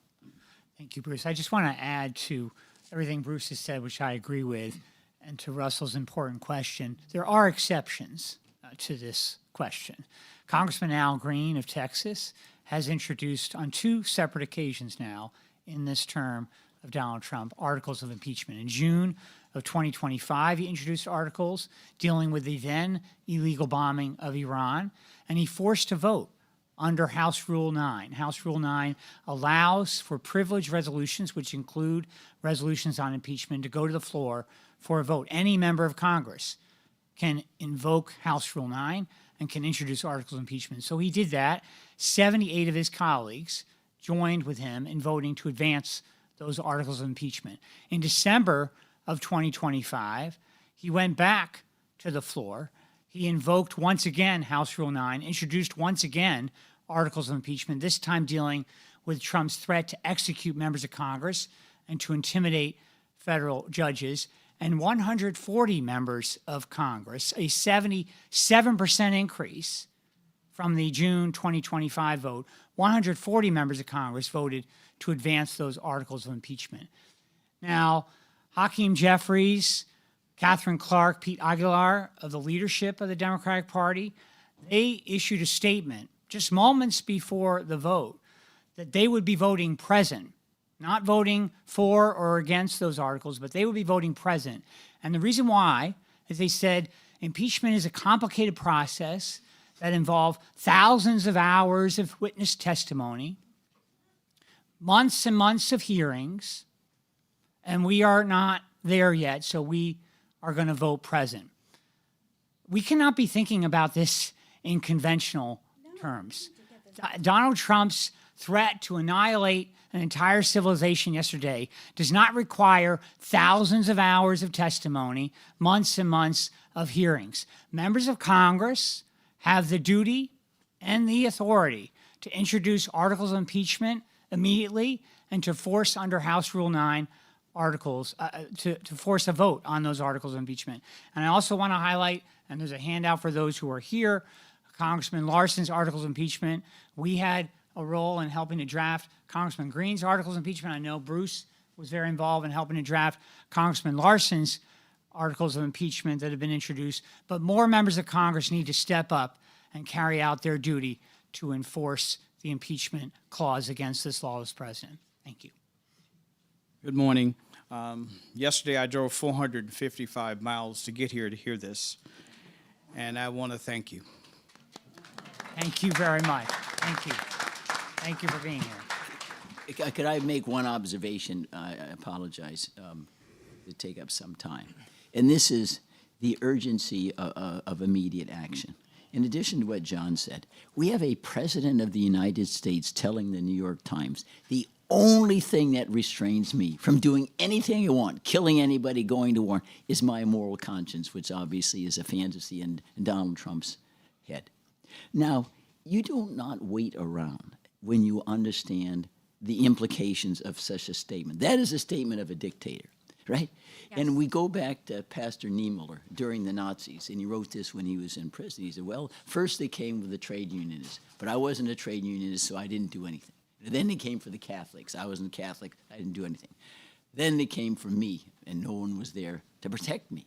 Thank you, Bruce. I just want to add to everything Bruce has said, which I agree with, and to Russell's important question. There are exceptions to this question. Congressman Al Green of Texas has introduced on two separate occasions now in this term of Donald Trump articles of impeachment. In June of 2025, he introduced articles dealing with the then illegal bombing of Iran, and he forced a vote under House Rule 9. House Rule 9 allows for privileged resolutions, which include resolutions on impeachment, to go to the floor for a vote. Any member of Congress can invoke House Rule 9 and can introduce articles of impeachment. So he did that. 78 of his colleagues joined with him in voting to advance those articles of impeachment. In December of 2025, he went back to the floor. He invoked once again House Rule 9, introduced once again articles of impeachment, this time dealing with Trump's threat to execute members of Congress and to intimidate federal judges. And 140 members of Congress, a 77% increase from the June 2025 vote, 140 members of Congress voted to advance those articles of impeachment. Now, Hakeem Jeffries, Catherine Clark, Pete Aguilar of the leadership of the Democratic Party, they issued a statement just moments before the vote that they would be voting present, not voting for or against those articles, but they would be voting present. And the reason why is they said impeachment is a complicated process that involves thousands of hours of witness testimony, months and months of hearings, and we are not there yet, so we are going to vote present. We cannot be thinking about this in conventional terms. Donald Trump's threat to annihilate an entire civilization yesterday does not require thousands of hours of testimony, months and months of hearings. Members of Congress have the duty and the authority to introduce articles of impeachment immediately and to force under House Rule 9 articles, to force a vote on those articles of impeachment. And I also want to highlight, and there's a handout for those who are here, Congressman Larson's articles of impeachment. We had a role in helping to draft Congressman Green's articles of impeachment. I know Bruce was very involved in helping to draft Congressman Larson's articles of impeachment that have been introduced. But more members of Congress need to step up and carry out their duty to enforce the impeachment clause against this lawless president. Thank you. Good morning. Yesterday I drove 455 miles to get here to hear this, and I want to thank you. Thank you very much. Thank you. Thank you for being here. Could I make one observation? I apologize to take up some time. And this is the urgency of immediate action. In addition to what John said, we have a president of the United States telling the New York Times, the only thing that restrains me from doing anything I want, killing anybody, going to war, is my moral conscience, which obviously is a fantasy in Donald Trump's head. Now, you do not wait around when you understand the implications of such a statement. That is a statement of a dictator. right? And we go back to Pastor Niemöller during the Nazis, and he wrote this when he was in prison. He said, well, first they came with the trade unionists, but I wasn't a trade unionist, so I didn't do anything. And then they came for the Catholics. I wasn't Catholic. I didn't do anything. Then they came for me, and no one was there to protect me.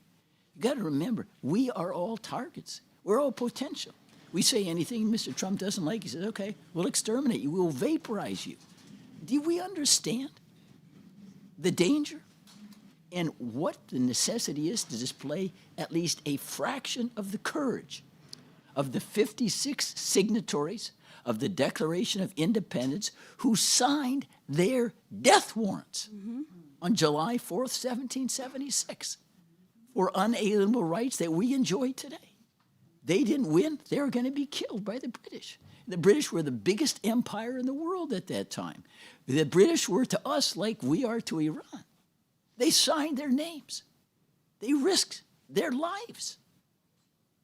You got to remember, we are all targets. We're all potential. We say anything Mr. Trump doesn't like, he says, okay, we'll exterminate you. We'll vaporize you. Do we understand the danger and what the necessity is to display at least a fraction of the courage of the 56 signatories of the Declaration of Independence who signed their death warrants on July 4th, 1776 for unalienable rights that we enjoy today? They didn't win. They were going to be killed by the British. The British were the biggest empire in the world at that time. The British were to us like we are to Iran. They signed their names. They risked their lives.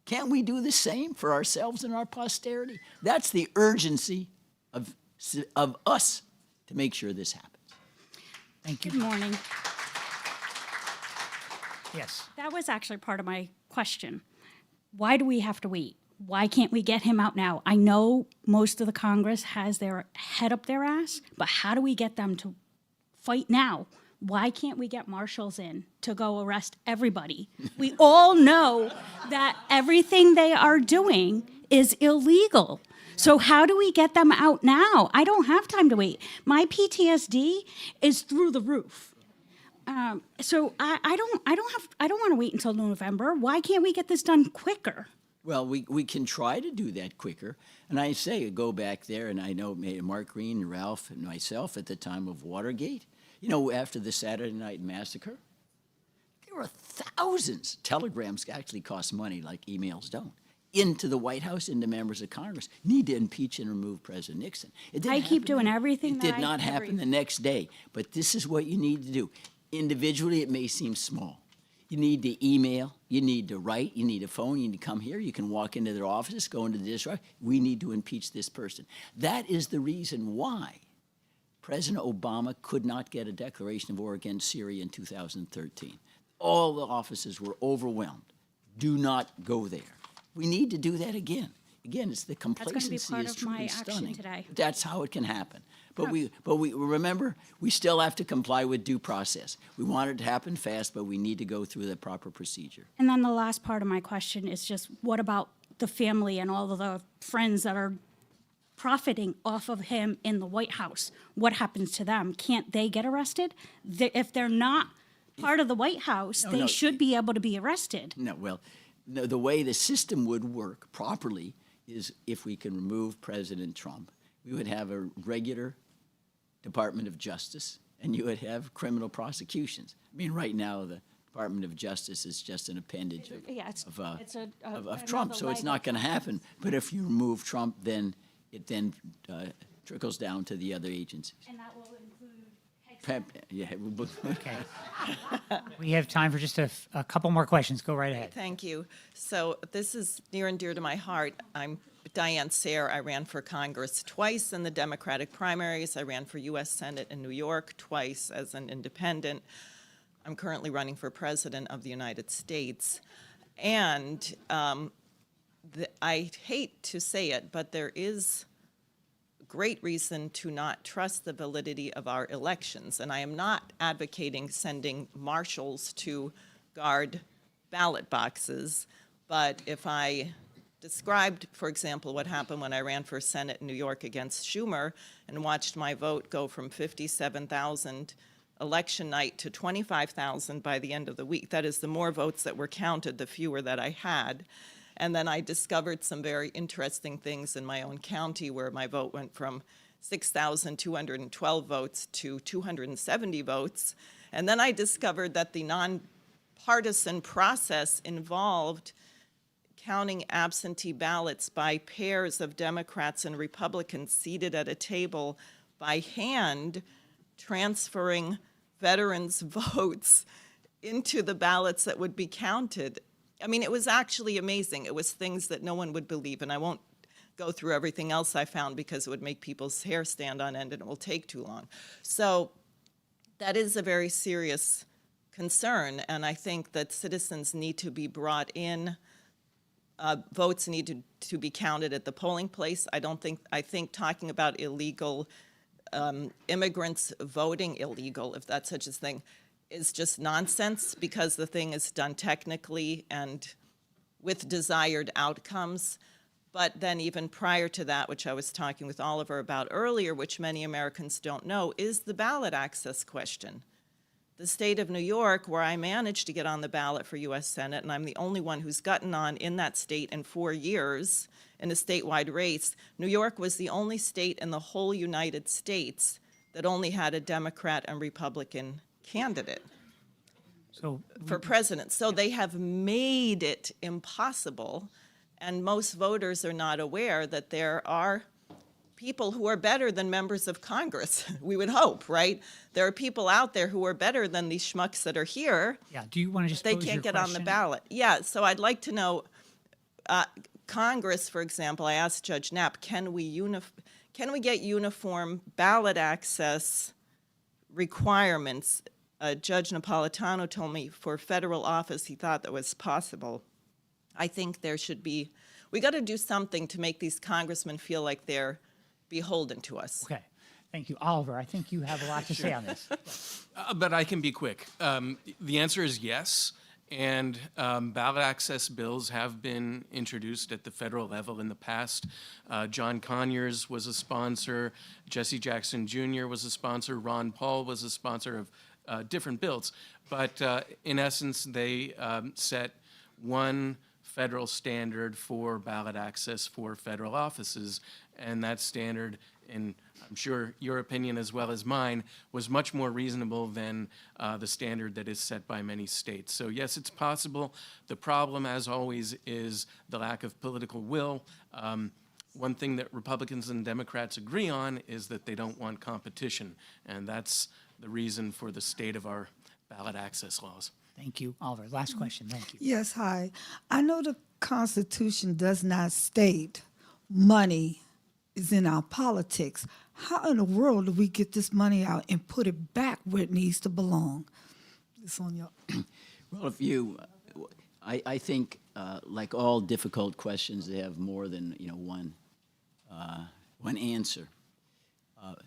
Can't we do the same for ourselves and our posterity? That's the urgency of us to make sure this happens. Thank you. Good morning. Yes. That was actually part of my question. Why do we have to wait? Why can't we get him out now? I know most of the Congress has their head up their ass, but how do we get them to fight now? Why can't we get marshals in to go arrest everybody? We all know that everything they are doing is illegal. So how do we get them out now? I don't have time to wait. My PTSD is through the roof. So I don't want to wait until November. Why can't we get this done quicker? Well, we can try to do that quicker. And I say, go back there, and I know Mark Green and Ralph and myself at the time of Watergate, you know, after the Saturday Night Massacre, there were thousands. Telegrams actually cost money, like emails don't, into the White House, into members of Congress. Need to impeach and remove President Nixon. I keep doing everything It did not happen the next day. But this is what you need to do. Individually, it may seem small. You need to email, you need to write, you need a phone, you need to come here, you can walk into their office, go into the district. We need to impeach this person. That is the reason why President Obama could not get a declaration of war against Syria in 2013. All the offices were overwhelmed. Do not go there. We need to do that again. Again, it's the complacency is truly stunning. Today. That's how it can happen. But we remember, we still have to comply with due process. We want it to happen fast, but we need to go through the proper procedure. And then the last part of my question is just, what about the family and all of the friends that are profiting off of him in the White House? What happens to them? Can't they get arrested? If they're not part of the White House, they should be able to be arrested. No, well, no, the way the system would work properly is if we can remove President Trump, we would have a regular Department of Justice, and you would have criminal prosecutions. I mean, right now, the Department of Justice is just an appendage of Trump, so it's not going to happen. But if you remove Trump, then it then trickles down to the other agencies. And that will include Okay. We have time for just a couple more questions. Go right ahead. Thank you. So this is near and dear to my heart. I'm Diane Sayre. I ran for Congress twice in the Democratic primaries. I ran for U.S. Senate in New York twice as an independent. I'm currently running for President of the United States. And I hate to say it, but there is great reason to not trust the validity of our elections. And I am not advocating sending marshals to guard ballot boxes, but if I described, for example, what happened when I ran for Senate in New York against Schumer and watched my vote go from 57,000 election night to 25,000 by the end of the week. That is, the more votes that were counted, the fewer that I had. And then I discovered some very interesting things in my own county where my vote went from 6,212 votes to 270 votes. And then I discovered that the nonpartisan process involved counting absentee ballots by pairs of Democrats and Republicans seated at a table by hand, transferring veterans' votes into the ballots that would be counted. I mean, it was actually amazing. It was things that no one would believe, and I won't go through everything else I found because it would make people's hair stand on end and it will take too long. So that is a very serious concern, and I think that citizens need to be brought in. Votes need to be counted at the polling place. I think talking about illegal immigrants voting illegal, if that's such a thing, is just nonsense, because the thing is done technically and with desired outcomes. But then even prior to that, which I was talking with Oliver about earlier, which many Americans don't know, is the ballot access question. The state of New York, where I managed to get on the ballot for U.S. Senate, and I'm the only one who's gotten on in that state in 4 years in a statewide race, New York was the only state in the whole United States that only had a Democrat and Republican candidate for president. So they have made it impossible, and most voters are not aware that there are people who are better than members of Congress, we would hope, right? There are people out there who are better than these schmucks that are here. Yeah, do you want to just They pose can't your get on the question? ballot. Yeah, so I'd like to know, Congress, for example, I asked Judge Knapp, can we get uniform ballot access requirements? Judge Napolitano told me for federal office he thought that was possible. I think there should be, we got to do something to make these congressmen feel like they're beholden to us. Okay, thank you. Oliver, I think you have a lot to say on this. But I can be quick. The answer is yes. And ballot access bills have been introduced at the federal level in the past. John Conyers was a sponsor. Jesse Jackson Jr. was a sponsor. Ron Paul was a sponsor of different bills. But in essence, they set one federal standard for ballot access for federal offices. And that standard, in I'm sure your opinion as well as mine, was much more reasonable than the standard that is set by many states. So yes, it's possible. The problem, as always, is the lack of political will. One thing that Republicans and Democrats agree on is that they don't want competition, and that's the reason for the state of our ballot access laws. Thank you. Oliver, last question. Thank you. Yes, hi. I know the Constitution does not state money is in our politics. How in the world do we get this money out and put it back where it needs to belong? It's on your. Well, if you, I think, like all difficult questions, they have more than one answer.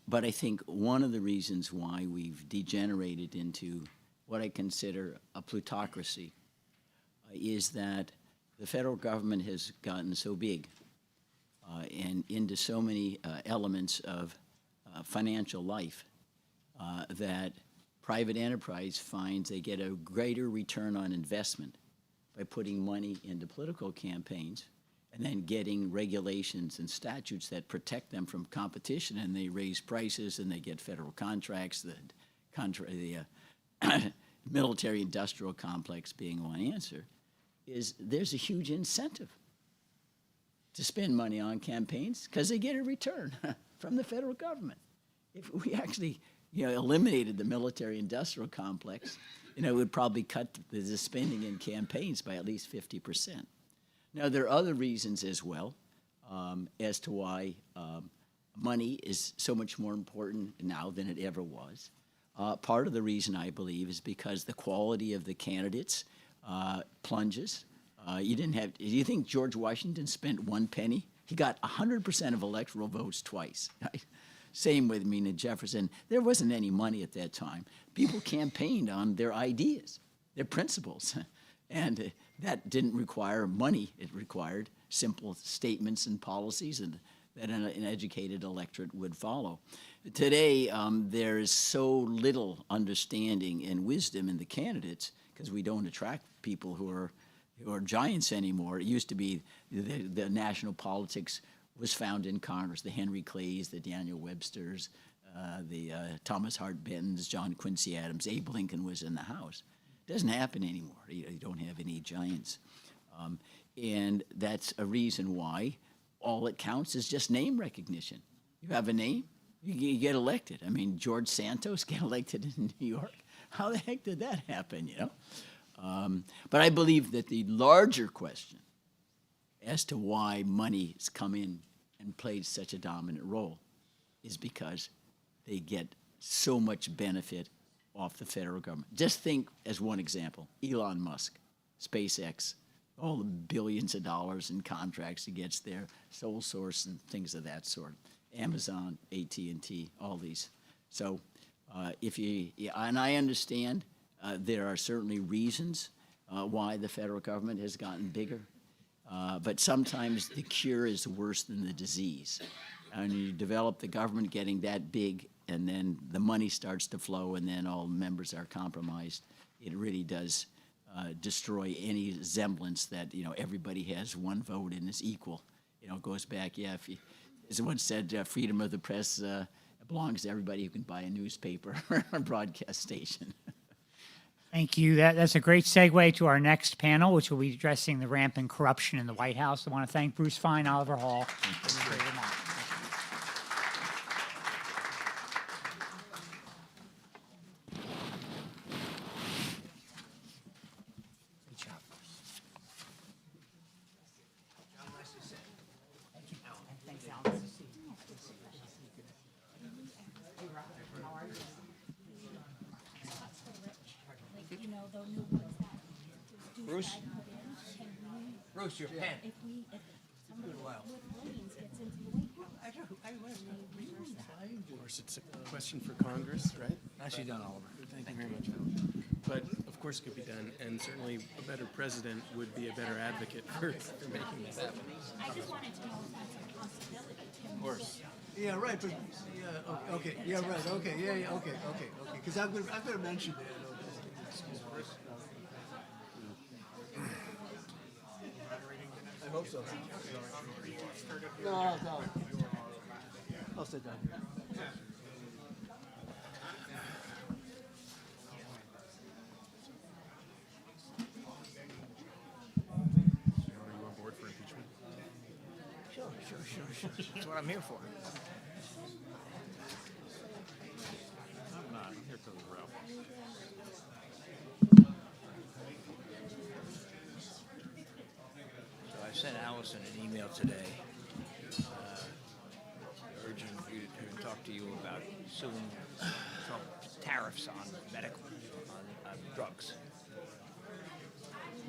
But I think one of the reasons why we've degenerated into what I consider a plutocracy is that the federal government has gotten so big and into so many elements of financial life that private enterprise finds they get a greater return on investment by putting money into political campaigns and then getting regulations and statutes that protect them from competition, and they raise prices and they get federal contracts, the military-industrial complex being one answer, is there's a huge incentive to spend money on campaigns because they get a return from the federal government. If we actually eliminated the military-industrial complex, it would probably cut the spending in campaigns by at least 50%. Now, there are other reasons as well as to why money is so much more important now than it ever was. Part of the reason, I believe, is because the quality of the candidates plunges. Do you think George Washington spent 1 penny? He got 100% of electoral votes twice. Right? Same with Jefferson. There wasn't any money at that time. People campaigned on their ideas, their principles. And that didn't require money. It required simple statements and policies and that an educated electorate would follow. Today, there is so little understanding and wisdom in the candidates because we don't attract people who are giants anymore. It used to be the national politics was found in Congress, the Henry Clays, the Daniel Websters, the Thomas Hart Bentons, John Quincy Adams. Abe Lincoln was in the House. It doesn't happen anymore. You don't have any giants. And that's a reason why all it counts is just name recognition. You have a name, you get elected. I mean, George Santos got elected in New York. How the heck did that happen, But I believe that the larger question as to why money has come in and played such a dominant role is because they get so much benefit off the federal government. Just think, as one example, Elon Musk, SpaceX, all the billions of dollars in contracts he gets there, sole source and things of that sort. Amazon, AT&T, all these. So and I understand there are certainly reasons why the federal government has gotten bigger, but sometimes the cure is worse than the disease. And you develop the government getting that big, and then the money starts to flow, and then all members are compromised. It really does destroy any semblance that everybody has one vote and is equal. It goes back. As one said, freedom of the press belongs to everybody who can buy a newspaper or a broadcast station. Thank you. That's a great segue to our next panel, which will be addressing the rampant corruption in the White House. I want to thank Bruce Fine, Oliver Hall. For great remarks. Bruce? Bruce, your pen. Of course, it's a question for Congress, right? Nicely done, Oliver. Thank you very much, Alan. But of course it could be done, and certainly a better president would be a better advocate for making this happen. I just wanted to know if that's a possibility. Of course. Yeah, right, but, yeah, okay, yeah, right, okay, yeah, okay, because I'm gonna mention that. I hope so. No. I'll sit down here. Are you on board for impeachment? Sure. That's what I'm here for. I'm not. I'm here because of Ralph. So I sent Allison an email today urging you to talk to you about suing Trump tariffs on medical, on drugs.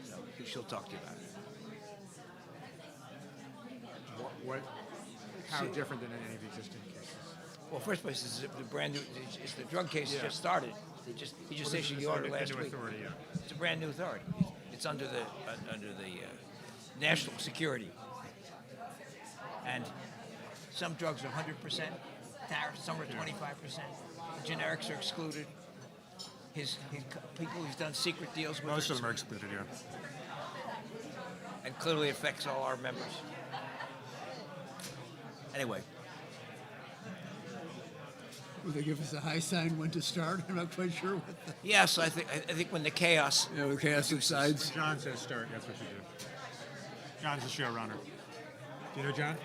So she'll talk to you about it. How different than any of the existing cases? Well, first place is the brand new. It's the drug case just started. He just issued the order last week. Authority, yeah. It's a brand new authority. It's under the national security, and some drugs are 100% tariff, some are 25%. Generics are excluded. His people he's done secret deals with. Most of them are excluded, yeah. And clearly affects all our members. Anyway. Will they give us a high sign when to start? I'm not quite sure what the... Yes, I think when the chaos... Yeah, when chaos subsides. When John says start, that's what you do. John's the showrunner. Do you know John?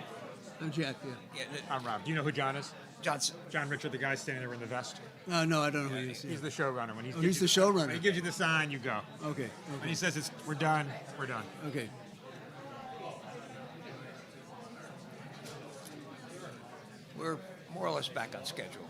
I'm Jack, yeah. I'm Rob. Do you know who John is? Johnson. John Richard, the guy standing there in the vest. No, I don't know who he is. He's the showrunner. When he's the showrunner. When he gives you the sign, you go. Okay. When he says we're done, we're done. Okay. We're more or less back on schedule.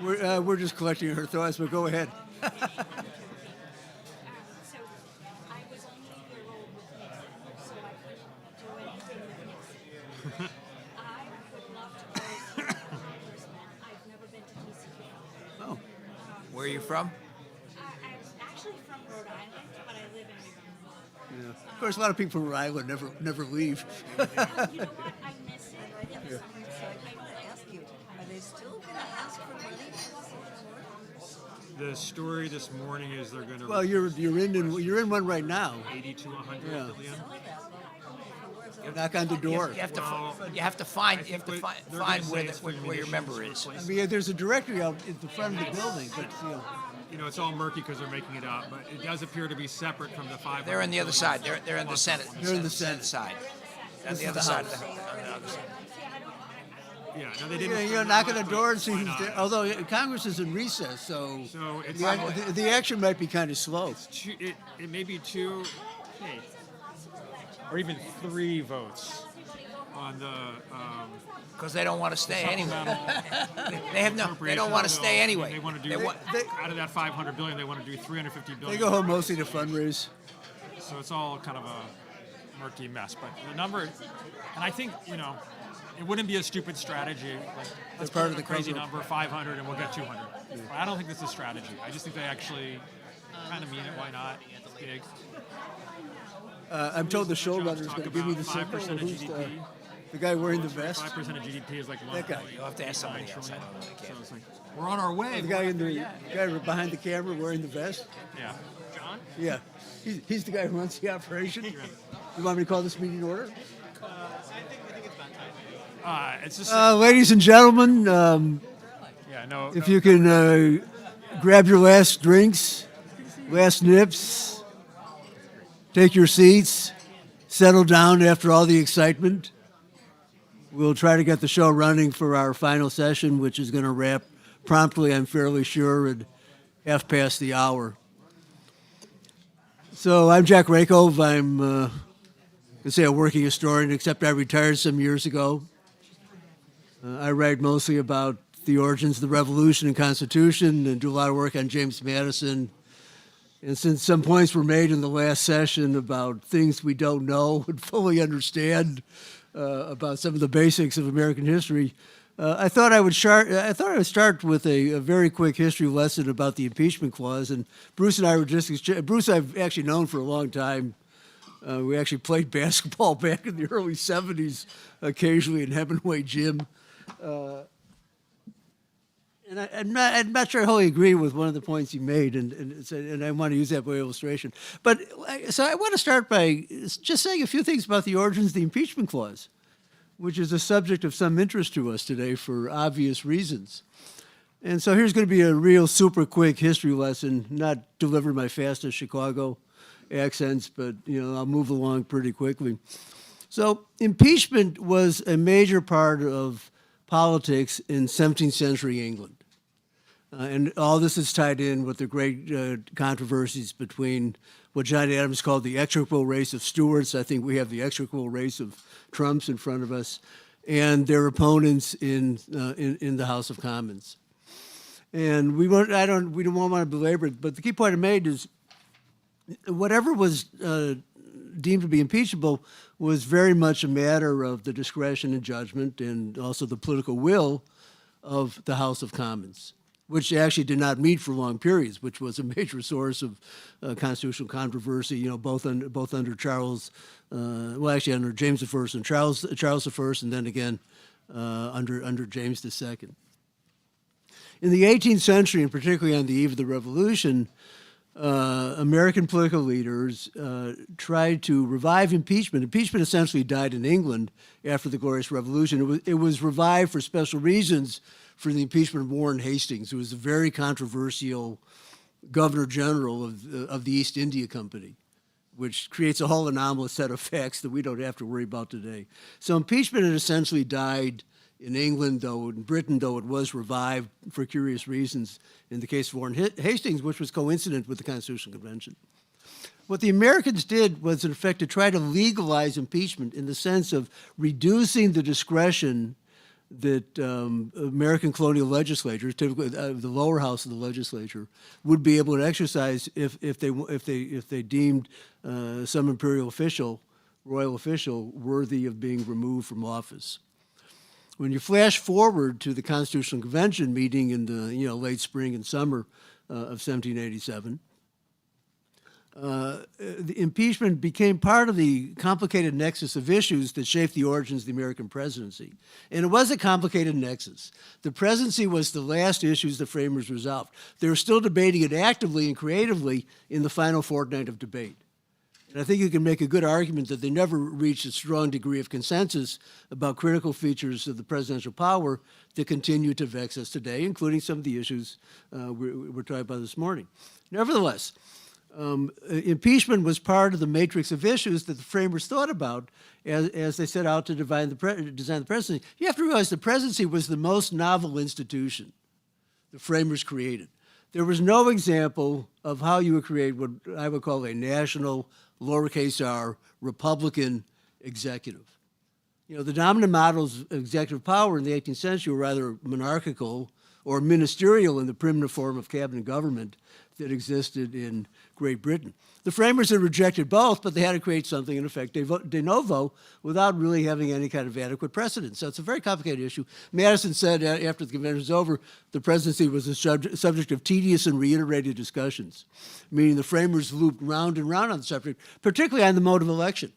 We're just collecting her thoughts, but go ahead. Oh, where are you from? I'm actually from Rhode Island, but I live in New York. Yeah. Of course, a lot of people from Rhode Island never leave. You know what? I miss it. Yeah. Are they still going to ask for money? The story this morning is they're going to. Well, you're in one right now. 80 to 100 Yeah. billion. Knock on the door. You have to find where your member is. I mean, there's a directory out at the front of the building, but You know, it's all murky because they're making it up, but it does appear to be separate from the 500. They're on the other side. They're in the Senate. They're in the Senate side. On the other side of the house. Yeah, no, they didn't. You're knocking the door and Why seems not? although Congress is in recess, so it's the action might be kind of slow. it may be two, or even 3 votes on the. Because they don't want to stay anyway. supplemental They don't want to appropriation stay bill. anyway. They want to do out of that $500 billion, they want to do $350 billion. They go home mostly to fundraise. So it's all kind of a murky mess. But the number, and I think, it wouldn't be a stupid strategy. Like, let's part put of the crazy cover. number, 500, and we'll get 200. But I don't think this is a strategy. I just think they actually kind of mean it. Why not? It's big. I'm told the showrunner's Talk going to give me the about signal. 5% of Who's GDP. the guy wearing the vest? 5% of GDP is like That guy. You'll have to ask somebody else. I don't know. I So can't. it's like, we're on our way. The guy guy behind the camera wearing the vest. Yeah. John? Yeah, he's the guy who runs the operation. You want me to call this meeting order? It's just. Ladies and gentlemen, Yeah, no. if you can grab your last drinks, last nips, take your seats, settle down after all the excitement. We'll try to get the show running for our final session, which is going to wrap promptly, I'm fairly sure, at 1:30 p.m. So I'm Jack Rakove. I'm going to say a working historian, except I retired some years ago. I write mostly about the origins of the Revolution and Constitution and do a lot of work on James Madison. And since some points were made in the last session about things we don't know and fully understand about some of the basics of American history, I thought I would start with a very quick history lesson about the impeachment clause. And Bruce and I were just Bruce I've actually known for a long time. We actually played basketball back in the early '70s, occasionally in Hemingway Gym. And I'm not sure I wholly agree with one of the points you made, and I want to use that by illustration. But so I want to start by just saying a few things about the origins of the impeachment clause, which is a subject of some interest to us today for obvious reasons. And so here's going to be a real super quick history lesson, not delivered my fastest Chicago accents, but I'll move along pretty quickly. So impeachment was a major part of politics in 17th century England. And all this is tied in with the great controversies between what John Adams called the execrable race of Stuarts. I think we have the execrable race of Trumps in front of us, and their opponents in the House of Commons. And we don't want to belabor it, but the key point I made is whatever was deemed to be impeachable was very much a matter of the discretion and judgment and also the political will of the House of Commons, which actually did not meet for long periods, which was a major source of constitutional controversy, both under Charles, under James I and Charles I, and then again under James II. In the 18th century, and particularly on the eve of the Revolution, American political leaders tried to revive impeachment. Impeachment essentially died in England after the Glorious Revolution. It was revived for special reasons for the impeachment of Warren Hastings, who was a very controversial governor general of the East India Company, which creates a whole anomalous set of facts that we don't have to worry about today. So impeachment had essentially died in England, in Britain, though it was revived for curious reasons in the case of Warren Hastings, which was coincident with the Constitutional Convention. What the Americans did was, in effect, to try to legalize impeachment in the sense of reducing the discretion that American colonial legislatures, typically the lower house of the legislature, would be able to exercise if they deemed some imperial official, royal official, worthy of being removed from office. When you flash forward to the Constitutional Convention meeting in the late spring and summer of 1787, the impeachment became part of the complicated nexus of issues that shaped the origins of the American presidency. And it was a complicated nexus. The presidency was the last issues the framers resolved. They were still debating it actively and creatively in the final fortnight of debate. And I think you can make a good argument that they never reached a strong degree of consensus about critical features of the presidential power that continue to vex us today, including some of the issues we're talking about this morning. Nevertheless, Impeachment was part of the matrix of issues that the framers thought about as they set out to design the presidency. You have to realize the presidency was the most novel institution the framers created. There was no example of how you would create what I would call a national, lowercase r, Republican executive. You know, the dominant models of executive power in the 18th century were rather monarchical or ministerial in the primitive form of cabinet government that existed in Great Britain. The framers had rejected both, but they had to create something, in effect, de novo, without really having any kind of adequate precedent. So it's a very complicated issue. Madison said after the convention was over, the presidency was a subject of tedious and reiterated discussions, meaning the framers looped round and round on the subject, particularly on the mode of election,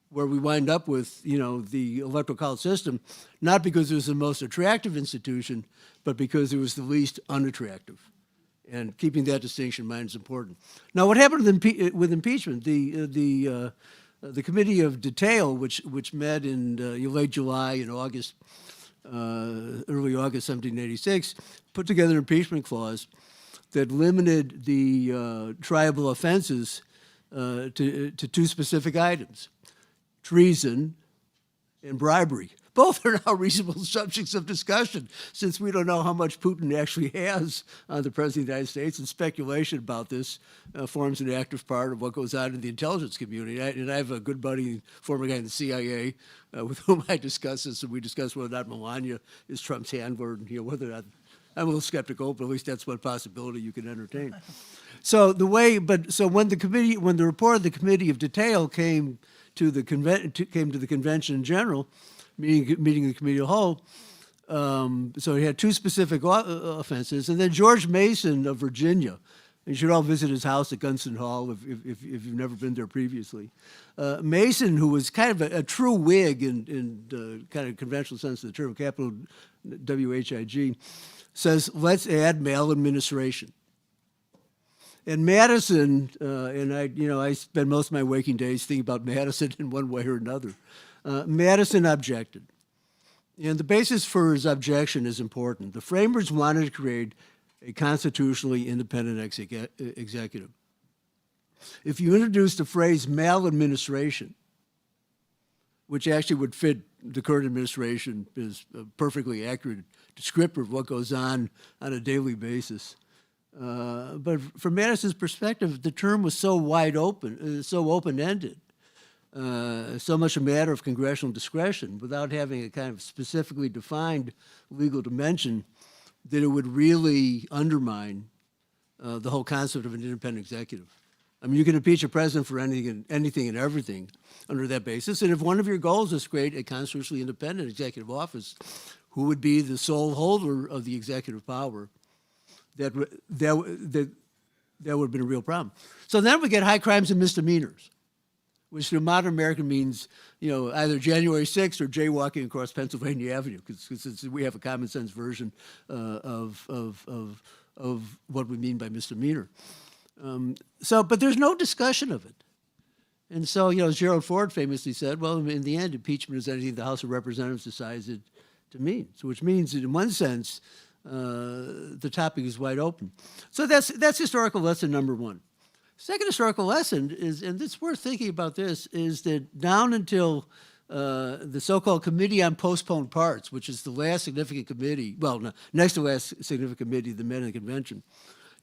where we wind up with, you know, the electoral college system, not because it was the most attractive institution, but because it was the least unattractive. And keeping that distinction in mind is important. Now, what happened with impeachment? The Committee of Detail, which met in late July and August, early August 1786, put together an impeachment clause that limited the triable offenses to two specific items: treason and bribery. Both are now reasonable subjects of discussion, since we don't know how much Putin actually has on the President of the United States, and speculation about this forms an active part of what goes on in the intelligence community. And I have a good buddy, former guy in the CIA, with whom I discuss this, and we discuss whether or not Melania is Trump's handler, and, you know, whether or not, I'm a little skeptical, but at least that's one possibility you can entertain. So when the report of the Committee of Detail came to the convention in general, meeting the committee of the whole. So he had two specific offenses. And then George Mason of Virginia, and you should all visit his house at Gunston Hall if you've never been there previously. Mason, who was kind of a true Whig in kind of conventional sense of the term, capital W-H-I-G, says, let's add mail administration. And Madison, and I spend most of my waking days thinking about Madison in one way or another. Madison objected. And the basis for his objection is important. The framers wanted to create a constitutionally independent executive. If you introduced the phrase maladministration, which actually would fit the current administration, is a perfectly accurate descriptor of what goes on a daily basis. But from Madison's perspective, the term was so wide open, so open-ended, so much a matter of congressional discretion without having a kind of specifically defined legal dimension that it would really undermine the whole concept of an independent executive. I mean, you can impeach a president for anything and everything under that basis, and if one of your goals is to create a constitutionally independent executive office, who would be the sole holder of the executive power, that would have been a real problem. So then we get high crimes and misdemeanors, which to modern American means, you know, either January 6th or jaywalking across Pennsylvania Avenue, because we have a common sense version of what we mean by misdemeanor. But there's no discussion of it. And so, you know, as Gerald Ford famously said, well, in the end, impeachment is anything the House of Representatives decides it to mean. So which means that in one sense, the topic is wide open. So that's historical lesson number one. Second historical lesson is, and it's worth thinking about this, is that down until the so-called Committee on Postponed Parts, which is the last significant committee, well, no, next to last significant committee, the Men in the Convention,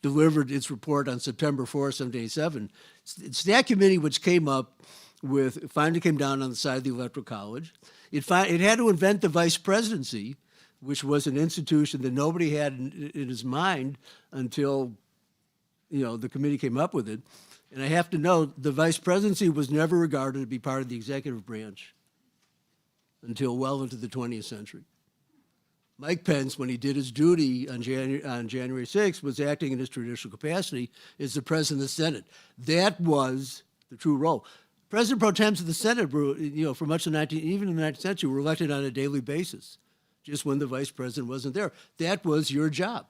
delivered its report on September 4, 1787. It's that committee which finally came down on the side of the Electoral College. It had to invent the vice presidency, which was an institution that nobody had in his mind until, you know, the committee came up with it. And I have to note, the vice presidency was never regarded to be part of the executive branch until well into the 20th century. Mike Pence, when he did his duty on January 6th, was acting in his traditional capacity as the president of the Senate. That was the true role. President pro temps of the Senate were, you know, for much of even in the 19th century, were elected on a daily basis, just when the vice president wasn't there. That was your job.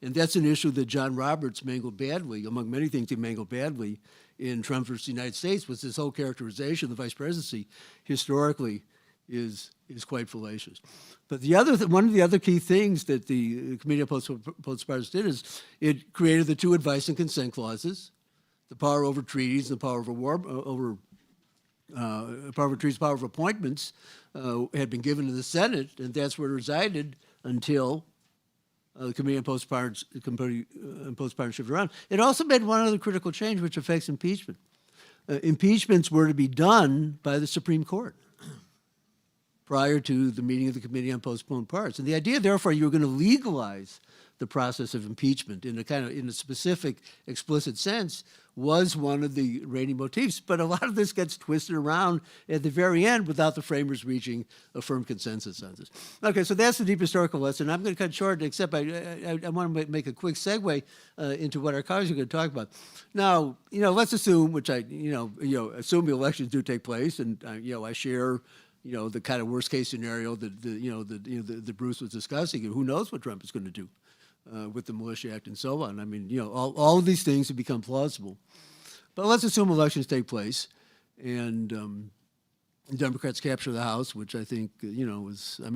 And that's an issue that John Roberts mangled badly, among many things he mangled badly in Trump versus the United States, was this whole characterization of the vice presidency historically is quite fallacious. But one of the other key things that the Committee on Postponed Parts did is it created the two advice and consent clauses the power over treaties, the power over power over treaties, power over appointments had been given to the Senate, and that's where it resided until the Committee on Postpartum shifted around. It also made one other critical change, which affects impeachment. Impeachments were to be done by the Supreme Court prior to the meeting of the Committee on Postponed Parts. And the idea, therefore, you were going to legalize the process of impeachment in a specific, explicit sense was one of the reigning motifs. But a lot of this gets twisted around at the very end without the framers reaching a firm consensus on this. Okay, so that's the deep historical lesson. I'm going to cut short, except I want to make a quick segue into what our colleagues are going to talk about. Now, let's assume, which assume the elections do take place, and I share the kind of worst case scenario that Bruce was discussing, and who knows what Trump is going to do with the Militia Act and so on. I mean, all of these things have become plausible. But let's assume elections take place, and the Democrats capture the House, which I think, is, I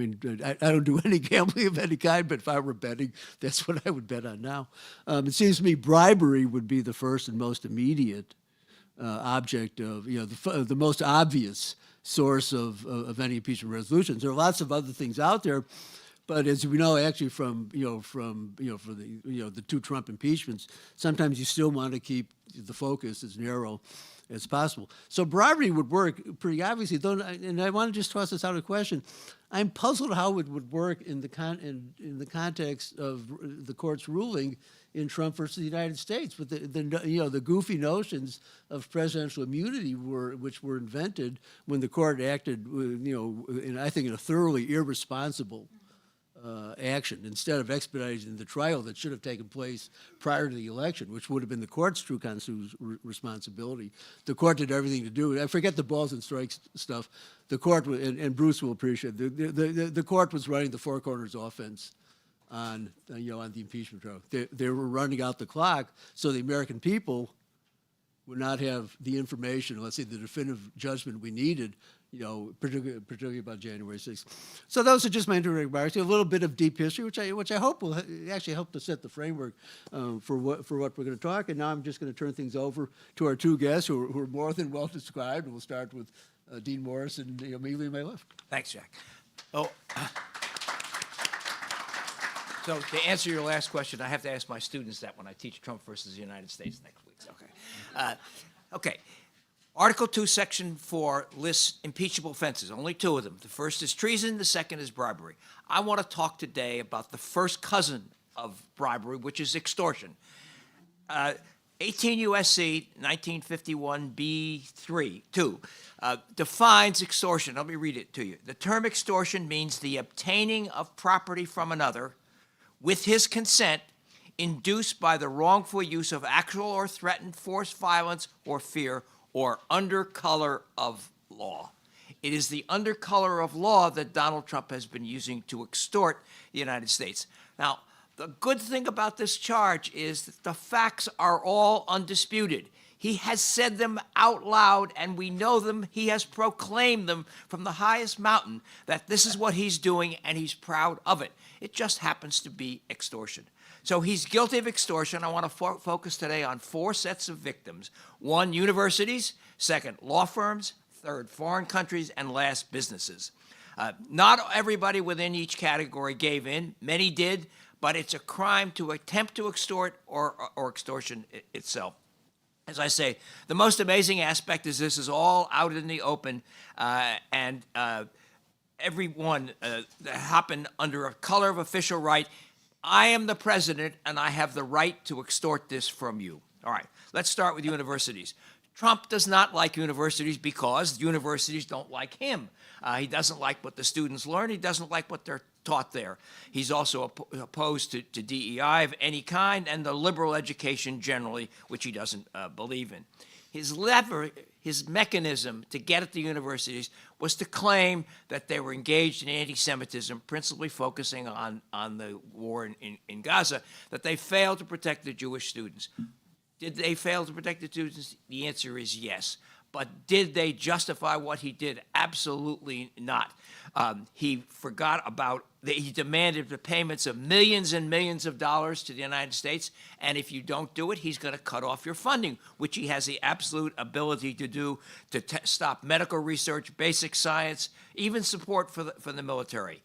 don't do any gambling of any kind, but if I were betting, that's what I would bet on now. It seems to me bribery would be the first and most immediate object of, the most obvious source of any impeachment resolutions. There are lots of other things out there, but as we know, actually from the two Trump impeachments, sometimes you still want to keep the focus as narrow as possible. So bribery would work pretty obviously, though, and I want to just toss this out a question. I'm puzzled how it would work in the context of the court's ruling in Trump versus the United States, with the goofy notions of presidential immunity which were invented when the court acted, I think in a thoroughly irresponsible action, instead of expediting the trial that should have taken place prior to the election, which would have been the court's true constitutional responsibility. The court did everything to do it. I forget the balls and strikes stuff. The court, and Bruce will appreciate it, the court was running the four corners offense on the impeachment trial. They were running out the clock so the American people would not have the information, let's say the definitive judgment we needed, particularly about January 6th. So those are just my introductory remarks. A little bit of deep history, which I hope will actually help to set the framework for what we're going to talk. And now I'm just going to turn things over to our two guests who are more than well described. And we'll start with Dean Morris and immediately on my left. Thanks, Jack. So to answer your last question, I have to ask my students that when I teach Trump versus the United States next week. Okay. Okay. Article 2, Section 4 lists impeachable offenses, only two of them. The first is treason, the second is bribery. I want to talk today about the first cousin of bribery, which is extortion. 18 U.S.C. 1951 B.3.2 defines extortion. Let me read it to you. The term extortion means the obtaining of property from another with his consent, induced by the wrongful use of actual or threatened force, violence, or fear, or under color of law. It is the under color of law that Donald Trump has been using to extort the United States. Now, the good thing about this charge is that the facts are all undisputed. He has said them out loud, and we know them. He has proclaimed them from the highest mountain that this is what he's doing, and he's proud of it. It just happens to be extortion. So he's guilty of extortion. I want to focus today on four sets of victims. One, universities. Second, law firms. Third, foreign countries. And last, businesses. Not everybody within each category gave in. Many did, but it's a crime to attempt to extort or extortion itself. As I say, the most amazing aspect is this is all out in the open, and everyone that happened under a color of official right. I am the president, and I have the right to extort this from you. All right, let's start with universities. Trump does not like universities because universities don't like him. He doesn't like what the students learn. He doesn't like what they're taught there. He's also opposed to DEI of any kind and the liberal education generally, which he doesn't believe in. His mechanism to get at the universities was to claim that they were engaged in anti-Semitism, principally focusing on the war in Gaza, that they failed to protect the Jewish students. Did they fail to protect the students? The answer is yes. But did they justify what he did? Absolutely not. He forgot about He demanded the payments of millions and millions of dollars to the United States, and if you don't do it, he's going to cut off your funding, which he has the absolute ability to do to stop medical research, basic science, even support for the military.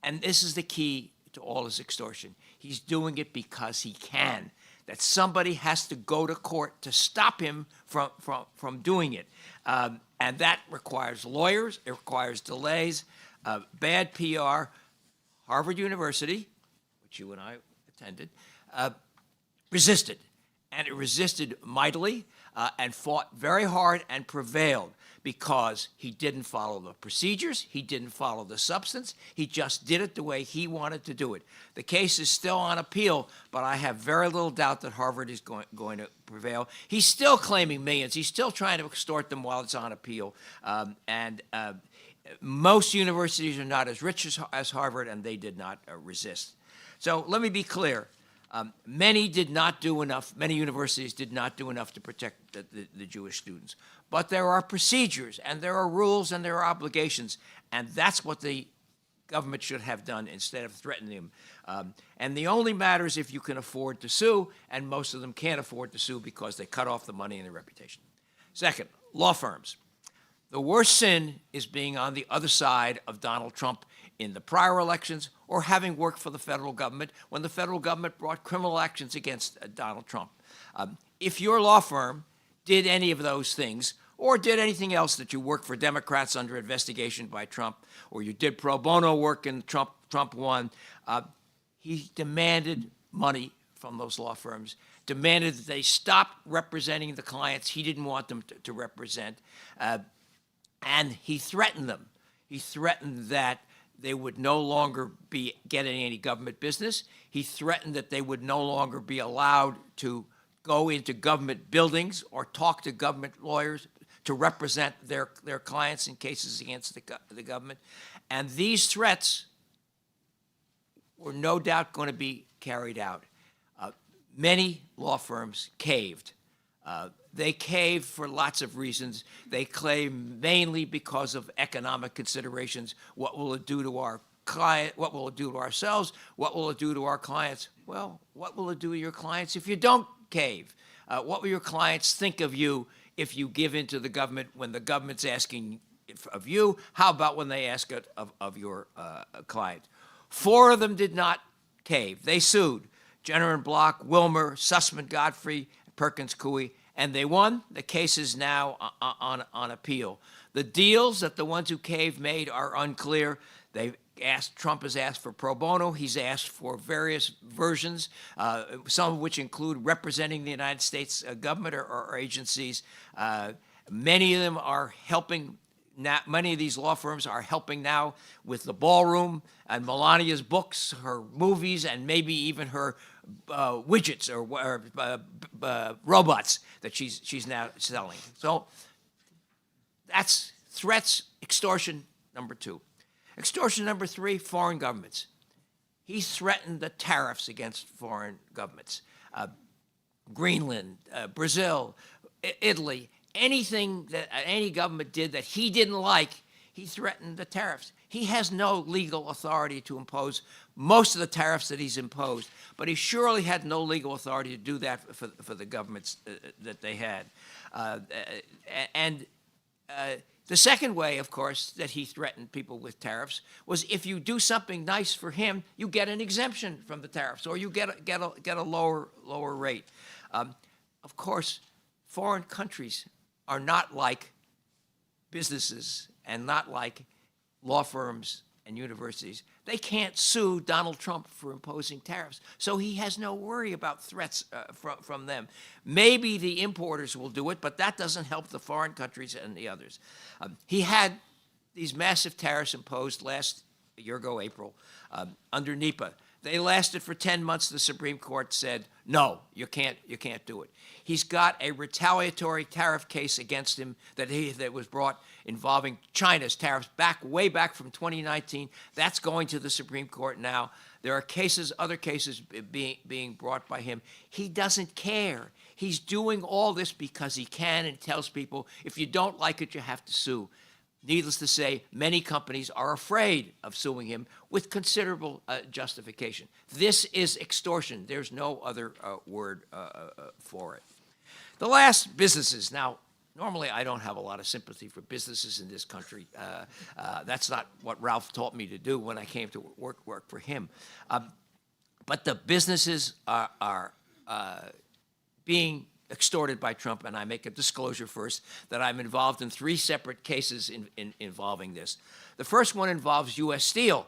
And this is the key to all his extortion. He's doing it because he can. That somebody has to go to court to stop him from doing it. And that requires lawyers, it requires delays, bad PR. Harvard University, which you and I attended, resisted. And it resisted mightily and fought very hard and prevailed because he didn't follow the procedures, he didn't follow the substance, he just did it the way he wanted to do it. The case is still on appeal, but I have very little doubt that Harvard is going to prevail. He's still claiming millions. He's still trying to extort them while it's on appeal. Most universities are not as rich as Harvard, and they did not resist. So let me be clear. Many did not do enough, many universities did not do enough to protect the Jewish students. But there are procedures, and there are rules, and there are obligations, and that's what the government should have done instead of threatening them. And the only matters if you can afford to sue, and most of them can't afford to sue because they cut off the money and the reputation. Second, law firms. The worst sin is being on the other side of Donald Trump in the prior elections or having worked for the federal government when the federal government brought criminal actions against Donald Trump. If your law firm did any of those things or did anything else that you worked for Democrats under investigation by Trump or you did pro bono work and Trump won, he demanded money from those law firms, demanded that they stop representing the clients he didn't want them to represent. And he threatened them. He threatened that they would no longer be getting any government business. He threatened that they would no longer be allowed to go into government buildings or talk to government lawyers to represent their clients in cases against the government. And these threats were no doubt going to be carried out. Many law firms caved. They caved for lots of reasons. They claim mainly because of economic considerations. What will it do to our client? What will it do to ourselves? What will it do to our clients? Well, what will it do to your clients if you don't cave? What will your clients think of you if you give in to the government when the government's asking of you? How about when they ask it of your client? 4 of them did not cave. They sued. Jenner and Block, Wilmer, Sussman, Godfrey, Perkins Coie, and they won. The case is now on appeal. The deals that the ones who caved made are unclear. Trump has asked for pro bono. He's asked for various versions, some of which include representing the United States government or agencies. Many of them are helping. Many of these law firms are helping now with the ballroom and Melania's books, her movies, and maybe even her widgets or robots that she's now selling. So that's threats, extortion, number 2. Extortion number 3, foreign governments. He threatened the tariffs against foreign governments. Greenland, Brazil, Italy, anything that any government did that he didn't like, he threatened the tariffs. He has no legal authority to impose most of the tariffs that he's imposed, but he surely had no legal authority to do that for the governments that they had. The second way, of course, that he threatened people with tariffs was if you do something nice for him, you get an exemption from the tariffs, or you get a lower rate. Of course, foreign countries are not like businesses and not like law firms and universities. They can't sue Donald Trump for imposing tariffs, so he has no worry about threats from them. Maybe the importers will do it, but that doesn't help the foreign countries and the others. He had these massive tariffs imposed a year ago, April, under NEPA. They lasted for 10 months. The Supreme Court said, no, you can't do it. He's got a retaliatory tariff case against him that was brought involving China's tariffs way back from 2019. That's going to the Supreme Court now. There are other cases being brought by him. He doesn't care. He's doing all this because he can and tells people, if you don't like it, you have to sue. Needless to say, many companies are afraid of suing him with considerable justification. This is extortion. There's no other word for it. The last, businesses. Now, normally I don't have a lot of sympathy for businesses in this country. That's not what Ralph taught me to do when I came to work for him. But the businesses are being extorted by Trump, and I make a disclosure first that I'm involved in 3 separate cases involving this. The first one involves U.S. Steel.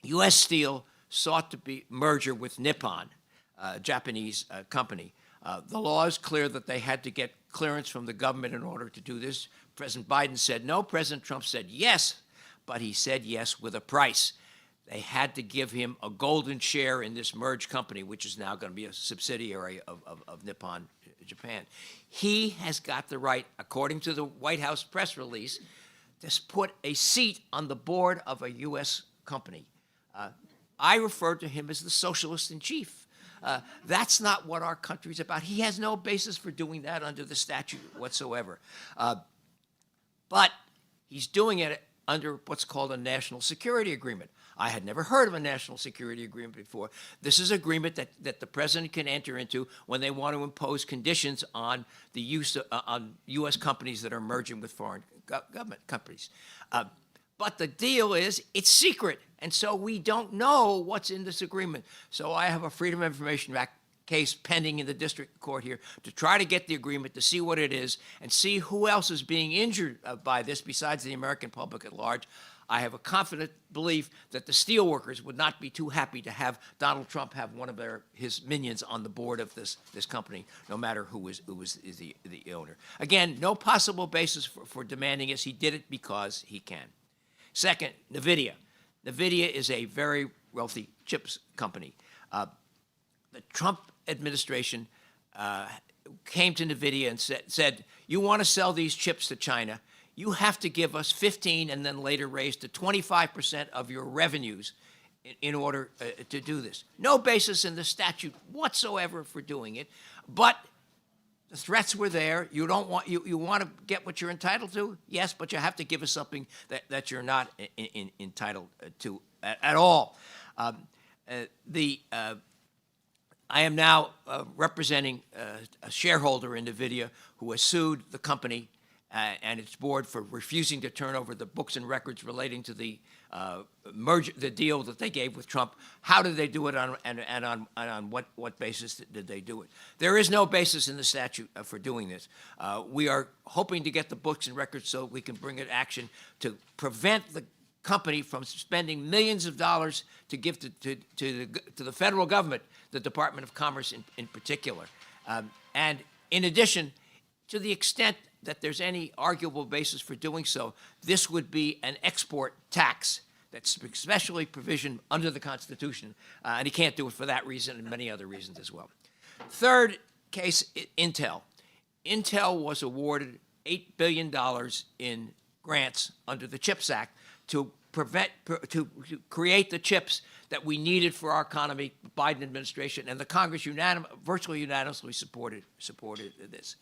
U.S. Steel sought to be merger with Nippon, a Japanese company. The law is clear that they had to get clearance from the government in order to do this. President Biden said no. President Trump said yes, but he said yes with a price. They had to give him a golden share in this merged company, which is now going to be a subsidiary of Nippon Japan. He has got the right, according to the White House press release, to put a seat on the board of a U.S. company. I refer to him as the socialist in chief. That's not what our country's about. He has no basis for doing that under the statute whatsoever. But he's doing it under what's called a national security agreement. I had never heard of a national security agreement before. This is an agreement that the president can enter into when they want to impose conditions on the use of, on U.S. companies that are merging with foreign government companies. But the deal is, it's secret, and so we don't know what's in this agreement. So I have a Freedom of Information Act case pending in the district court here to try to get the agreement, to see what it is, and see who else is being injured by this besides the American public at large. I have a confident belief that the steelworkers would not be too happy to have Donald Trump have one of his minions on the board of this company, no matter who is the owner. Again, no possible basis for demanding this. He did it because he can. Second, NVIDIA. NVIDIA is a very wealthy chips company. The Trump administration came to NVIDIA and said, you want to sell these chips to China, you have to give us 15 and then later raise to 25% of your revenues in order to do this. No basis in the statute whatsoever for doing it, but the threats were there. You don't want you want to get what you're entitled to, yes, but you have to give us something that you're not entitled to at all. I am now representing a shareholder in NVIDIA who has sued the company and its board for refusing to turn over the books and records relating to the merger, the deal that they gave with Trump. How did they do it, and on what basis did they do it? There is no basis in the statute for doing this. We are hoping to get the books and records so we can bring it action to prevent the company from spending millions of dollars to give to the federal government, the Department of Commerce in particular. And in addition, to the extent that there's any arguable basis for doing so, this would be an export tax that's especially provisioned under the Constitution, and he can't do it for that reason and many other reasons as well. Third case, Intel. Intel was awarded $8 billion in grants under the CHIPS Act to create the chips that we needed for our economy. Biden administration and the Congress virtually unanimously supported this.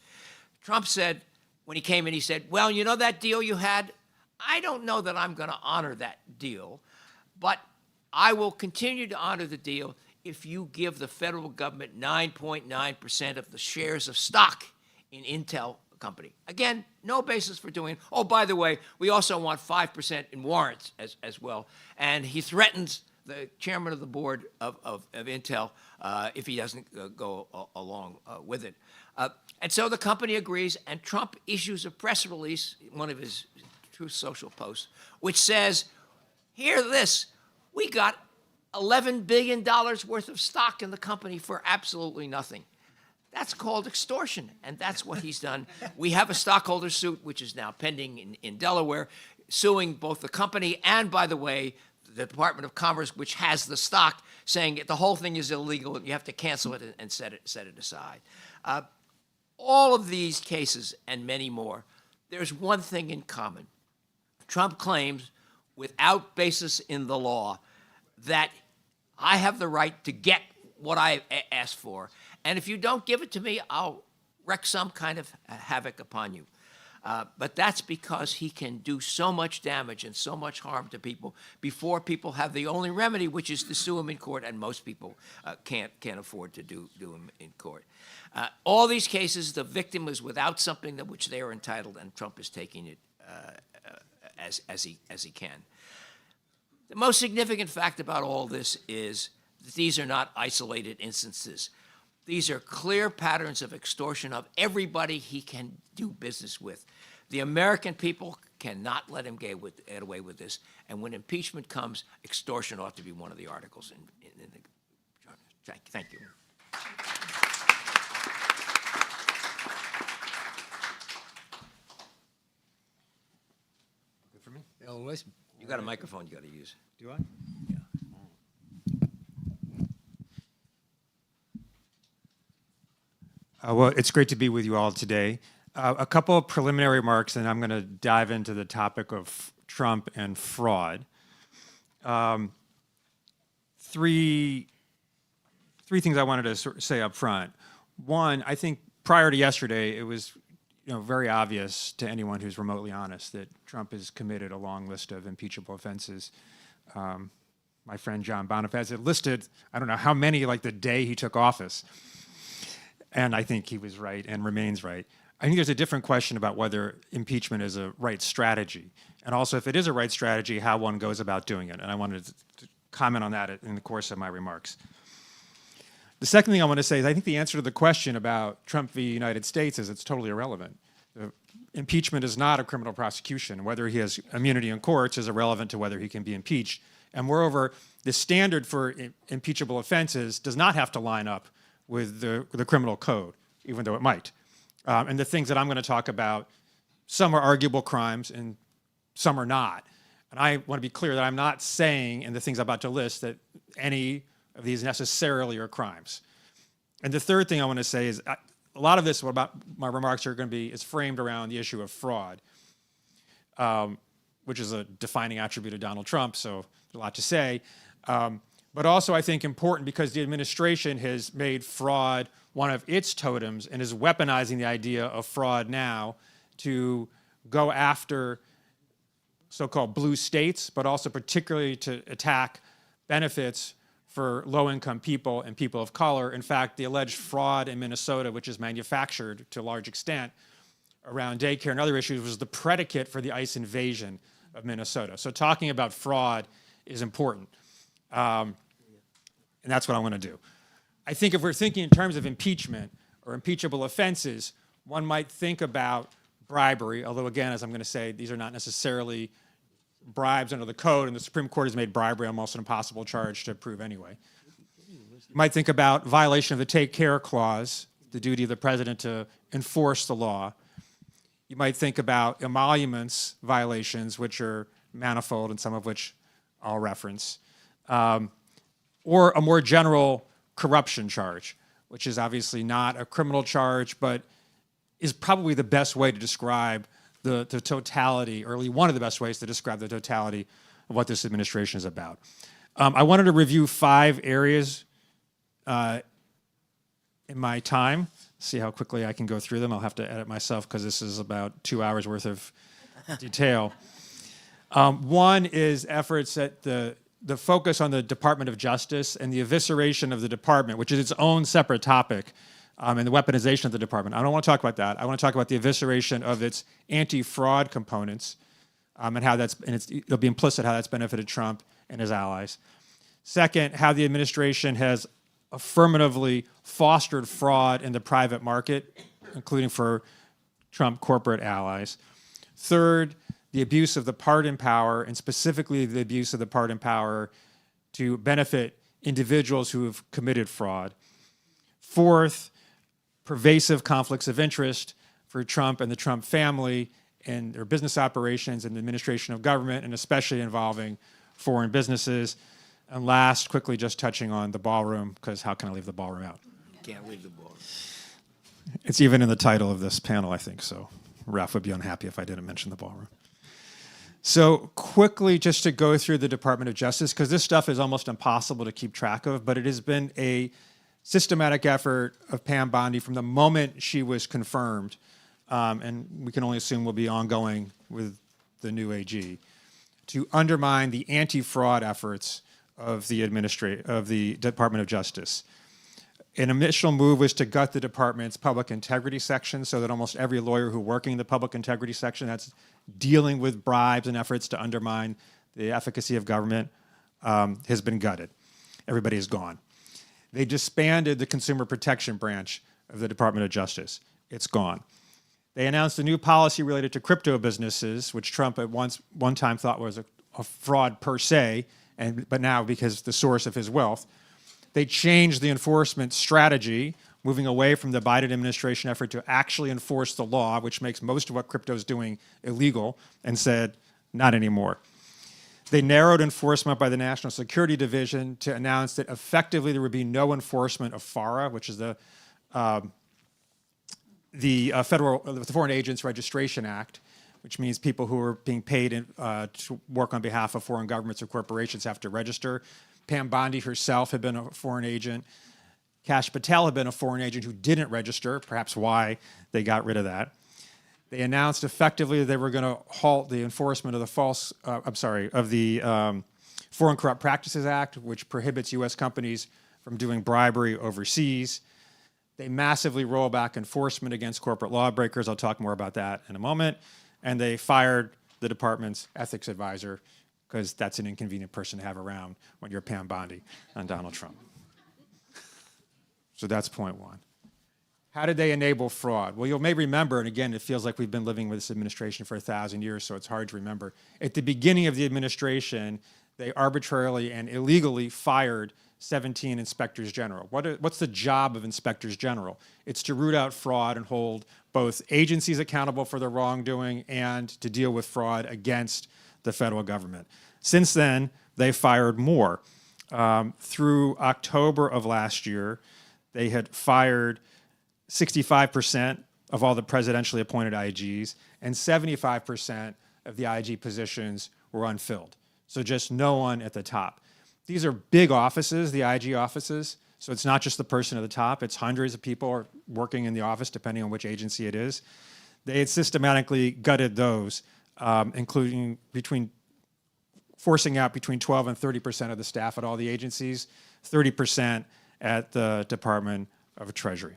Trump said, when he came in, he said, well, you know that deal you had? I don't know that I'm going to honor that deal, but I will continue to honor the deal if you give the federal government 9.9% of the shares of stock in Intel company. Again, no basis for doing it. Oh, by the way, we also want 5% in warrants as well. And he threatens the chairman of the board of Intel if he doesn't go along with it. And so the company agrees, and Trump issues a press release, one of his Truth Social posts, which says, hear this, we got $11 billion worth of stock in the company for absolutely nothing. That's called extortion, and that's what he's done. We have a stockholder suit, which is now pending in Delaware, suing both the company and, by the way, the Department of Commerce, which has the stock, saying the whole thing is illegal and you have to cancel it and set it aside. All of these cases and many more, there's one thing in common. Trump claims, without basis in the law, that I have the right to get what I asked for, and if you don't give it to me, I'll wreak some kind of havoc upon you. But that's because he can do so much damage and so much harm to people before people have the only remedy, which is to sue him in court, and most people can't afford to do him in court. All these cases, the victim is without something to which they are entitled, and Trump is taking it as he can. The most significant fact about all this is that these are not isolated instances. These are clear patterns of extortion of everybody he can do business with. The American people cannot let him get away with this. And when impeachment comes, extortion ought to be one of the articles in the charter. Thank you. Good for me. Ellen Weissman. You got a microphone you got to use. Do I? Well, it's great to be with you all today. A couple of preliminary remarks, and I'm going to dive into the topic of Trump and fraud. Three things I wanted to sort of say up front. One, I think prior to yesterday, it was very obvious to anyone who's remotely honest that Trump has committed a long list of impeachable offenses. My friend John Bonifaz had listed, I don't know how many, like the day he took office. And I think he was right and remains right. I think there's a different question about whether impeachment is a right strategy. And also, if it is a right strategy, how one goes about doing it. And I wanted to comment on that in the course of my remarks. The second thing I want to say is I think the answer to the question about Trump v. United States is it's totally irrelevant. Impeachment is not a criminal prosecution. Whether he has immunity in courts is irrelevant to whether he can be impeached. And moreover, the standard for impeachable offenses does not have to line up with the criminal code, even though it might. And the things that I'm going to talk about, some are arguable crimes and some are not. And I want to be clear that I'm not saying in the things I'm about to list that any of these necessarily are crimes. And the third thing I want to say is a lot of this, about my remarks are going to be, is framed around the issue of fraud, which is a defining attribute of Donald Trump, so there's a lot to say. But also, I think, important because the administration has made fraud one of its totems and is weaponizing the idea of fraud now to go after so-called blue states, but also particularly to attack benefits for low-income people and people of color. In fact, the alleged fraud in Minnesota, which is manufactured to a large extent around daycare and other issues, was the predicate for the ICE invasion of Minnesota. So talking about fraud is important. And that's what I want to do. I think if we're thinking in terms of impeachment or impeachable offenses, one might think about bribery, although again, as I'm going to say, these are not necessarily bribes under the code, and the Supreme Court has made bribery almost an impossible charge to prove anyway. You might think about violation of the Take Care Clause, the duty of the president to enforce the law. You might think about emoluments violations, which are manifold and some of which I'll reference. Or a more general corruption charge, which is obviously not a criminal charge, but is probably the best way to describe the totality, or at least one of the best ways to describe the totality of what this administration is about. I wanted to review 5 areas in my time, see how quickly I can go through them. I'll have to edit myself because this is about 2 hours worth of detail. One is efforts at the focus on the Department of Justice and the evisceration of the department, which is its own separate topic, and the weaponization of the department. I don't want to talk about that. I want to talk about the evisceration of its anti-fraud components, and how it'll be implicit how that's benefited Trump and his allies. Second, how the administration has affirmatively fostered fraud in the private market, including for Trump corporate allies. Third, the abuse of the pardon power, and specifically the abuse of the pardon power to benefit individuals who have committed fraud. Fourth, pervasive conflicts of interest for Trump and the Trump family in their business operations and the administration of government, and especially involving foreign businesses. And last, quickly just touching on the ballroom, because how can I leave the ballroom out? Can't leave the ballroom. It's even in the title of this panel, I think, so Ralph would be unhappy if I didn't mention the ballroom. So quickly, just to go through the Department of Justice, because this stuff is almost impossible to keep track of, but it has been a systematic effort of Pam Bondi from the moment she was confirmed and we can only assume will be ongoing with the new AG, to undermine the anti-fraud efforts of the Department of Justice. An initial move was to gut the department's public integrity section so that almost every lawyer who working in the public integrity section that's dealing with bribes and efforts to undermine the efficacy of government has been gutted. Everybody is gone. They disbanded the consumer protection branch of the Department of Justice. It's gone. They announced a new policy related to crypto businesses, which Trump at one time thought was a fraud per se, but now because the source of his wealth. They changed the enforcement strategy, moving away from the Biden administration effort to actually enforce the law, which makes most of what crypto is doing illegal, and said, not anymore. They narrowed enforcement by the National Security Division to announce that effectively there would be no enforcement of FARA, which is the Foreign Agents Registration Act, which means people who are being paid to work on behalf of foreign governments or corporations have to register. Pam Bondi herself had been a foreign agent. Kash Patel had been a foreign agent who didn't register, perhaps why they got rid of that. They announced effectively that they were going to halt the enforcement of the Foreign Corrupt Practices Act, which prohibits U.S. companies from doing bribery overseas. They massively roll back enforcement against corporate lawbreakers. I'll talk more about that in a moment. And they fired the department's ethics advisor, because that's an inconvenient person to have around when you're Pam Bondi on Donald Trump. So that's point one. How did they enable fraud? Well, you may remember, and again, it feels like we've been living with this administration for 1,000 years, so it's hard to remember. At the beginning of the administration, they arbitrarily and illegally fired 17 inspectors general. What's the job of inspectors general? It's to root out fraud and hold both agencies accountable for their wrongdoing and to deal with fraud against the federal government. Since then, they fired more. Through October of last year, they had fired 65% of all the presidentially appointed IGs, and 75% of the IG positions were unfilled. So just no one at the top. These are big offices, the IG offices, so it's not just the person at the top, it's hundreds of people working in the office, depending on which agency it is. They had systematically gutted those, including forcing out between 12 and 30% of the staff at all the agencies, 30% at the Department of Treasury.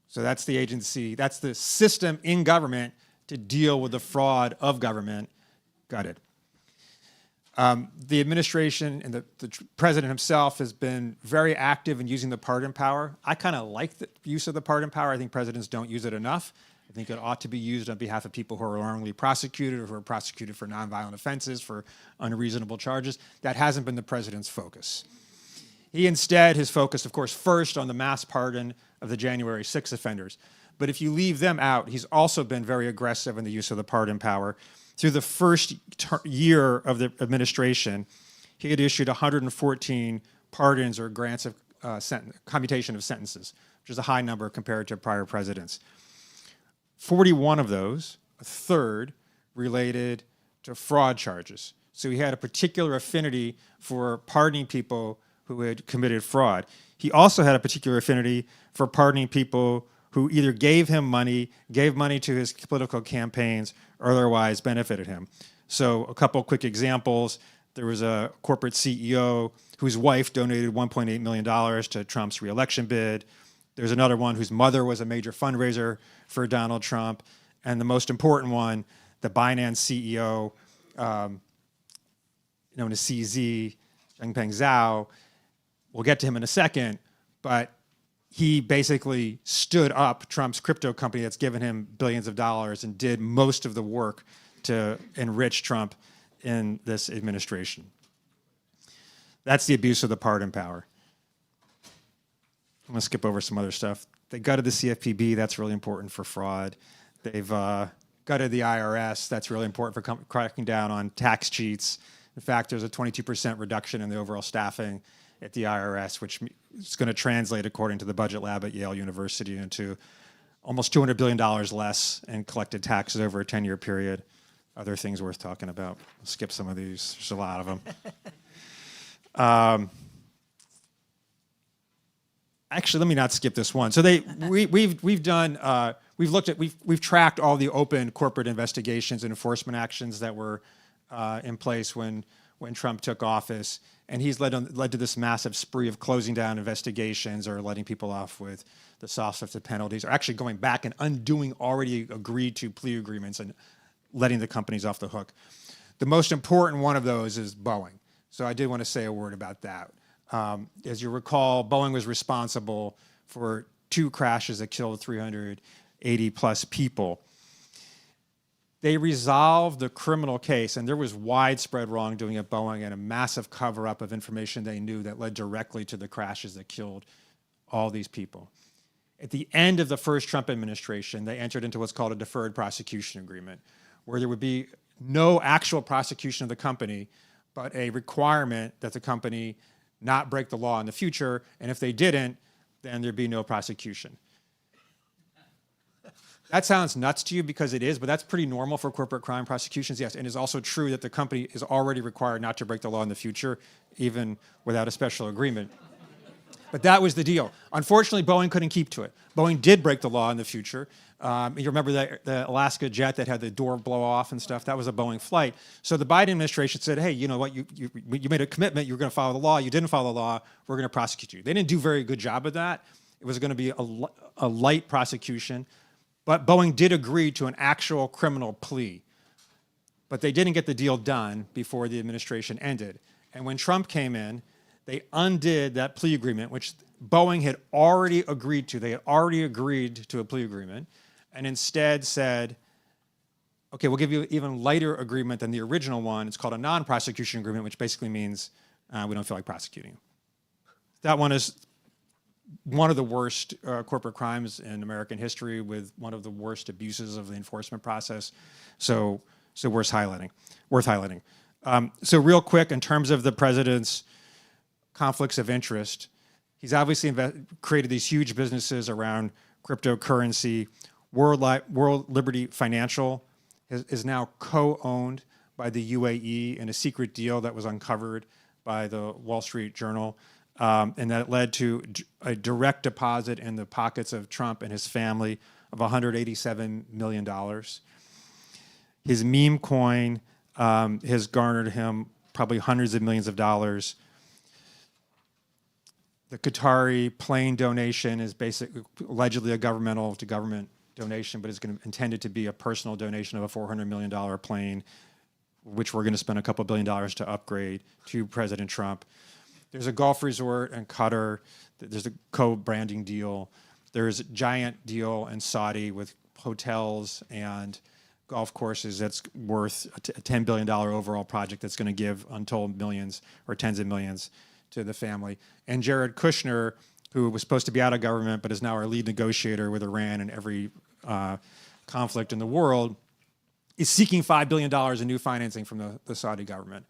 So that's the agency, that's the system in government to deal with the fraud of government gutted. The administration and the president himself has been very active in using the pardon power. I kind of like the use of the pardon power. I think presidents don't use it enough. I think it ought to be used on behalf of people who are wrongly prosecuted or who are prosecuted for nonviolent offenses, for unreasonable charges. That hasn't been the president's focus. He instead has focused, of course, first on the mass pardon of the January 6 offenders. But if you leave them out, he's also been very aggressive in the use of the pardon power. Through the first year of the administration, he had issued 114 pardons or grants of commutation of sentences, which is a high number compared to prior presidents. 41 of those, a third, related to fraud charges. So he had a particular affinity for pardoning people who had committed fraud. He also had a particular affinity for pardoning people who either gave him money, gave money to his political campaigns, or otherwise benefited him. So a couple quick examples. There was a corporate CEO whose wife donated $1.8 million to Trump's reelection bid. There's another one whose mother was a major fundraiser for Donald Trump. And the most important one, the Binance CEO, known as CZ, Changpeng Zhao. We'll get to him in a second, but he basically stood up Trump's crypto company that's given him billions of dollars and did most of the work to enrich Trump in this administration. That's the abuse of the pardon power. I'm going to skip over some other stuff. They gutted the CFPB. That's really important for fraud. They've gutted the IRS. That's really important for cracking down on tax cheats. In fact, there's a 22% reduction in the overall staffing at the IRS, which is going to translate, according to the budget lab at Yale University, into almost $200 billion less in collected taxes over a 10-year period. Other things worth talking about. I'll skip some of these. There's a lot of them. Actually, let me not skip this one. So we've done we've tracked all the open corporate investigations and enforcement actions that were in place when Trump took office, and he's led to this massive spree of closing down investigations or letting people off with the softest of penalties, or actually going back and undoing already agreed to plea agreements and letting the companies off the hook. The most important one of those is Boeing. So I did want to say a word about that. As you recall, Boeing was responsible for 2 crashes that killed 380 plus people. They resolved the criminal case, and there was widespread wrongdoing at Boeing and a massive cover-up of information they knew that led directly to the crashes that killed all these people. At the end of the first Trump administration, they entered into what's called a deferred prosecution agreement, where there would be no actual prosecution of the company, but a requirement that the company not break the law in the future, and if they didn't, then there'd be no prosecution. That sounds nuts to you because it is, but that's pretty normal for corporate crime prosecutions, yes. And it's also true that the company is already required not to break the law in the future, even without a special agreement. But that was the deal. Unfortunately, Boeing couldn't keep to it. Boeing did break the law in the future. You remember the Alaska jet that had the door blow off and stuff? That was a Boeing flight. So the Biden administration said, hey, you know what? You made a commitment. You were going to follow the law. You didn't follow the law. We're going to prosecute you. They didn't do a very good job of that. It was going to be a light prosecution. But Boeing did agree to an actual criminal plea. But they didn't get the deal done before the administration ended. And when Trump came in, they undid that plea agreement, which Boeing had already agreed to. They had already agreed to a plea agreement, and instead said, okay, we'll give you an even lighter agreement than the original one. It's called a non-prosecution agreement, which basically means we don't feel like prosecuting you. That one is one of the worst corporate crimes in American history, with one of the worst abuses of the enforcement process. So worth highlighting. So real quick, in terms of the president's conflicts of interest, he's obviously created these huge businesses around cryptocurrency. World Liberty Financial is now co-owned by the UAE in a secret deal that was uncovered by the Wall Street Journal, and that led to a direct deposit in the pockets of Trump and his family of $187 million. His meme coin has garnered him probably hundreds of millions of dollars. The Qatari plane donation is allegedly a government-to-government donation, but it's intended to be a personal donation of a $400 million plane, which we're going to spend a couple $1 billion to upgrade to President Trump. There's a golf resort in Qatar. There's a co-branding deal. There's a giant deal in Saudi with hotels and golf courses that's worth a $10 billion overall project that's going to give untold millions or tens of millions to the family. And Jared Kushner, who was supposed to be out of government but is now our lead negotiator with Iran in every conflict in the world, is seeking $5 billion in new financing from the Saudi government.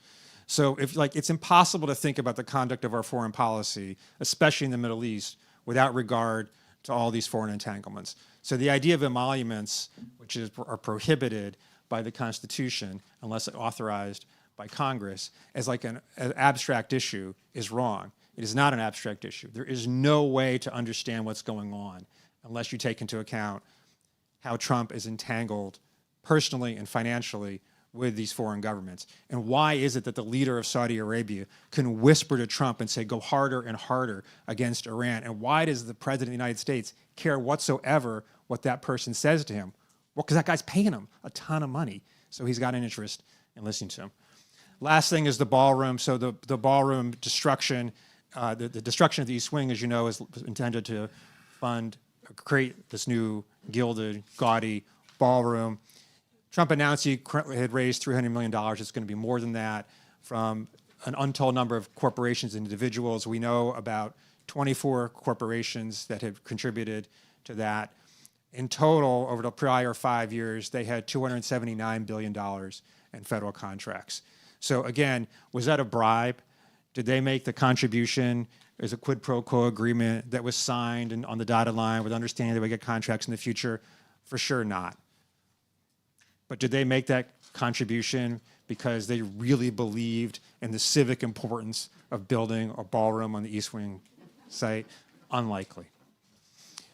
So it's impossible to think about the conduct of our foreign policy, especially in the Middle East, without regard to all these foreign entanglements. So the idea of emoluments, which are prohibited by the Constitution unless authorized by Congress, as like an abstract issue is wrong. It is not an abstract issue. There is no way to understand what's going on unless you take into account how Trump is entangled personally and financially with these foreign governments. And why is it that the leader of Saudi Arabia can whisper to Trump and say, go harder and harder against Iran? And why does the president of the United States care whatsoever what that person says to him? Well, because that guy's paying him a ton of money. So he's got an interest in listening to him. Last thing is the ballroom. So the ballroom destruction, the destruction of the East Wing, as you know, is intended to create this new gilded, gaudy ballroom. Trump announced he had raised $300 million. It's going to be more than that from an untold number of corporations and individuals. We know about 24 corporations that have contributed to that. In total, over the prior 5 years, they had $279 billion in federal contracts. So again, was that a bribe? Did they make the contribution as a quid pro quo agreement that was signed and on the dotted line with understanding they would get contracts in the future? For sure not. But did they make that contribution because they really believed in the civic importance of building a ballroom on the East Wing site? Unlikely.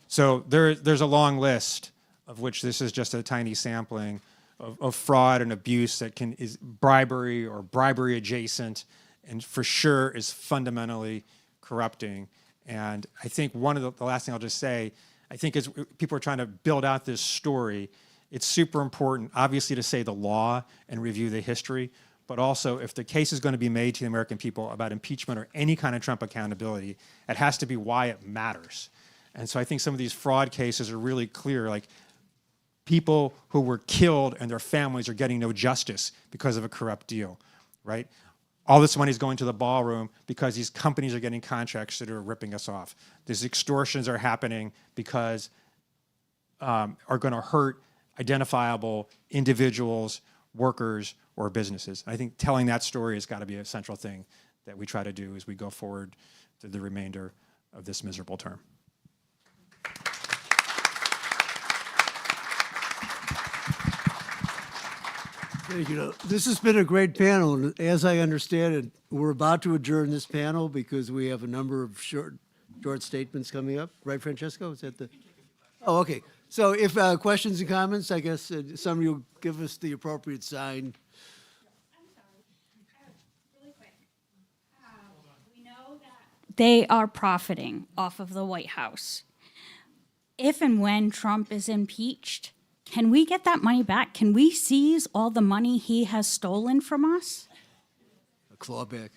So there's a long list of which this is just a tiny sampling, of fraud and abuse that is bribery or bribery adjacent, and for sure is fundamentally corrupting. And I think one of the last thing I'll just say, I think as people are trying to build out this story, it's super important, obviously, to say the law and review the history, but also if the case is going to be made to the American people about impeachment or any kind of Trump accountability, it has to be why it matters. And so I think some of these fraud cases are really clear, like people who were killed and their families are getting no justice because of a corrupt deal, right? All this money is going to the ballroom because these companies are getting contracts that are ripping us off. These extortions are happening because are going to hurt identifiable individuals, workers, or businesses. I think telling that story has got to be a central thing that we try to do as we go forward to the remainder of this miserable term. Thank you. This has been a great panel, and as I understand it, we're about to adjourn this panel because we have a number of short statements coming up. Right, Francesco? Is that the? Oh, okay. So if questions and comments, I guess somebody will give us the appropriate sign. They are profiting off of the White House. If and when Trump is impeached, can we get that money back? Can we seize all the money he has stolen from us? A clawback.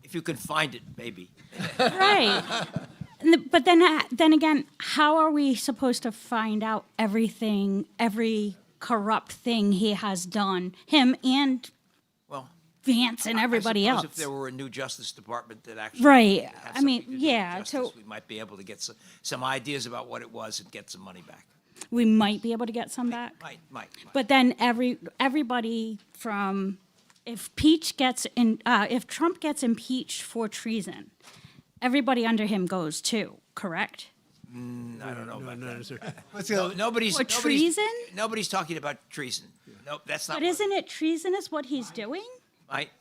If you can find it, maybe. Right. But then again, how are we supposed to find out everything, every corrupt thing he has done, him and Well, Vance and everybody I suppose else? if there were a new Justice Department that actually Right. had I mean, something to do with yeah, justice, so- we might be able to get some ideas about what it was and get some money back. We might be able to get some back. Might. But then everybody from if Trump gets impeached for treason, everybody under him goes too. Correct? I don't know about that. sir. Nobody's For treason? Nobody's talking about treason. Nope, that's not. But isn't it treasonous what he's doing? Right.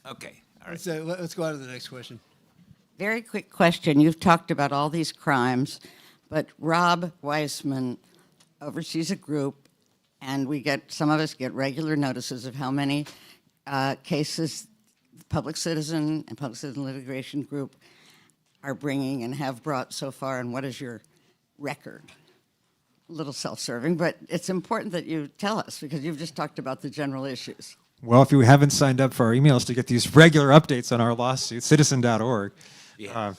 Okay. All right. Let's go on to the next question. Very quick question. You've talked about all these crimes, but Rob Weissman oversees a group, and some of us get regular notices of how many cases Public Citizen and Public Citizen Litigation Group are bringing and have brought so far, and what is your record? A little self-serving, but it's important that you tell us because you've just talked about the general issues. Well, if you haven't signed up for our emails to get these regular updates on our lawsuit, citizen.org. Yeah.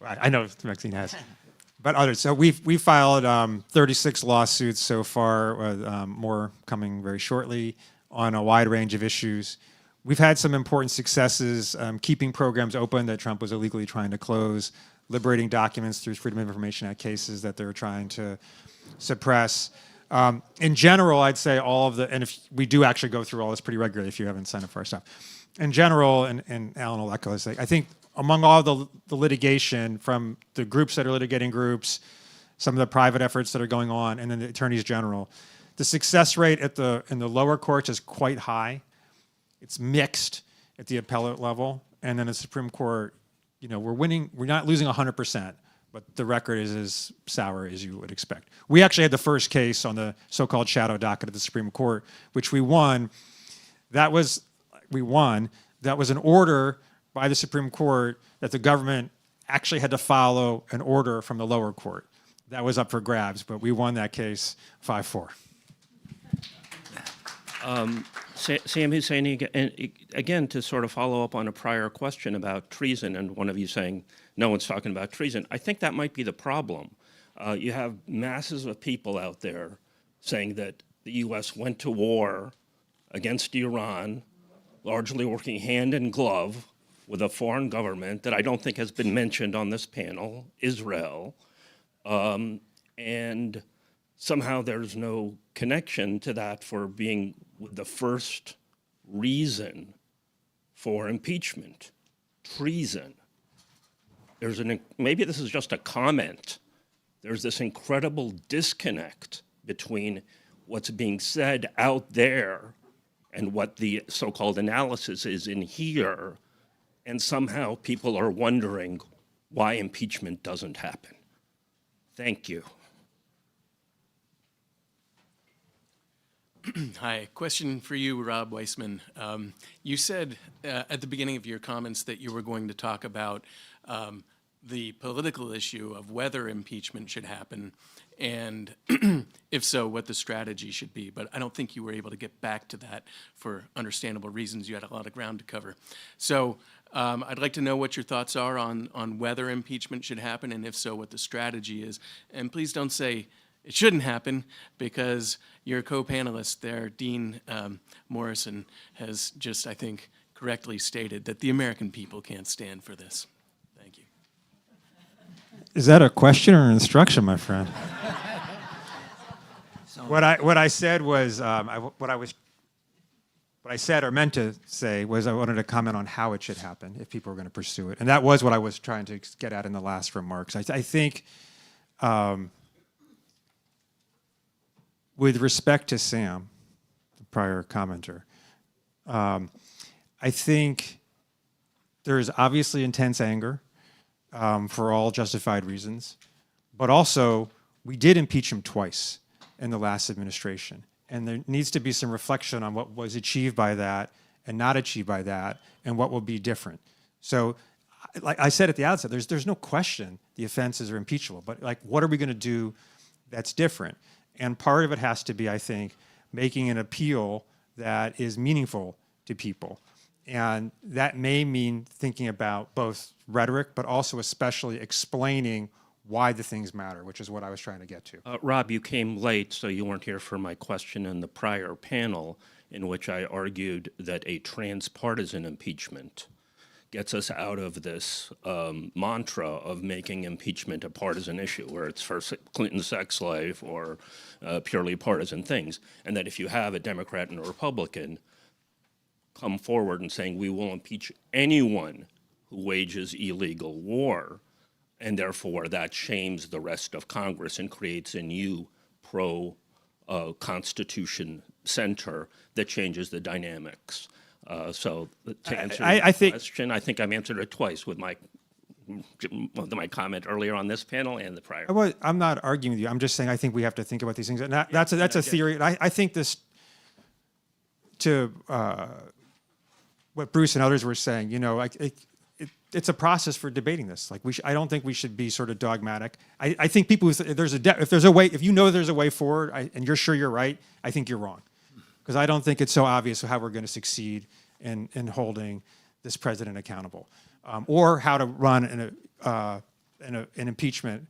I know Maxine has. But others. So we've filed 36 lawsuits so far, more coming very shortly on a wide range of issues. We've had some important successes keeping programs open that Trump was illegally trying to close, liberating documents through Freedom of Information Act cases that they're trying to suppress. In general, I'd say and if we do actually go through all this pretty regularly if you haven't signed up for our stuff. In general, and Alan will echo this, I think among all the litigation from the groups that are litigating groups, some of the private efforts that are going on, and then the attorneys general, the success rate in the lower courts is quite high. It's mixed at the appellate level, and then the Supreme Court, we're winning. We're not losing 100%, but the record is as sour as you would expect. We actually had the first case on the so-called shadow docket of the Supreme Court, which we won. That was an order by the Supreme Court that the government actually had to follow an order from the lower court. That was up for grabs, but we won that case 5-4. Sam Husseini, again, to sort of follow up on a prior question about treason, and one of you saying no one's talking about treason, I think that might be the problem. You have masses of people out there saying that the U.S. went to war against Iran, largely working hand in glove with a foreign government that I don't think has been mentioned on this panel, Israel, and somehow there's no connection to that for being the first reason for impeachment, treason. Maybe this is just a comment. There's this incredible disconnect between what's being said out there and what the so-called analysis is in here, and somehow people are wondering why impeachment doesn't happen. Thank you. Hi, question for you, Rob Weissman. You said at the beginning of your comments that you were going to talk about the political issue of whether impeachment should happen, and if so, what the strategy should be. But I don't think you were able to get back to that for understandable reasons. You had a lot of ground to cover. So I'd like to know what your thoughts are on whether impeachment should happen, and if so, what the strategy is. And please don't say it shouldn't happen, because your co-panelist there, Dean Morrison, has just, I think, correctly stated that the American people can't stand for this. Thank you. Is that a question or an instruction, my friend? What I said was what I said or meant to say was I wanted to comment on how it should happen if people are going to pursue it, and that was what I was trying to get at in the last remarks. I think. With respect to Sam, the prior commenter, I think there is obviously intense anger for all justified reasons, but also we did impeach him twice in the last administration, and there needs to be some reflection on what was achieved by that and not achieved by that, and what will be different. So, like I said at the outset, there's no question the offenses are impeachable, but like, what are we going to do that's different? And part of it has to be, I think, making an appeal that is meaningful to people. And that may mean thinking about both rhetoric, but also especially explaining why the things matter, which is what I was trying to get to. Rob, you came late, so you weren't here for my question in the prior panel, in which I argued that a transpartisan impeachment gets us out of this mantra of making impeachment a partisan issue, where it's for Clinton's sex life or purely partisan things, and that if you have a Democrat and a Republican come forward and saying we will impeach anyone who wages illegal war, and therefore that shames the rest of Congress and creates a new pro-Constitution center that changes the dynamics. So to answer your question, I think I've answered it twice with my comment earlier on this panel and the prior. I'm not arguing with you. I'm just saying I think we have to think about these things. And that's a theory. And I think this, to what Bruce and others were saying, you know, it's a process for debating this. Like I don't think we should be sort of dogmatic. I think people, if there's a way, if you know there's a way forward, and you're sure you're right, I think you're wrong. Because I don't think it's so obvious how we're going to succeed in holding this president accountable, or how to run an impeachment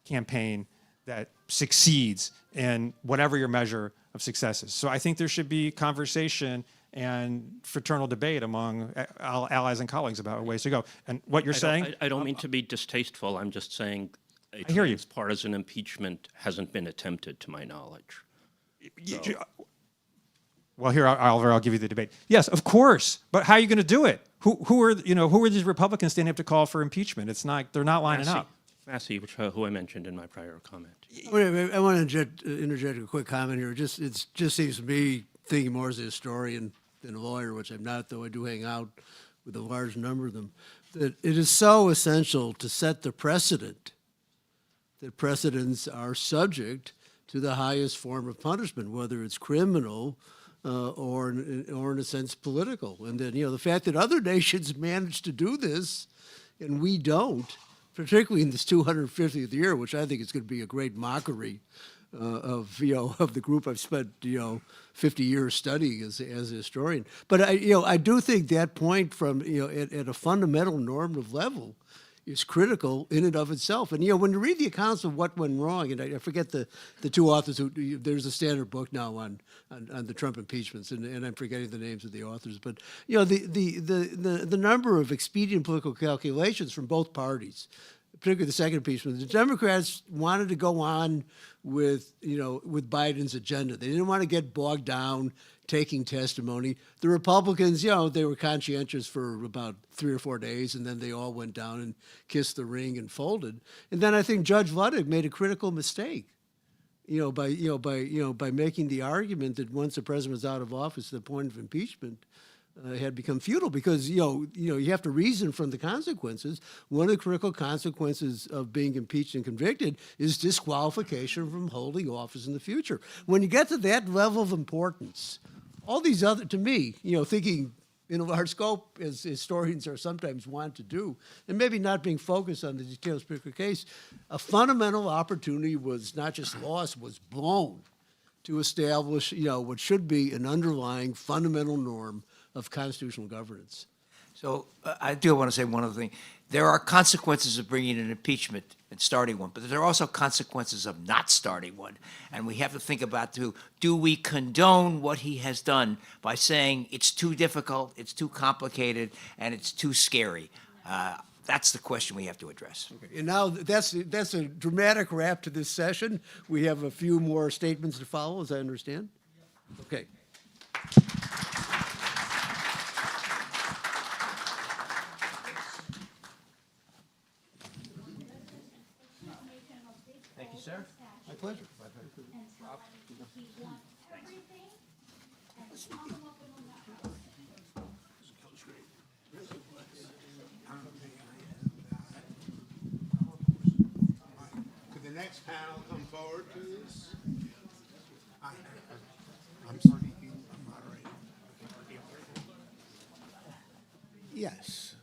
campaign that succeeds in whatever your measure of success is. So I think there should be conversation and fraternal debate among allies and colleagues about ways to go. And what you're saying? I don't mean to be distasteful. I'm just saying a I hear you. partisan impeachment hasn't been attempted, to my knowledge. Well, here, Oliver, I'll give you the debate. Yes, of course, but how are you going to do it? Who are these Republicans standing up to call for impeachment? It's not, they're not lining up. Massey, who I mentioned in my prior comment. I want to interject a quick comment here. It just seems to me, thinking more as a historian than a lawyer, which I'm not, though I do hang out with a large number of them, that it is so essential to set the precedent that precedents are subject to the highest form of punishment, whether it's criminal or in a sense political. And then, the fact that other nations manage to do this and we don't, particularly in this 250th year, which I think is going to be a great mockery of the group I've spent 50 years studying as a historian. But I do think that point from at a fundamental normative level is critical in and of itself. And when you read the accounts of what went wrong, and I forget the two authors who, there's a standard book now on the Trump impeachments, and I'm forgetting the names of the authors, but the number of expedient political calculations from both parties, particularly the second impeachment. The Democrats wanted to go on with Biden's agenda. They didn't want to get bogged down taking testimony. The Republicans, they were conscientious for about 3 or 4 days, and then they all went down and kissed the ring and folded. And then I think Judge Ludwig made a critical mistake, by making the argument that once the president was out of office, the point of impeachment had become futile because you have to reason from the consequences. One of the critical consequences of being impeached and convicted is disqualification from holding office in the future. When you get to that level of importance, all these other, to me, thinking in a large scope, as historians are sometimes want to do, and maybe not being focused on the details of a particular case, a fundamental opportunity was not just lost, was blown to establish, what should be an underlying fundamental norm of constitutional governance. So I do want to say one other thing. There are consequences of bringing an impeachment and starting one, but there are also consequences of not starting one. And we have to think about, do we condone what he has done by saying it's too difficult, it's too complicated, and it's too scary? That's the question we have to address. Okay. And now that's a dramatic wrap to this session. We have a few more statements to follow, as I understand. Okay. Thank you, sir. My pleasure. Could the next panel come forward, please? I'm speaking, moderator. Yes.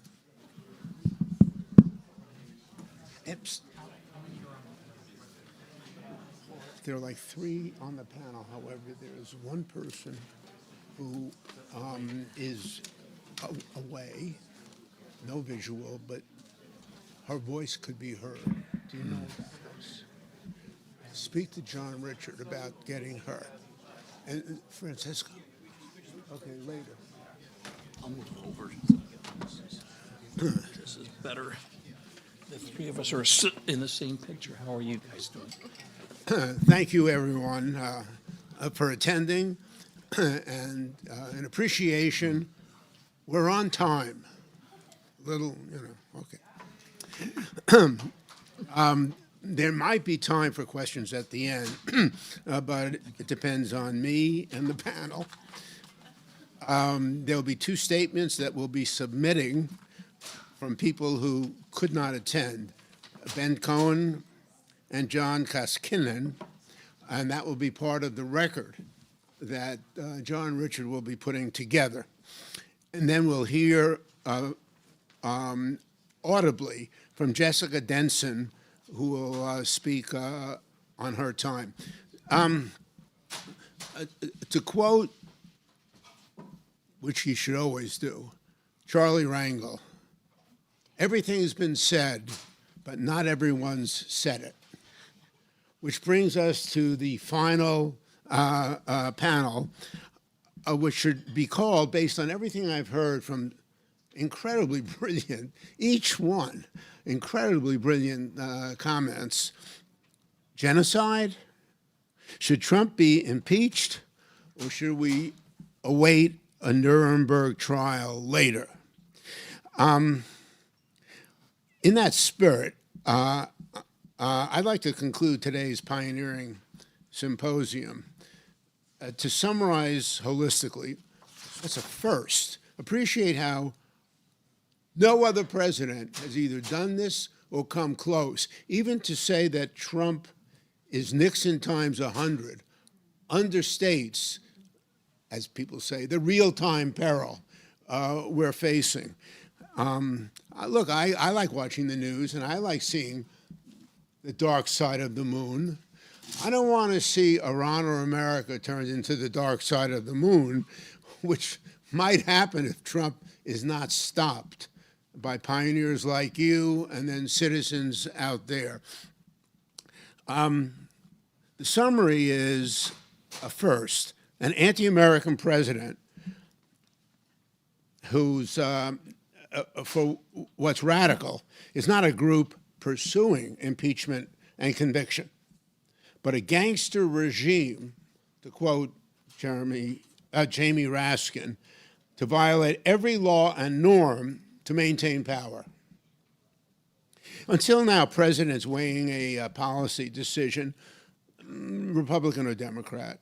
There are like three on the panel. However, there is one person who is away, no visual, but her voice could be heard. Do you know about this? Speak to John Richard about getting her. And Francisco. Okay, later. I'll move over. This is better. The three of us are in the same picture. How are you guys doing? Thank you, everyone, for attending, and an appreciation. We're on time. Okay. There might be time for questions at the end, but it depends on me and the panel. There'll be two statements that we'll be submitting from people who could not attend, Ben Cohen and John Koskinen, and that will be part of the record that John Richard will be putting together. And then we'll hear audibly from Jessica Denson, who will speak on her time. To quote, which he should always do, Charlie Rangel, everything has been said, but not everyone's said it. Which brings us to the final panel, which should be called, based on everything I've heard from incredibly brilliant, each one, incredibly brilliant comments. Genocide? Should Trump be impeached, or should we await a Nuremberg trial later? In that spirit, I'd like to conclude today's pioneering symposium. To summarize holistically, that's a first. Appreciate how no other president has either done this or come close. Even to say that Trump is Nixon times 100 understates, as people say, the real-time peril we're facing. Look, I like watching the news, and I like seeing the dark side of the moon. I don't want to see Iran or America turned into the dark side of the moon, which might happen if Trump is not stopped by pioneers like you and then citizens out there. The summary is, first, an anti-American president who's, for what's radical, is not a group pursuing impeachment and conviction, but a gangster regime, to quote Jamie Raskin, to violate every law and norm to maintain power. Until now, presidents weighing a policy decision, Republican or Democrat,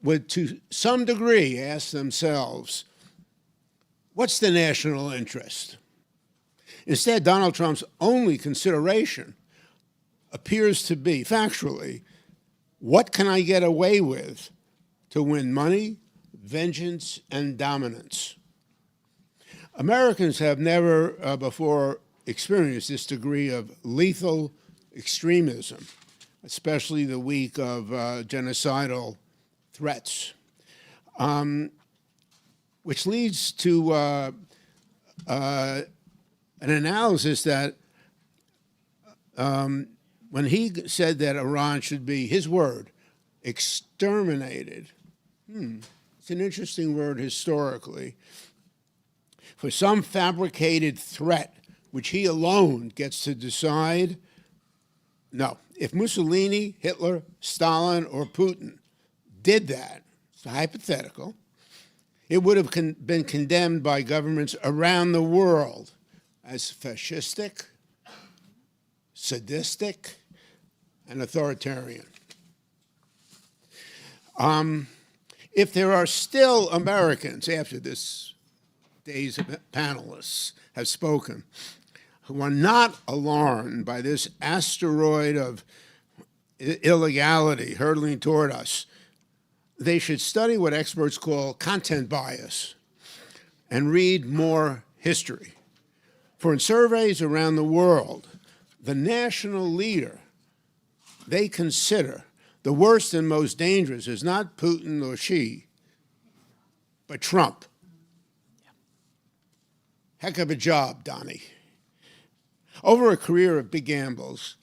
would to some degree ask themselves, What's the national interest? Instead, Donald Trump's only consideration appears to be, factually, what can I get away with to win money, vengeance, and dominance? Americans have never before experienced this degree of lethal extremism, especially the week of genocidal threats, which leads to an analysis that when he said that Iran should be, his word, exterminated, it's an interesting word historically, for some fabricated threat which he alone gets to decide. No, if Mussolini, Hitler, Stalin, or Putin did that, it's hypothetical, it would have been condemned by governments around the world as fascistic, sadistic, and authoritarian. If there are still Americans after this day's panelists have spoken who are not alarmed by this asteroid of illegality hurtling toward us, they should study what experts call content bias and read more history. For in surveys around the world, the national leader they consider the worst and most dangerous is not Putin or Xi, but Trump. Heck of a job, Donnie. Over a career of big gambles,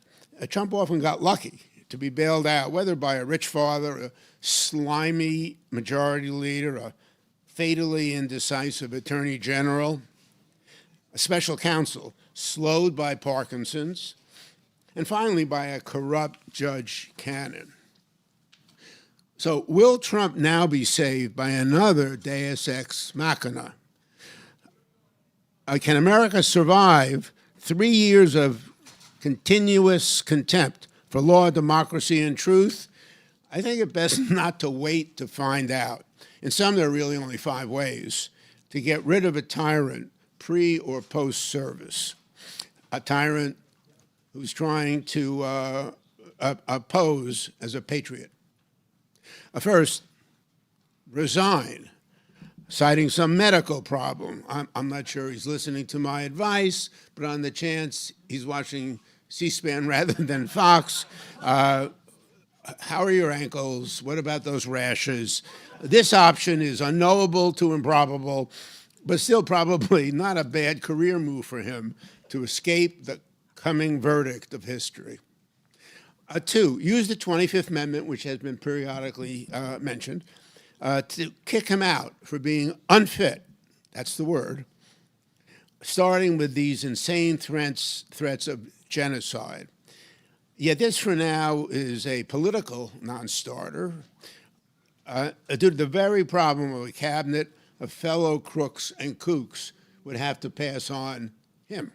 Trump often got lucky to be bailed out, whether by a rich father, a slimy majority leader, a fatally indecisive attorney general, a special counsel slowed by Parkinson's, and finally by a corrupt Judge Cannon. So will Trump now be saved by another Deus Ex Machina? Can America survive 3 years of continuous contempt for law, democracy, and truth? I think it best not to wait to find out. In some, there are really only 5 ways to get rid of a tyrant pre or post-service. A tyrant who's trying to pose as a patriot. First, resign, citing some medical problem. I'm not sure he's listening to my advice, but on the chance he's watching C-SPAN rather than Fox, how are your ankles? What about those rashes? This option is unknowable to improbable, but still probably not a bad career move for him to escape the coming verdict of history. 2, use the 25th Amendment, which has been periodically mentioned, to kick him out for being unfit, that's the word, starting with these insane threats of genocide. Yet this, for now, is a political non-starter due to the very problem of a cabinet of fellow crooks and kooks would have to pass on him.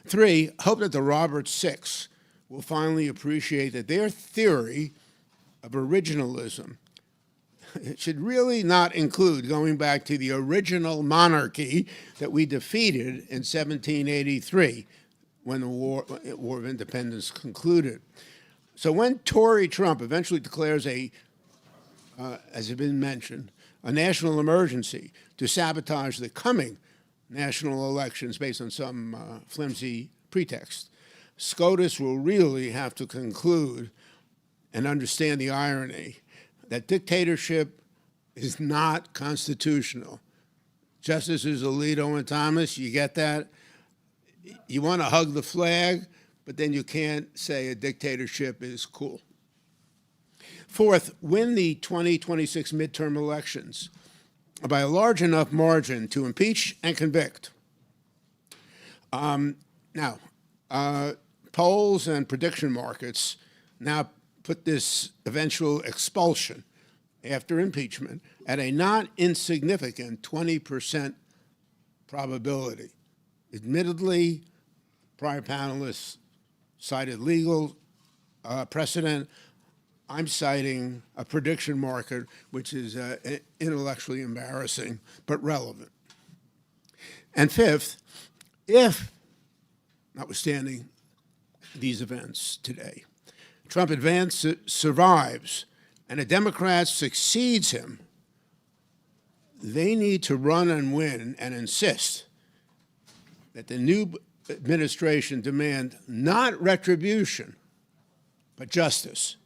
3, hope that the Roberts Six will finally appreciate that their theory of originalism should really not include going back to the original monarchy that we defeated in 1783 when the War of Independence concluded. So when Tory Trump eventually declares as has been mentioned, a national emergency to sabotage the coming national elections based on some flimsy pretext, SCOTUS will really have to conclude and understand the irony that dictatorship is not constitutional. Justices Alito and Thomas, you get that? You want to hug the flag, but then you can't say a dictatorship is cool. 4th, win the 2026 midterm elections by a large enough margin to impeach and convict. Now, polls and prediction markets now put this eventual expulsion after impeachment at a not insignificant 20% probability. Admittedly, prior panelists cited legal precedent. I'm citing a prediction market which is intellectually embarrassing but relevant. And fifth, if, notwithstanding these events today, Trump survives and a Democrat succeeds him, they need to run and win and insist that the new administration demand not retribution, but justice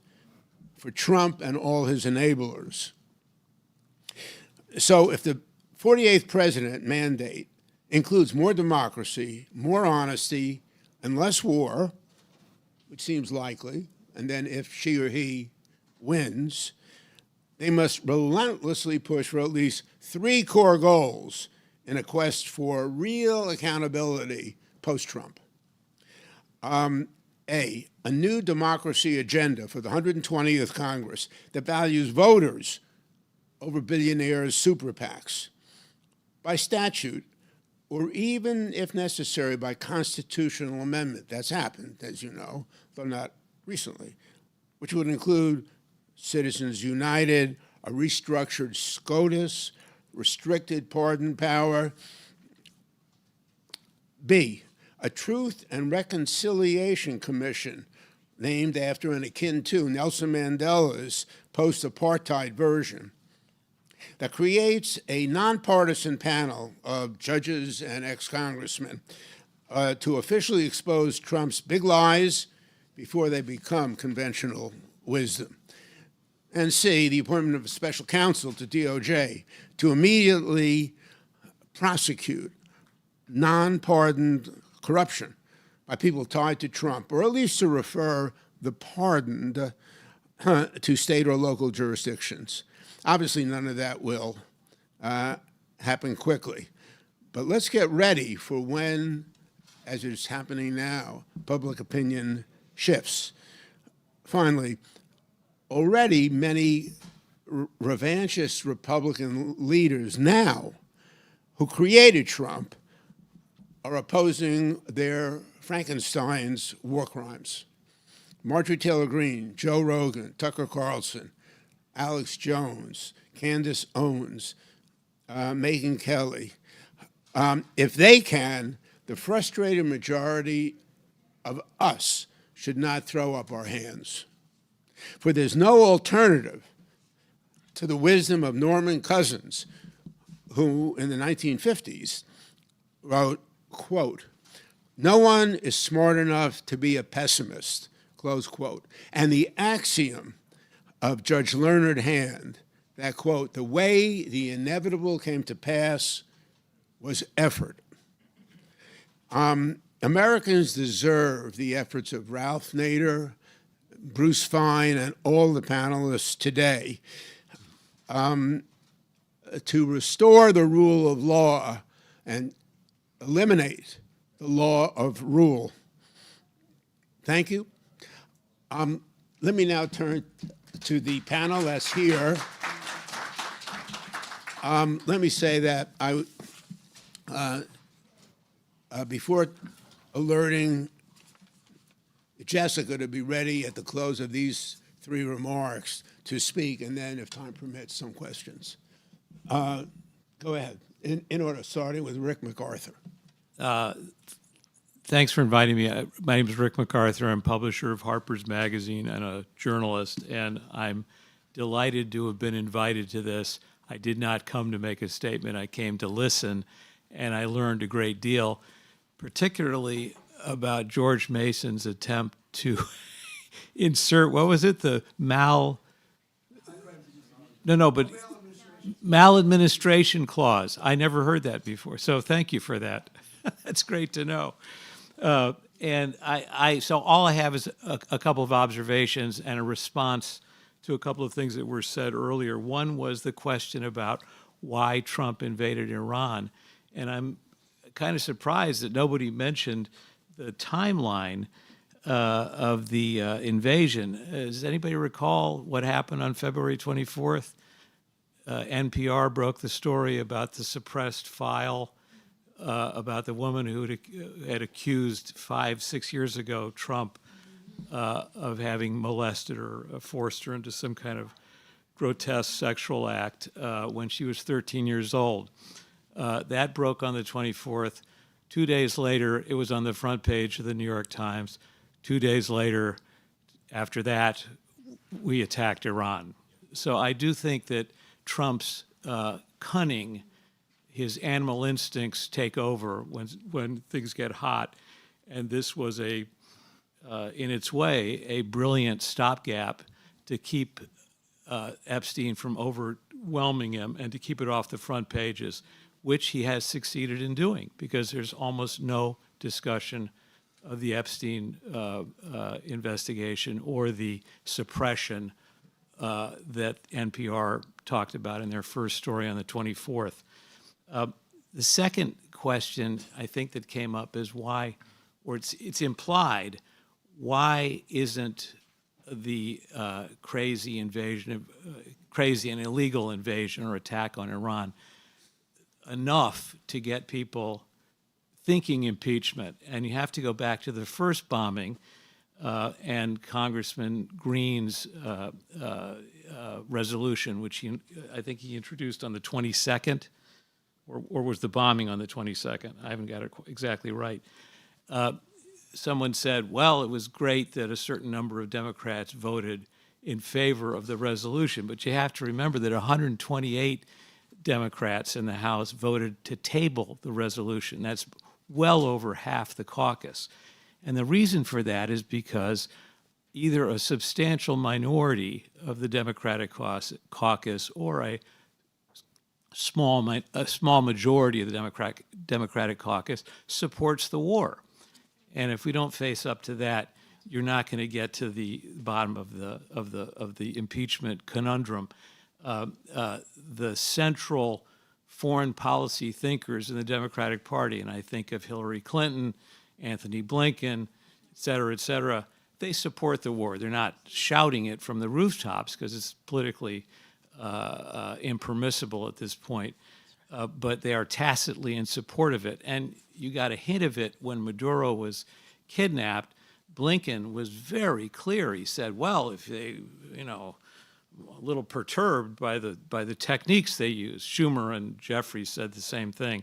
for Trump and all his enablers. So if the 48th president mandate includes more democracy, more honesty, and less war, which seems likely, and then if she or he wins, they must relentlessly push for at least 3 core goals in a quest for real accountability post-Trump. A new democracy agenda for the 120th Congress that values voters over billionaires' super PACs. By statute, or even, if necessary, by constitutional amendment. That's happened, as you know, though not recently, which would include Citizens United, a restructured SCOTUS, restricted pardon power. B, a Truth and Reconciliation Commission named after and akin to Nelson Mandela's post-apartheid version that creates a nonpartisan panel of judges and ex-congressmen to officially expose Trump's big lies before they become conventional wisdom. And C, the appointment of a special counsel to DOJ to immediately prosecute non-pardoned corruption by people tied to Trump, or at least to refer the pardoned to state or local jurisdictions. Obviously, none of that will happen quickly. But let's get ready for when, as is happening now, public opinion shifts. Finally, already many revanchist Republican leaders now who created Trump are opposing their Frankenstein's war crimes. Marjorie Taylor Greene, Joe Rogan, Tucker Carlson, Alex Jones, Candace Owens, Megyn Kelly. If they can, the frustrated majority of us should not throw up our hands. For there's no alternative to the wisdom of Norman Cousins, who in the 1950s wrote, quote, "No one is smart enough to be a pessimist," close quote. And the axiom of Judge Leonard Hand, that quote, "The way the inevitable came to pass was effort." Americans deserve the efforts of Ralph Nader, Bruce Fine, and all the panelists today to restore the rule of law and eliminate the law of rule. Thank you. Let me now turn to the panel that's here. Let me say that before alerting Jessica to be ready at the close of these 3 remarks to speak, and then, if time permits, some questions. Go ahead, in order, starting with Rick MacArthur. Thanks for inviting me. My name is Rick MacArthur. I'm publisher of Harper's Magazine and a journalist, and I'm delighted to have been invited to this. I did not come to make a statement. I came to listen, and I learned a great deal, particularly about George Mason's attempt to insert, what was it, the maladministration clause. I never heard that before, so thank you for that. That's great to know. And so all I have is a couple of observations and a response to a couple of things that were said earlier. One was the question about why Trump invaded Iran. And I'm kind of surprised that nobody mentioned the timeline of the invasion. Does anybody recall what happened on February 24th? NPR broke the story about the suppressed file about the woman who had accused 5-6 years ago Trump of having molested her, forced her into some kind of grotesque sexual act when she was 13 years old. That broke on the 24th. 2 days later, it was on the front page of the New York Times. 2 days later, after that, we attacked Iran. So I do think that Trump's cunning, his animal instincts take over when things get hot. And this was in its way, a brilliant stopgap to keep Epstein from overwhelming him and to keep it off the front pages, which he has succeeded in doing, because there's almost no discussion of the Epstein investigation or the suppression that NPR talked about in their first story on the 24th. The second question I think that came up is why, or it's implied, why isn't the crazy and illegal invasion or attack on Iran enough to get people thinking impeachment? And you have to go back to the first bombing and Congressman Green's resolution, which I think he introduced on the 22nd, or was the bombing on the 22nd? I haven't got it exactly right. Someone said, well, it was great that a certain number of Democrats voted in favor of the resolution, but you have to remember that 128 Democrats in the House voted to table the resolution. That's well over half the caucus. And the reason for that is because either a substantial minority of the Democratic caucus or a small majority of the Democratic caucus supports the war. And if we don't face up to that, you're not going to get to the bottom of the impeachment conundrum. The central foreign policy thinkers in the Democratic Party, and I think of Hillary Clinton, Anthony Blinken, et cetera, they support the war. They're not shouting it from the rooftops because it's politically impermissible at this point, but they are tacitly in support of it. And you got a hint of it when Maduro was kidnapped. Blinken was very clear. He said, well, if they, a little perturbed by the techniques they use. Schumer and Jeffries said the same thing.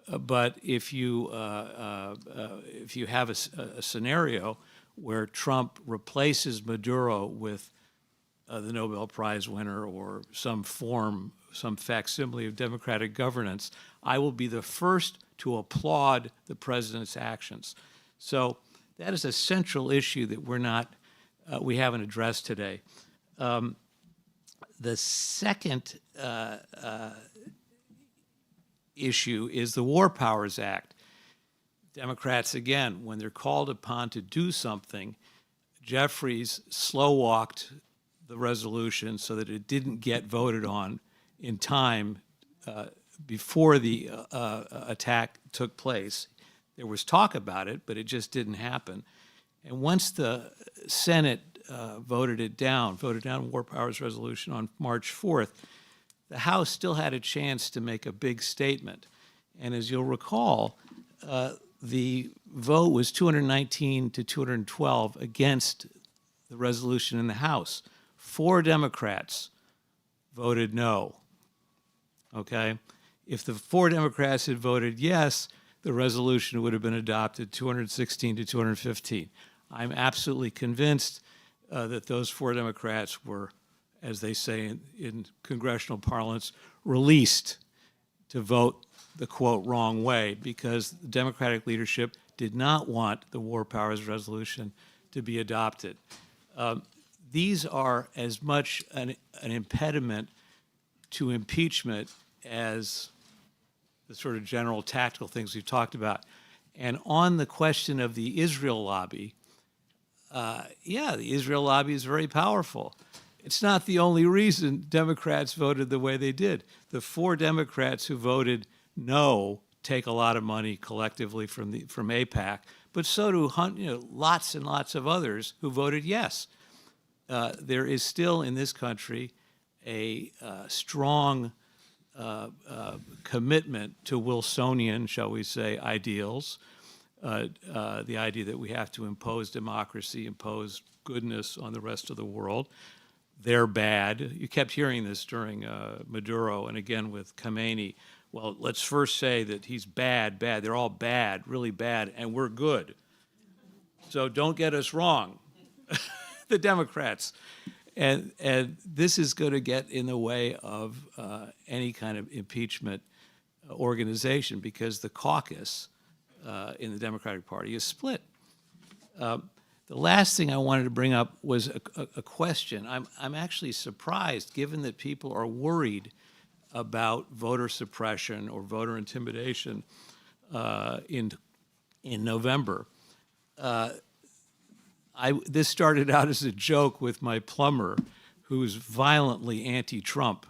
But if you have a scenario where Trump replaces Maduro with the Nobel Prize winner or some facsimile of democratic governance, I will be the first to applaud the president's actions. So that is a central issue that we haven't addressed today. The second issue is the War Powers Act. Democrats, again, when they're called upon to do something, Jeffries slow-walked the resolution so that it didn't get voted on in time before the attack took place. There was talk about it, but it just didn't happen. And once the Senate voted down War Powers Resolution on March 4th, the House still had a chance to make a big statement. And as you'll recall, the vote was 219 to 212 against the resolution in the House. 4 Democrats voted no, okay? If the 4 Democrats had voted yes, the resolution would have been adopted 216 to 215. I'm absolutely convinced that those 4 Democrats were, as they say in congressional parlance, released to vote the, quote, wrong way, because the Democratic leadership did not want the War Powers Resolution to be adopted. These are as much an impediment to impeachment as the sort of general tactical things we've talked about. And on the question of the Israel lobby, the Israel lobby is very powerful. It's not the only reason Democrats voted the way they did. The 4 Democrats who voted no take a lot of money collectively from AIPAC, but so do lots and lots of others who voted yes. There is still in this country a strong commitment to Wilsonian, shall we say, ideals. The idea that we have to impose democracy, impose goodness on the rest of the world. They're bad. You kept hearing this during Maduro and again with Khomeini. well, let's first say that he's bad. They're all bad, really bad, and we're good. So don't get us wrong, the Democrats. And this is going to get in the way of any kind of impeachment organization because the caucus in the Democratic Party is split. The last thing I wanted to bring up was a question. I'm actually surprised, given that people are worried about voter suppression or voter intimidation in November. This started out as a joke with my plumber, who's violently anti-Trump.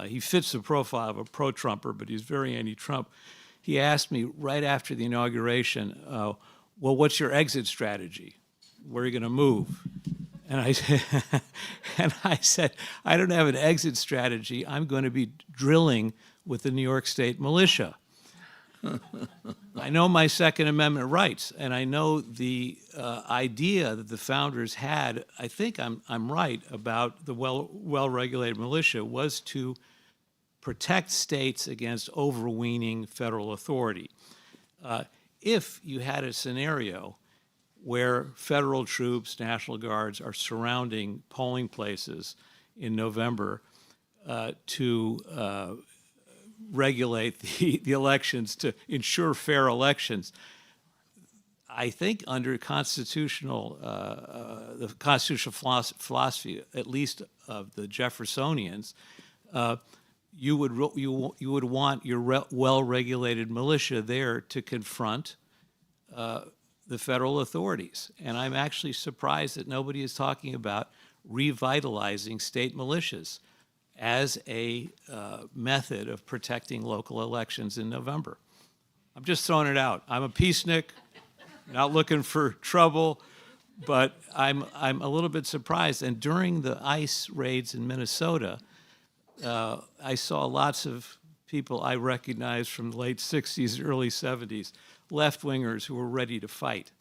He fits the profile of a pro-Trumper, but he's very anti-Trump. He asked me right after the inauguration, well, what's your exit strategy? Where are you going to move? And I said, I don't have an exit strategy. I'm going to be drilling with the New York State militia. I know my Second Amendment rights, and I know the idea that the founders had, I think I'm right, about the well-regulated militia was to protect states against overweening federal authority. If you had a scenario where federal troops, National Guards, are surrounding polling places in November to regulate the elections, to ensure fair elections, I think under the constitutional philosophy, at least of the Jeffersonians, you would want your well-regulated militia there to confront the federal authorities. And I'm actually surprised that nobody is talking about revitalizing state militias as a method of protecting local elections in November. I'm just throwing it out. I'm a peacenik, not looking for trouble, but I'm a little bit surprised. And during the ICE raids in Minnesota, I saw lots of people I recognized from the late 60s, early 70s, left-wingers who were ready to fight,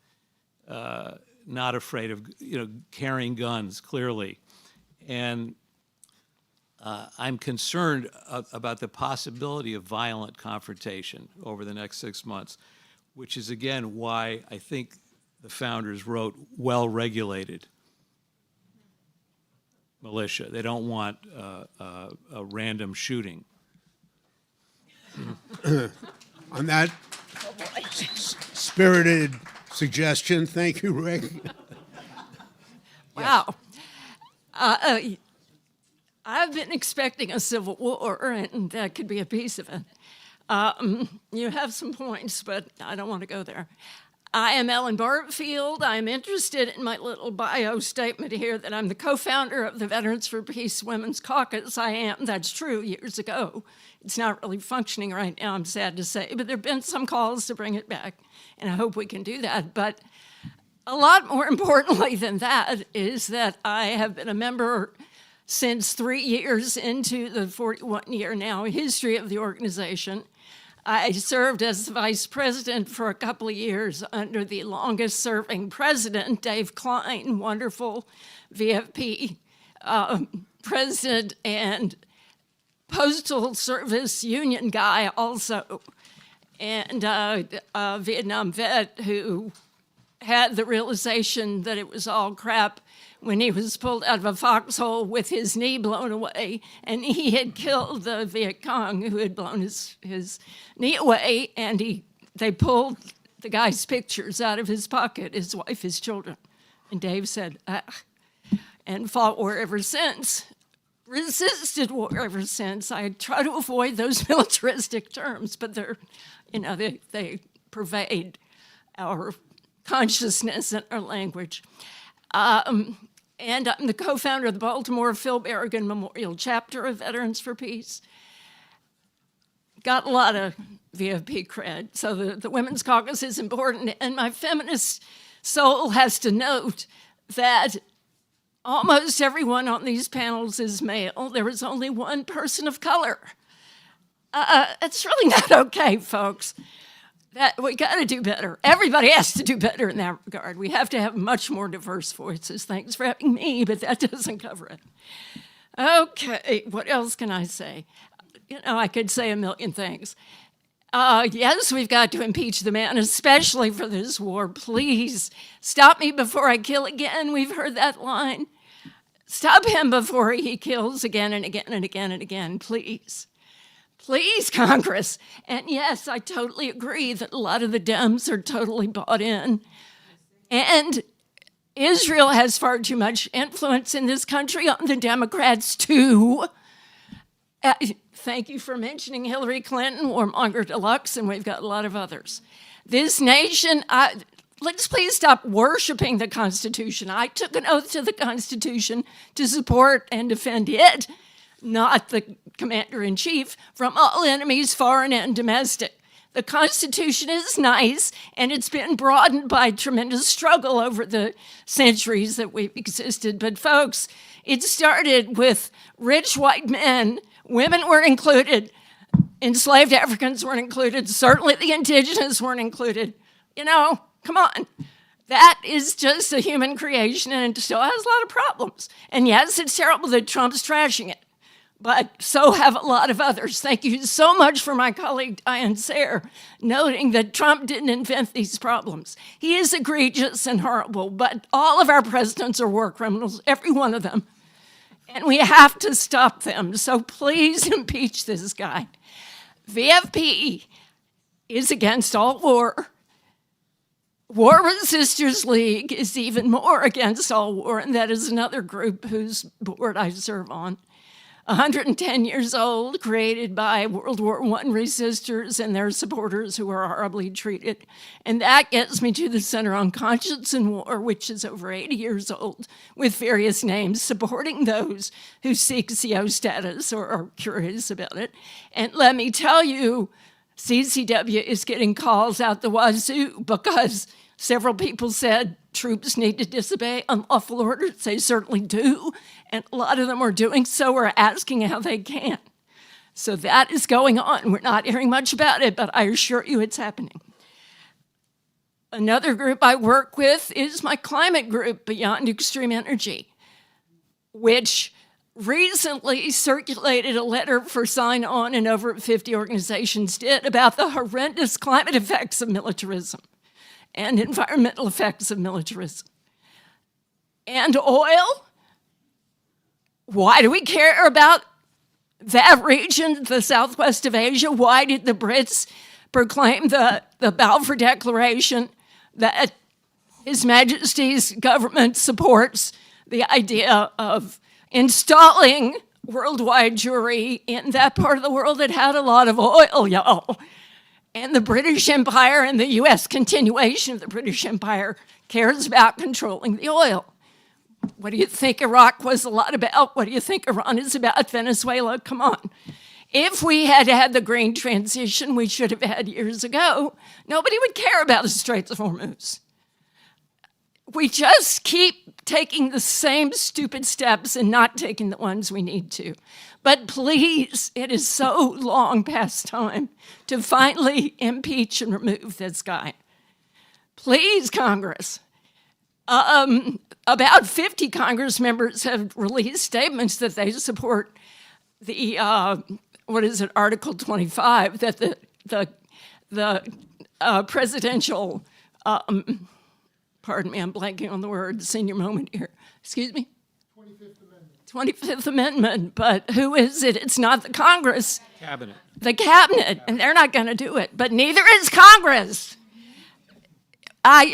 not afraid of carrying guns, clearly. And I'm concerned about the possibility of violent confrontation over the next 6 months, which is, again, why I think the founders wrote well-regulated militia. They don't want a random shooting. On that spirited suggestion, thank you, Rick. Wow. I've been expecting a civil war, and that could be a piece of it. You have some points, but I don't want to go there. I am Ellen Barfield. I'm interested in my little bio statement here that I'm the co-founder of the Veterans for Peace Women's Caucus. I am. That's true, years ago. It's not really functioning right now, I'm sad to say, but there have been some calls to bring it back, and I hope we can do that. But a lot more importantly than that is that I have been a member since 3 years into the 41-year now history of the organization. I served as the vice president for a couple of years under the longest-serving president, Dave Klein, wonderful VFP president and Postal Service union guy also, and a Vietnam vet who had the realization that it was all crap when he was pulled out of a foxhole with his knee blown away, and he had killed the Viet Cong who had blown his knee away, and they pulled the guy's pictures out of his pocket, his wife, his children. And Dave said, and fought war ever since, resisted war ever since. I try to avoid those militaristic terms, but they pervade our consciousness and our language. And I'm the co-founder of the Baltimore Phil Berrigan Memorial Chapter of Veterans for Peace. Got a lot of VFP cred, so the Women's Caucus is important, and my feminist soul has to note that almost everyone on these panels is male. There is only one person of color. It's really not okay, folks. We got to do better. Everybody has to do better in that regard. We have to have much more diverse voices. Thanks for having me, but that doesn't cover it. Okay, what else can I say? I could say a million things. Yes, we've got to impeach the man, especially for this war. Please stop me before I kill again. We've heard that line. Stop him before he kills again and again and again and again, please. Please, Congress. And yes, I totally agree that a lot of the Dems are totally bought in. And Israel has far too much influence in this country on the Democrats, too. Thank you for mentioning Hillary Clinton, Warmonger Deluxe, and we've got a lot of others. This nation, let's please stop worshiping the Constitution. I took an oath to the Constitution to support and defend it, not the commander-in-chief, from all enemies, foreign and domestic. The Constitution is nice, and it's been broadened by tremendous struggle over the centuries that we've existed. But folks, it started with rich white men. Women were included. Enslaved Africans weren't included. Certainly the indigenous weren't included. Come on. That is just a human creation, and it still has a lot of problems. And yes, it's terrible that Trump's trashing it, but so have a lot of others. Thank you so much for my colleague Diane Sayre noting that Trump didn't invent these problems. He is egregious and horrible, but all of our presidents are war criminals, every one of them. And we have to stop them. So please impeach this guy. VFP is against all war. War Resisters League is even more against all war, and that is another group whose board I serve on. 110 years old, created by World War I resistors and their supporters who were horribly treated. And that gets me to the Center on Conscience and War, which is over 80 years old, with various names, supporting those who seek CO status or are curious about it. And let me tell you, CCW is getting calls out the wazoo because several people said troops need to disobey unlawful orders. They certainly do. And a lot of them are doing so or asking how they can. So that is going on. We're not hearing much about it, but I assure you it's happening. Another group I work with is my climate group, Beyond Extreme Energy, which recently circulated a letter for sign-on, and over 50 organizations did, about the horrendous climate effects of militarism and environmental effects of militarism. And oil? Why do we care about that region, the southwest of Asia? Why did the Brits proclaim the Balfour Declaration that His Majesty's government supports the idea of installing worldwide Jewry in that part of the world that had a lot of oil, y'all? And the British Empire and the U.S. continuation of the British Empire cares about controlling the oil. What do you think Iraq was a lot about? What do you think Iran is about? Venezuela? Come on. If we had had the green transition we should have had years ago, nobody would care about the Straits of Hormuz. We just keep taking the same stupid steps and not taking the ones we need to. But please, it is so long past time to finally impeach and remove this guy. Please, Congress. About 50 Congress members have released statements that they support the, Article 25, that the presidential, pardon me, I'm blanking on the word, senior moment here. Excuse me? 25th Amendment, but who is it? It's not the Congress. Cabinet. The cabinet, and they're not going to do it, but neither is Congress.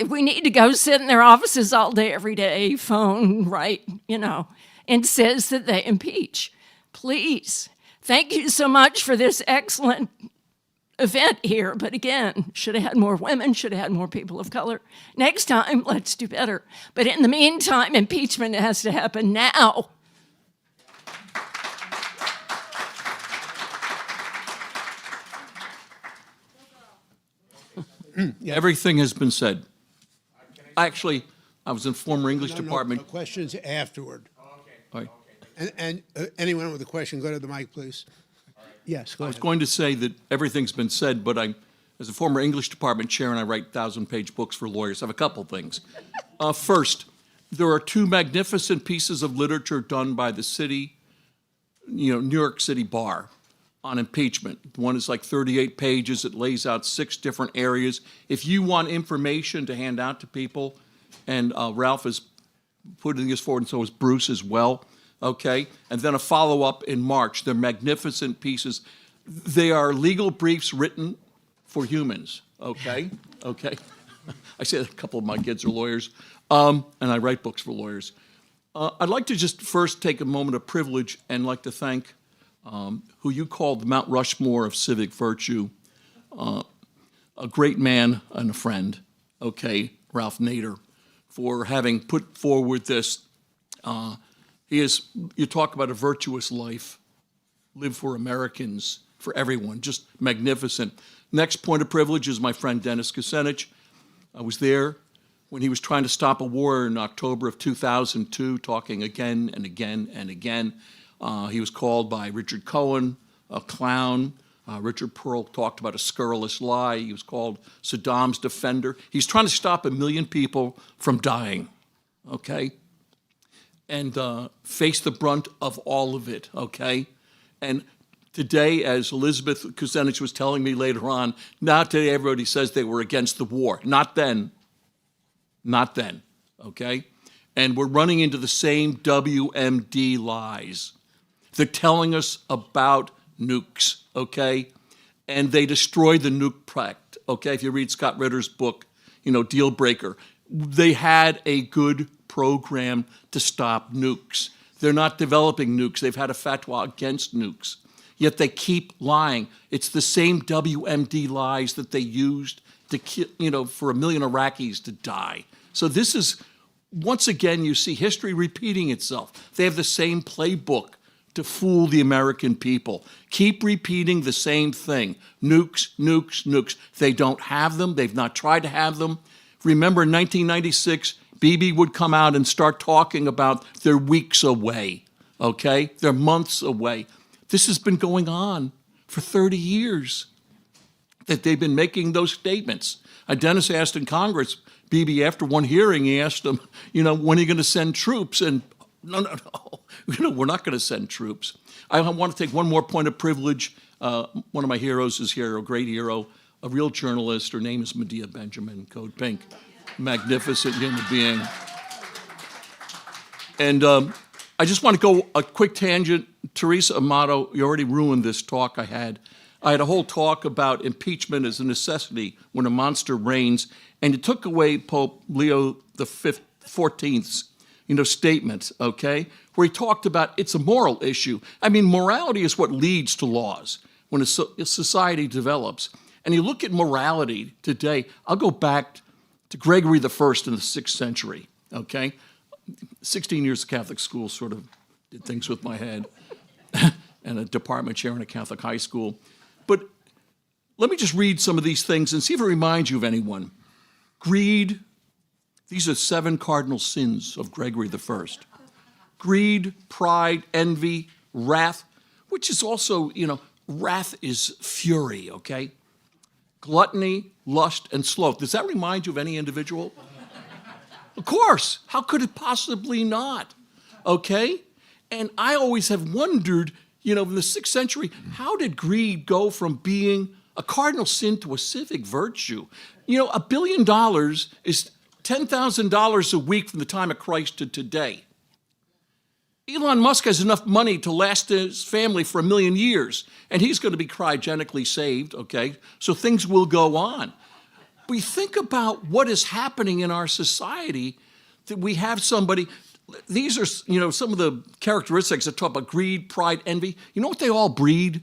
We need to go sit in their offices all day, every day, phone, write, and says that they impeach. Please. Thank you so much for this excellent event here. But again, should have had more women, should have had more people of color. Next time, let's do better. But in the meantime, impeachment has to happen now. Everything has been said. Actually, I was in former English department. No questions afterward. Okay. And anyone with a question, go to the mic, please. Yes, go I ahead. was going to say that everything's been said, but as a former English department chair, and I write 1,000-page books for lawyers, I have a couple things. First, there are two magnificent pieces of literature done by the city, New York City Bar. on impeachment. One is like 38 pages. It lays out 6 different areas. If you want information to hand out to people, and Ralph is putting this forward, and so is Bruce as well, okay? And then a follow-up in March. They're magnificent pieces. They are legal briefs written for humans, okay? Okay. I say that a couple of my kids are lawyers, and I write books for lawyers. I'd like to just first take a moment of privilege and like to thank who you called the Mount Rushmore of civic virtue, a great man and a friend, okay, Ralph Nader, for having put forward this. You talk about a virtuous life, live for Americans, for everyone, just magnificent. Next point of privilege is my friend Dennis Kucinich. I was there when he was trying to stop a war in October of 2002, talking again and again and again. He was called by Richard Cohen a clown. Richard Pearl talked about a scurrilous lie. He was called Saddam's defender. He's trying to stop 1 million people from dying, okay? And face the brunt of all of it, okay? And today, as Elizabeth Kucinich was telling me later on, now today everybody says they were against the war. Not then. Not then, okay? And we're running into the same WMD lies. They're telling us about nukes, okay? And they destroyed the nuke pact, okay? If you read Scott Ritter's book, Deal Breaker, they had a good program to stop nukes. They're not developing nukes. They've had a fatwa against nukes. Yet they keep lying. It's the same WMD lies that they used to kill, for 1 million Iraqis to die. So this is, once again, you see history repeating itself. They have the same playbook to fool the American people. Keep repeating the same thing. Nukes, nukes, nukes. They don't have them. They've not tried to have them. Remember in 1996, Bibi would come out and start talking about they're weeks away, okay? They're months away. This has been going on for 30 years that they've been making those statements. Dennis asked in Congress, Bibi, after one hearing, he asked him, when are you going to send troops? And no, we're not going to send troops. I want to take one more point of privilege. One of my heroes is here, a great hero, a real journalist. Her name is Medea Benjamin, Code Pink. Magnificent human being. And I just want to go a quick tangent. Teresa Amato, you already ruined this talk I had. I had a whole talk about impeachment as a necessity when a monster reigns, and it took away Pope Leo the 14th's statement, okay, where he talked about it's a moral issue. I mean, morality is what leads to laws when a society develops. And you look at morality today, I'll go back to Gregory the First in the 6th century, okay? 16 years of Catholic school sort of did things with my head, and a department chair in a Catholic high school. But let me just read some of these things and see if it reminds you of anyone. Greed. These are 7 cardinal sins of Gregory the First. Greed, pride, envy, wrath, which is also, wrath is fury, okay? Gluttony, lust, and sloth. Does that remind you of any individual? Of course. How could it possibly not? Okay? And I always have wondered, in the 6th century, how did greed go from being a cardinal sin to a civic virtue? $1 billion is $10,000 a week from the time of Christ to today. Elon Musk has enough money to last his family for 1 million years, and he's going to be cryogenically saved, okay? So things will go on. We think about what is happening in our society, that we have somebody, these are, some of the characteristics that talk about greed, pride, envy. You know what they all breed?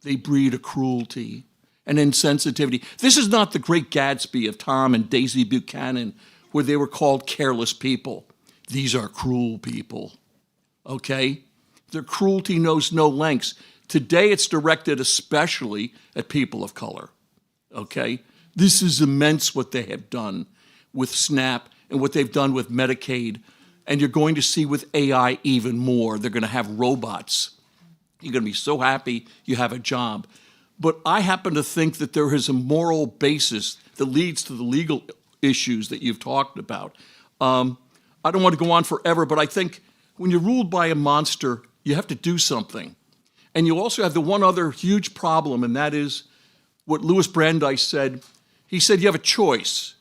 They breed a cruelty, an insensitivity. This is not the Great Gatsby of Tom and Daisy Buchanan, where they were called careless people. These are cruel people, okay? Their cruelty knows no lengths. Today it's directed especially at people of color, okay? This is immense what they have done with SNAP and what they've done with Medicaid. And you're going to see with AI even more. They're going to have robots. You're going to be so happy you have a job. But I happen to think that there is a moral basis that leads to the legal issues that you've talked about. I don't want to go on forever, but I think when you're ruled by a monster, you have to do something. And you also have the one other huge problem, and that is what Louis Brandeis said. He said you have a choice.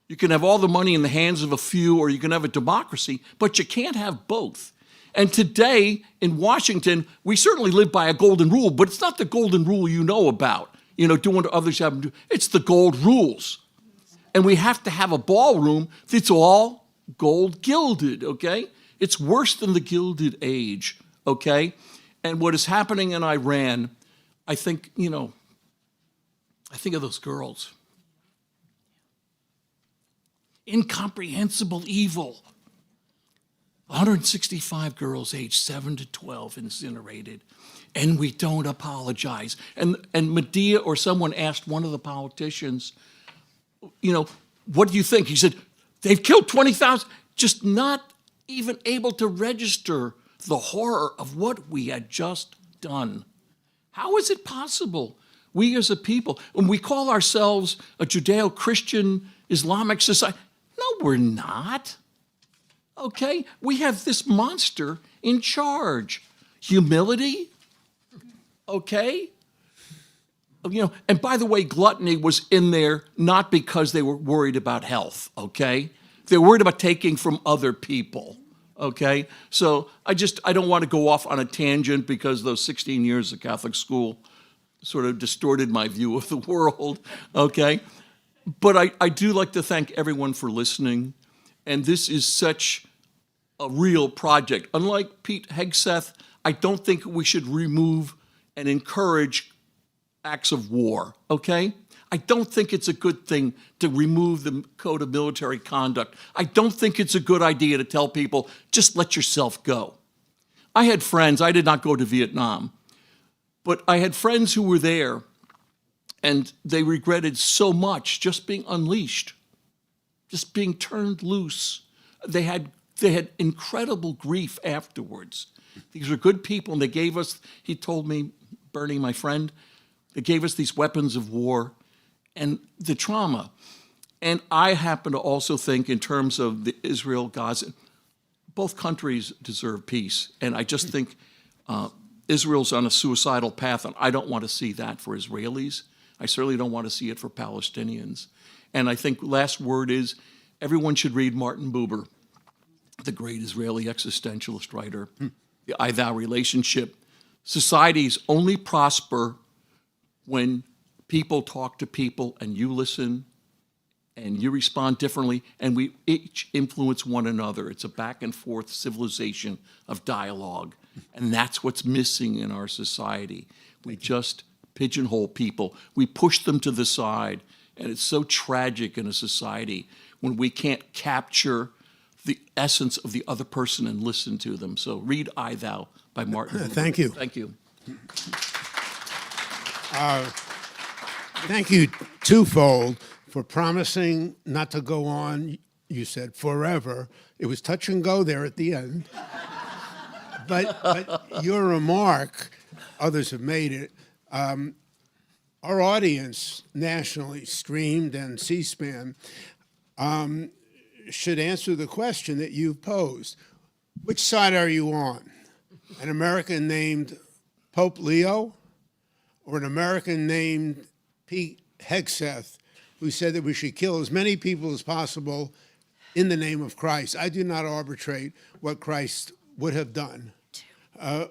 You can have all the money in the hands of a few, or you can have a democracy, but you can't have both. And today in Washington, we certainly live by a golden rule, but it's not the golden rule you know about, doing what others have to do. It's the gold rules. And we have to have a ballroom that's all gold gilded, okay? It's worse than the Gilded Age, okay? And what is happening in Iran, I think, I think of those girls. Incomprehensible evil. 165 girls aged 7 to 12 incinerated, and we don't apologize. And Medea or someone asked one of the politicians, what do you think? He said, they've killed 20,000, just not even able to register the horror of what we had just done. How is it possible? We as a people, when we call ourselves a Judeo-Christian Islamic society, no, we're not. Okay? We have this monster in charge. Humility? Okay? And by the way, gluttony was in there not because they were worried about health, okay? They're worried about taking from other people, okay? So I don't want to go off on a tangent because those 16 years of Catholic school sort of distorted my view of the world, okay? But I do like to thank everyone for listening. And this is such a real project. Unlike Pete Hegseth, I don't think we should remove and encourage acts of war, okay? I don't think it's a good thing to remove the Code of Military Conduct. I don't think it's a good idea to tell people, just let yourself go. I had friends, I did not go to Vietnam, but I had friends who were there, and they regretted so much just being unleashed, just being turned loose. They had incredible grief afterwards. These were good people, and they gave us, he told me, Bernie, my friend, they gave us these weapons of war and the trauma. And I happen to also think in terms of the Israel-Gaza, both countries deserve peace. And I just think Israel's on a suicidal path, and I don't want to see that for Israelis. I certainly don't want to see it for Palestinians. And I think last word is everyone should read Martin Buber, the great Israeli existentialist writer, The I-Thou relationship. Societies only prosper when people talk to people and you listen and you respond differently and we each influence one another. It's a back and forth civilization of dialogue. And that's what's missing in our society. We just pigeonhole people. We push them to the side. And it's so tragic in a society when we can't capture the essence of the other person and listen to them. So read I-Thou by Martin Buber. Thank you. Thank you. Thank you twofold for promising not to go on, you said, forever. It was touch and go there at the end. But your remark, others have made it, our audience nationally streamed and C-SPAN should answer the question that you've posed. Which side are you on? An American named Pope Leo or an American named Pete Hegseth who said that we should kill as many people as possible in the name of Christ? I do not arbitrate what Christ would have done,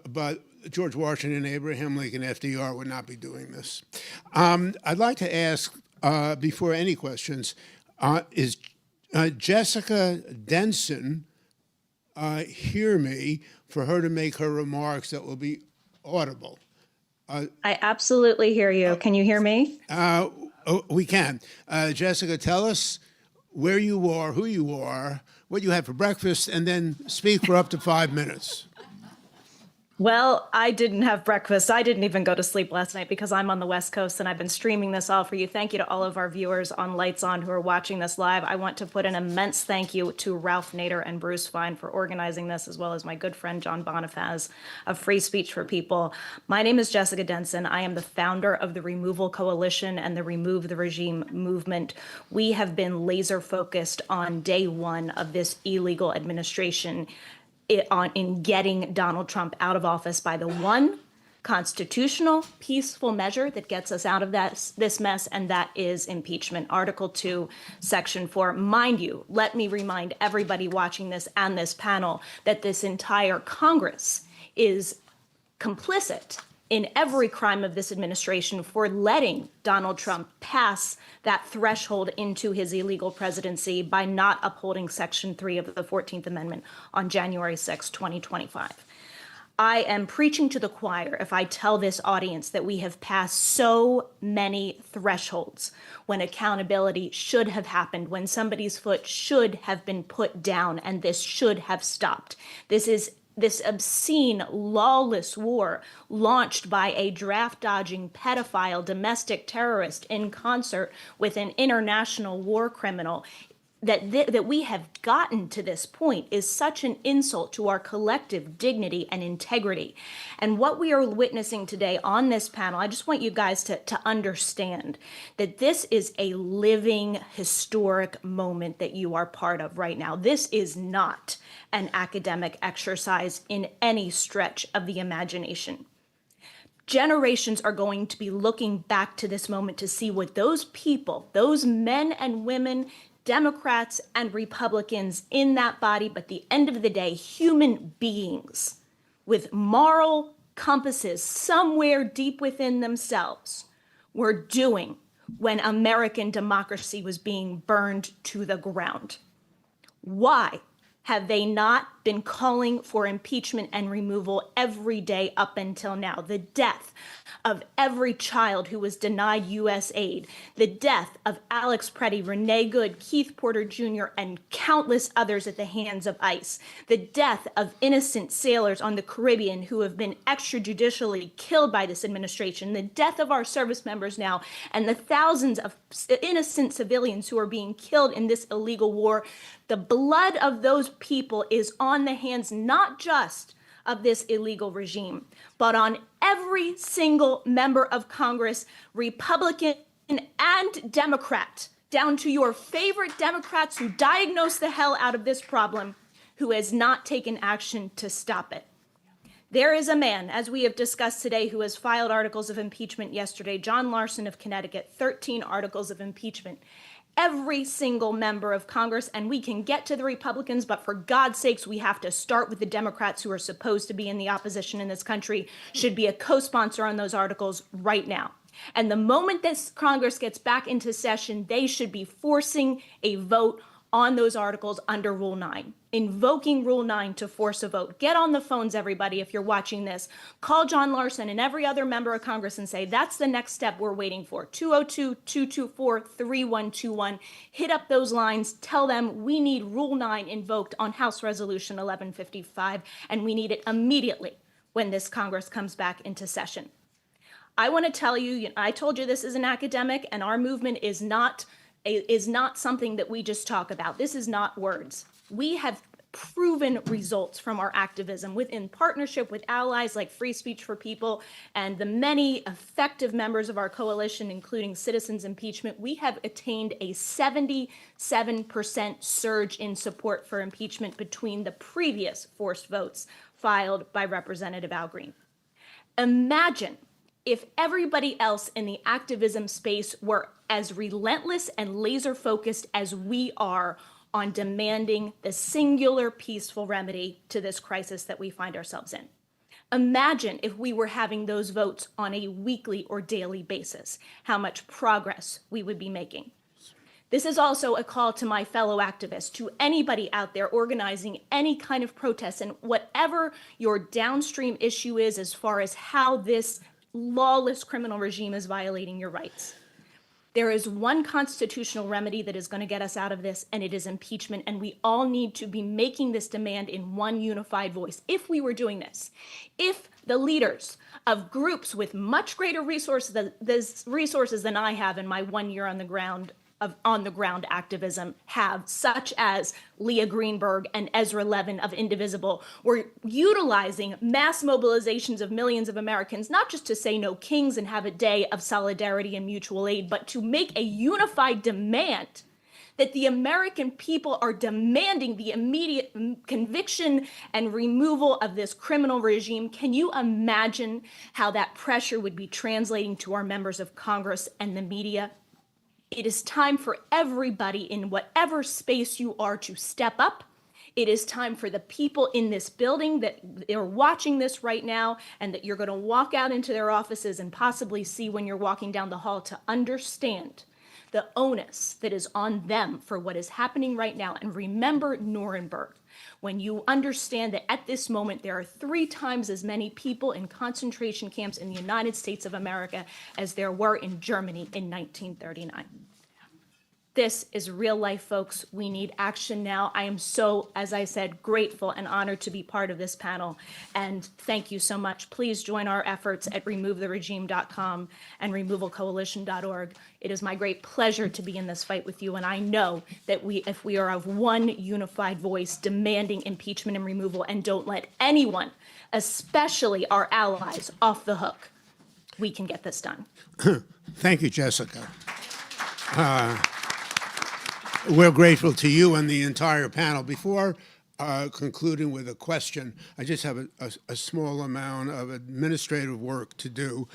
but George Washington, Abraham Lincoln, FDR would not be doing this. I'd like to ask, before any questions, is Jessica Denson hear me for her to make her remarks that will be audible? I absolutely hear you. Can you hear me? We can. Jessica, tell us where you are, who you are, what you had for breakfast, and then speak for up to 5 minutes. Well, I didn't have breakfast. I didn't even go to sleep last night because I'm on the West Coast and I've been streaming this all for you. Thank you to all of our viewers on Lights On who are watching this live. I want to put an immense thank you to Ralph Nader and Bruce Fein for organizing this, as well as my good friend John Bonifaz of Free Speech for People. My name is Jessica Denson. I am the founder of the Removal Coalition and the Remove the Regime movement. We have been laser focused on day one of this illegal administration in getting Donald Trump out of office by the one constitutional, peaceful measure that gets us out of this mess, and that is impeachment. Article 2, Section 4. Mind you, let me remind everybody watching this and this panel that this entire Congress is complicit in every crime of this administration for letting Donald Trump pass that threshold into his illegal presidency by not upholding Section 3 of the 14th Amendment on January 6, 2025. I am preaching to the choir if I tell this audience that we have passed so many thresholds when accountability should have happened, when somebody's foot should have been put down, and this should have stopped. This obscene, lawless war launched by a draft-dodging pedophile domestic terrorist in concert with an international war criminal, that we have gotten to this point is such an insult to our collective dignity and integrity. And what we are witnessing today on this panel, I just want you guys to understand that this is a living, historic moment that you are part of right now. This is not an academic exercise in any stretch of the imagination. Generations are going to be looking back to this moment to see what those people, those men and women, Democrats and Republicans in that body, but at the end of the day, human beings with moral compasses somewhere deep within themselves were doing when American democracy was being burned to the ground. Why have they not been calling for impeachment and removal every day up until now? The death of every child who was denied U.S. aid, the death of Alex Preddy, Renee Good, Keith Porter Jr., and countless others at the hands of ICE, the death of innocent sailors on the Caribbean who have been extrajudicially killed by this administration, the death of our service members now, and the thousands of innocent civilians who are being killed in this illegal war. The blood of those people is on the hands not just of this illegal regime, but on every single member of Congress, Republican and Democrat, down to your favorite Democrats who diagnose the hell out of this problem, who has not taken action to stop it. There is a man, as we have discussed today, who has filed articles of impeachment yesterday, John Larson of Connecticut, 13 articles of impeachment. Every single member of Congress, and we can get to the Republicans, but for God's sakes, we have to start with the Democrats who are supposed to be in the opposition in this country, should be a co-sponsor on those articles right now. And the moment this Congress gets back into session, they should be forcing a vote on those articles under Rule 9, invoking Rule 9 to force a vote. Get on the phones, everybody, if you're watching this. Call John Larson and every other member of Congress and say, that's the next step we're waiting for. 202-224-3121. Hit up those lines. Tell them we need Rule 9 invoked on House Resolution 1155, and we need it immediately when this Congress comes back into session. I want to tell you, I told you this is an academic, and our movement is not something that we just talk about. This is not words. We have proven results from our activism in partnership with allies like Free Speech for People and the many effective members of our coalition, including Citizens Impeachment. We have attained a 77% surge in support for impeachment between the previous forced votes filed by Representative Al Green. Imagine if everybody else in the activism space were as relentless and laser focused as we are on demanding the singular peaceful remedy to this crisis that we find ourselves in. Imagine if we were having those votes on a weekly or daily basis, how much progress we would be making. This is also a call to my fellow activists, to anybody out there organizing any kind of protest, and whatever your downstream issue is as far as how this lawless criminal regime is violating your rights. There is one constitutional remedy that is going to get us out of this, and it is impeachment, and we all need to be making this demand in one unified voice. If we were doing this, if the leaders of groups with much greater resources than I have in my 1 year on the ground activism have, such as Leah Greenberg and Ezra Levin of Indivisible, were utilizing mass mobilizations of millions of Americans, not just to say no kings and have a day of solidarity and mutual aid, but to make a unified demand that the American people are demanding the immediate conviction and removal of this criminal regime. Can you imagine how that pressure would be translating to our members of Congress and the media? It is time for everybody in whatever space you are to step up. It is time for the people in this building that are watching this right now and that you're going to walk out into their offices and possibly see when you're walking down the hall to understand the onus that is on them for what is happening right now. And remember Nuremberg, when you understand that at this moment there are 3 times as many people in concentration camps in the United States of America as there were in Germany in 1939. This is real life, folks. We need action now. I am so, as I said, grateful and honored to be part of this panel. And thank you so much. Please join our efforts at removetheregime.com and removalcoalition.org. It is my great pleasure to be in this fight with you. And I know that if we are of one unified voice demanding impeachment and removal and don't let anyone, especially our allies, off the hook, we can get this done. Thank you, Jessica. We're grateful to you and the entire panel. Before concluding with a question, I just have a small amount of administrative work to do.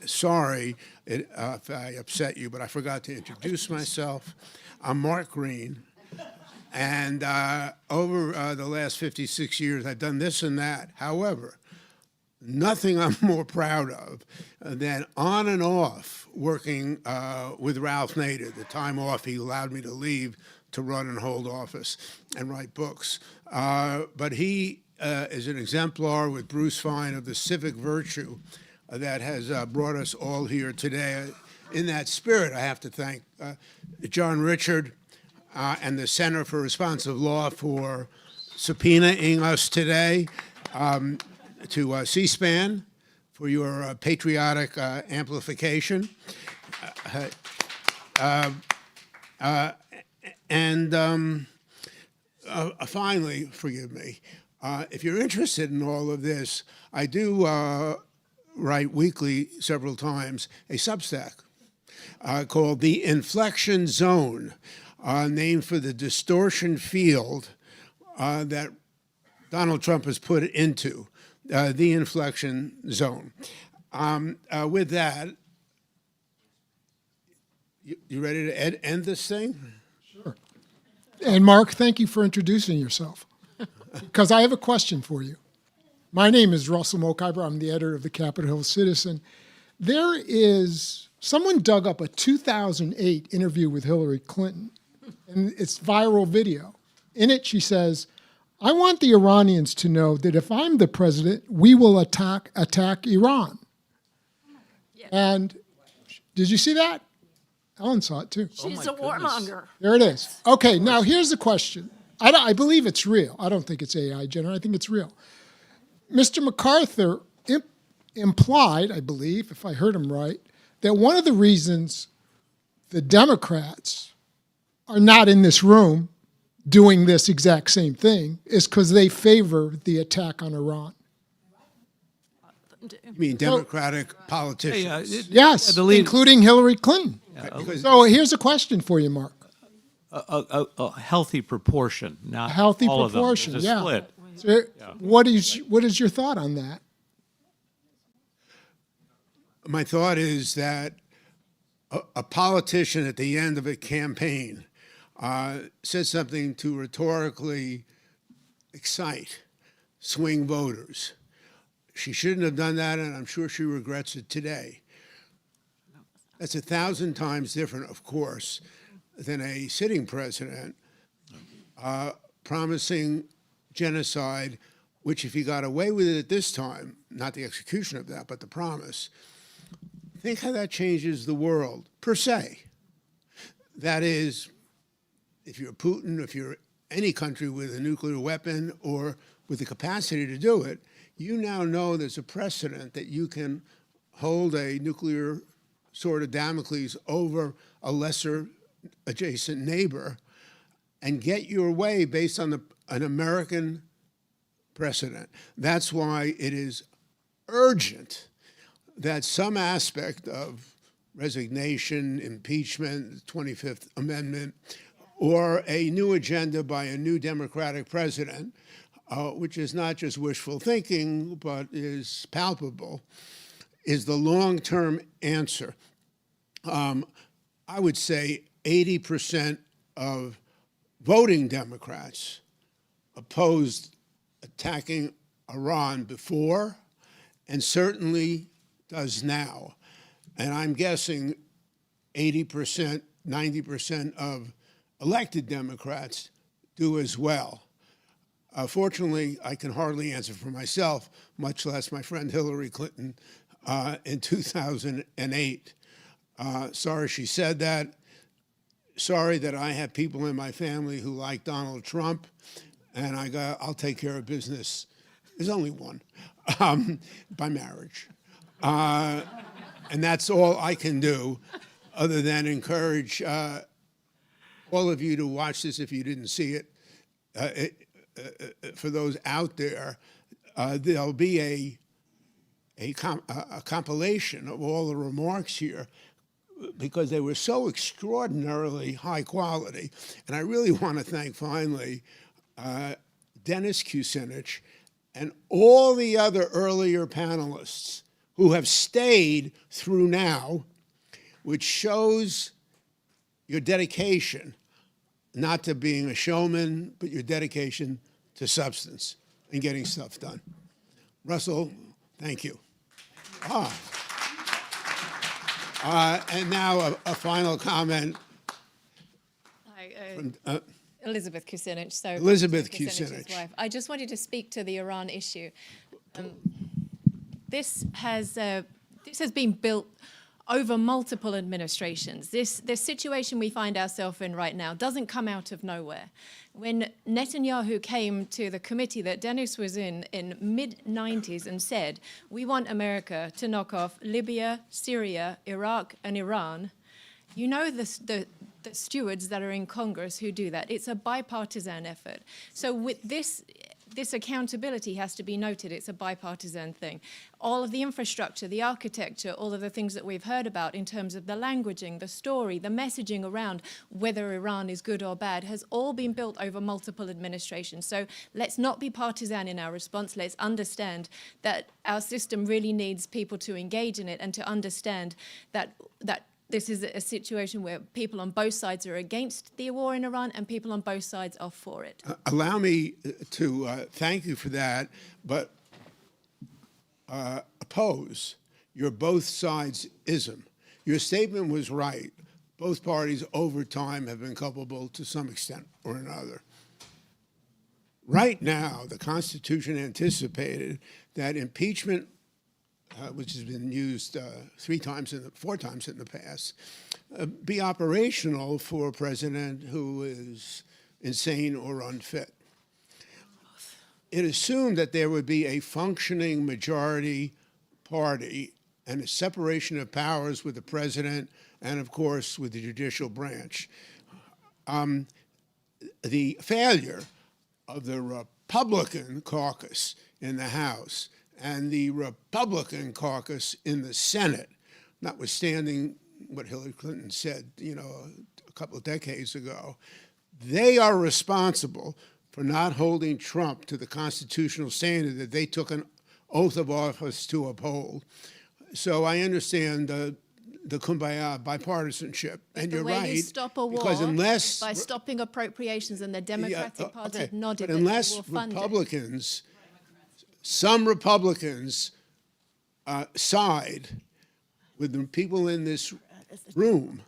Sorry if I upset you, but I forgot to introduce myself. I'm Mark Green, and over the last 56 years, I've done this and that. However, nothing I'm more proud of than on and off working with Ralph Nader. The time off he allowed me to leave to run and hold office and write books. But he is an exemplar with Bruce Fine of the civic virtue that has brought us all here today. In that spirit, I have to thank John Richard and the Center for Responsive Law for subpoenaing us today, to C-SPAN for your patriotic amplification. Finally, forgive me, if you're interested in all of this, I do write weekly several times a Substack called The Inflection Zone, named for the distortion field that Donald Trump has put it into. The inflection zone. With that, you ready to end this thing? Sure. And Mark, thank you for introducing yourself, because I have a question for you. My name is Russell Mokhiber. I'm the editor of the Capitol Hill Citizen. Someone dug up a 2008 interview with Hillary Clinton, and it's viral video. In it, she says, "I want the Iranians to know that if I'm the president, we will attack Iran." And did you see that? Ellen saw it too. She's a warmonger. There it is. Okay, now here's the question. I believe it's real. I don't think it's AI generated. I think it's real. Mr. MacArthur implied, I believe, if I heard him right, that one of the reasons the Democrats are not in this room doing this exact same thing is because they favor the attack on Iran. You mean Democratic politicians? Yes, including Hillary Clinton. So here's a question for you, Mark. A healthy proportion, not A healthy all proportion, of them. There's a yeah. split. So what is your thought on that? My thought is that a politician at the end of a campaign said something to rhetorically excite, swing voters. She shouldn't have done that, and I'm sure she regrets it today. That's 1,000 times different, of course, than a sitting president promising genocide, which if he got away with it at this time, not the execution of that, but the promise, think how that changes the world, per se. That is, if you're Putin, if you're any country with a nuclear weapon or with the capacity to do it, you now know there's a precedent that you can hold a nuclear sword of Damocles over a lesser adjacent neighbor and get your way based on an American precedent. That's why it is urgent that some aspect of resignation, impeachment, the 25th Amendment, or a new agenda by a new Democratic president, which is not just wishful thinking, but is palpable, is the long-term answer. I would say 80% of voting Democrats opposed attacking Iran before, and certainly does now. And I'm guessing 80%, 90% of elected Democrats do as well. Fortunately, I can hardly answer for myself, much less my friend Hillary Clinton in 2008. Sorry she said that. Sorry that I have people in my family who like Donald Trump, and I'll take care of business. There's only one, by marriage. And that's all I can do, other than encourage all of you to watch this if you didn't see it. For those out there, there'll be a compilation of all the remarks here, because they were so extraordinarily high quality. And I really want to thank, finally, Dennis Kucinich and all the other earlier panelists who have stayed through now, which shows your dedication, not to being a showman, but your dedication to substance and getting stuff done. Russell, thank you. And now a final comment. From, Elizabeth Kucinich. So Elizabeth Kucinich's Kucinich. wife. I just wanted to speak to the Iran issue. This has been built over multiple administrations. This situation we find ourselves in right now doesn't come out of nowhere. When Netanyahu came to the committee that Dennis was in mid-90s and said, we want America to knock off Libya, Syria, Iraq, and Iran, you know the stewards that are in Congress who do that. It's a bipartisan effort. So with this accountability has to be noted. It's a bipartisan thing. All of the infrastructure, the architecture, all of the things that we've heard about in terms of the languaging, the story, the messaging around whether Iran is good or bad has all been built over multiple administrations. So let's not be partisan in our response. Let's understand that our system really needs people to engage in it and to understand that this is a situation where people on both sides are against the war in Iran and people on both sides are for it. Allow me to thank you for that, but oppose your both sides-ism. Your statement was right. Both parties over time have been culpable to some extent or another. Right now, the Constitution anticipated that impeachment, which has been used 4 times in the past, be operational for a president who is insane or unfit. It assumed that there would be a functioning majority party and a separation of powers with the president and, of course, with the judicial branch. The failure of the Republican caucus in the House and the Republican caucus in the Senate, notwithstanding what Hillary Clinton said, a couple of decades ago, they are responsible for not holding Trump to the constitutional standard that they took an oath of office to uphold. So I understand the kumbaya bipartisanship, and you're right. The way you stop a war because unless by stopping appropriations, and the Democratic Party have nodded but that unless they will fund Republicans, some Republicans side with the people in this room,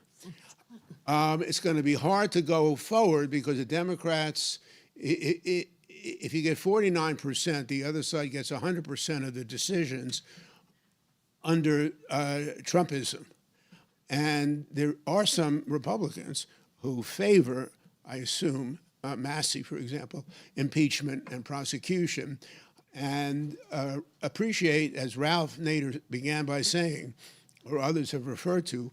it's going to be hard to go forward because the Democrats, if you get 49%, the other side gets 100% of the decisions under Trumpism. And there are some Republicans who favor, I assume, Massey, for example, impeachment and prosecution, and appreciate, as Ralph Nader began by saying, or others have referred to,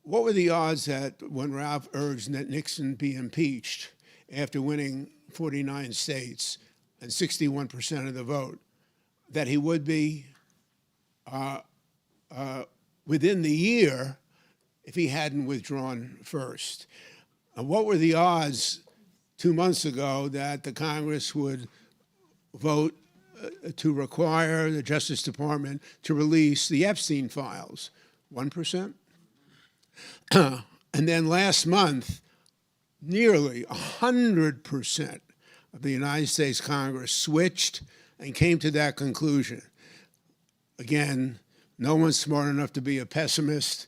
what were the odds that when Ralph urged that Nixon be impeached after winning 49 states and 61% of the vote, that he would be within the year if he hadn't withdrawn first? What were the odds 2 months ago that the Congress would vote to require the Justice Department to release the Epstein files? 1%? And then last month, nearly 100% of the United States Congress switched and came to that conclusion. Again, no one's smart enough to be a pessimist,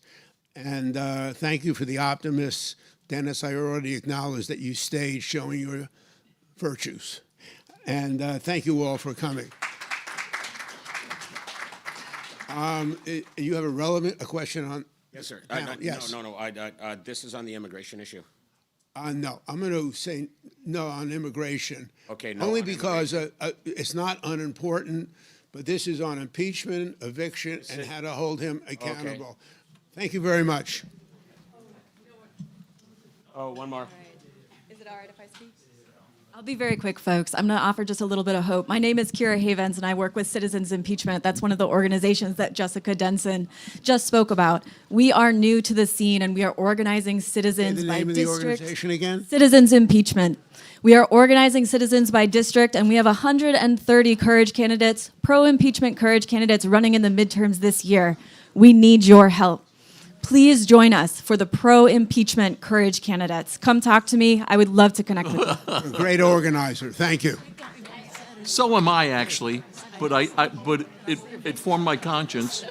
and thank you for the optimists. Dennis, I already acknowledged that you stayed showing your virtues. And thank you all for coming. You have a question on? Yes, sir. Yes. No. This is on the immigration issue. No, I'm going to say no on immigration. Okay, no. Only on because it's not unimportant, but this is on impeachment, eviction, and how to hold him accountable. Okay. Thank you very much. Oh, one more. Is it all right if I speak? I'll be very quick, folks. I'm going to offer just a little bit of hope. My name is Kira Havens, and I work with Citizens Impeachment. That's one of the organizations that Jessica Denson just spoke about. We are new to the scene, and we are organizing citizens Say the by name of the district. organization again? Citizens Impeachment. We are organizing citizens by district, and we have 130 courage candidates, pro-impeachment courage candidates running in the midterms this year. We need your help. Please join us for the pro-impeachment courage candidates. Come talk to me. I would love to connect with you. You're a great organizer. Thank you. So am I, actually, but it formed my conscience.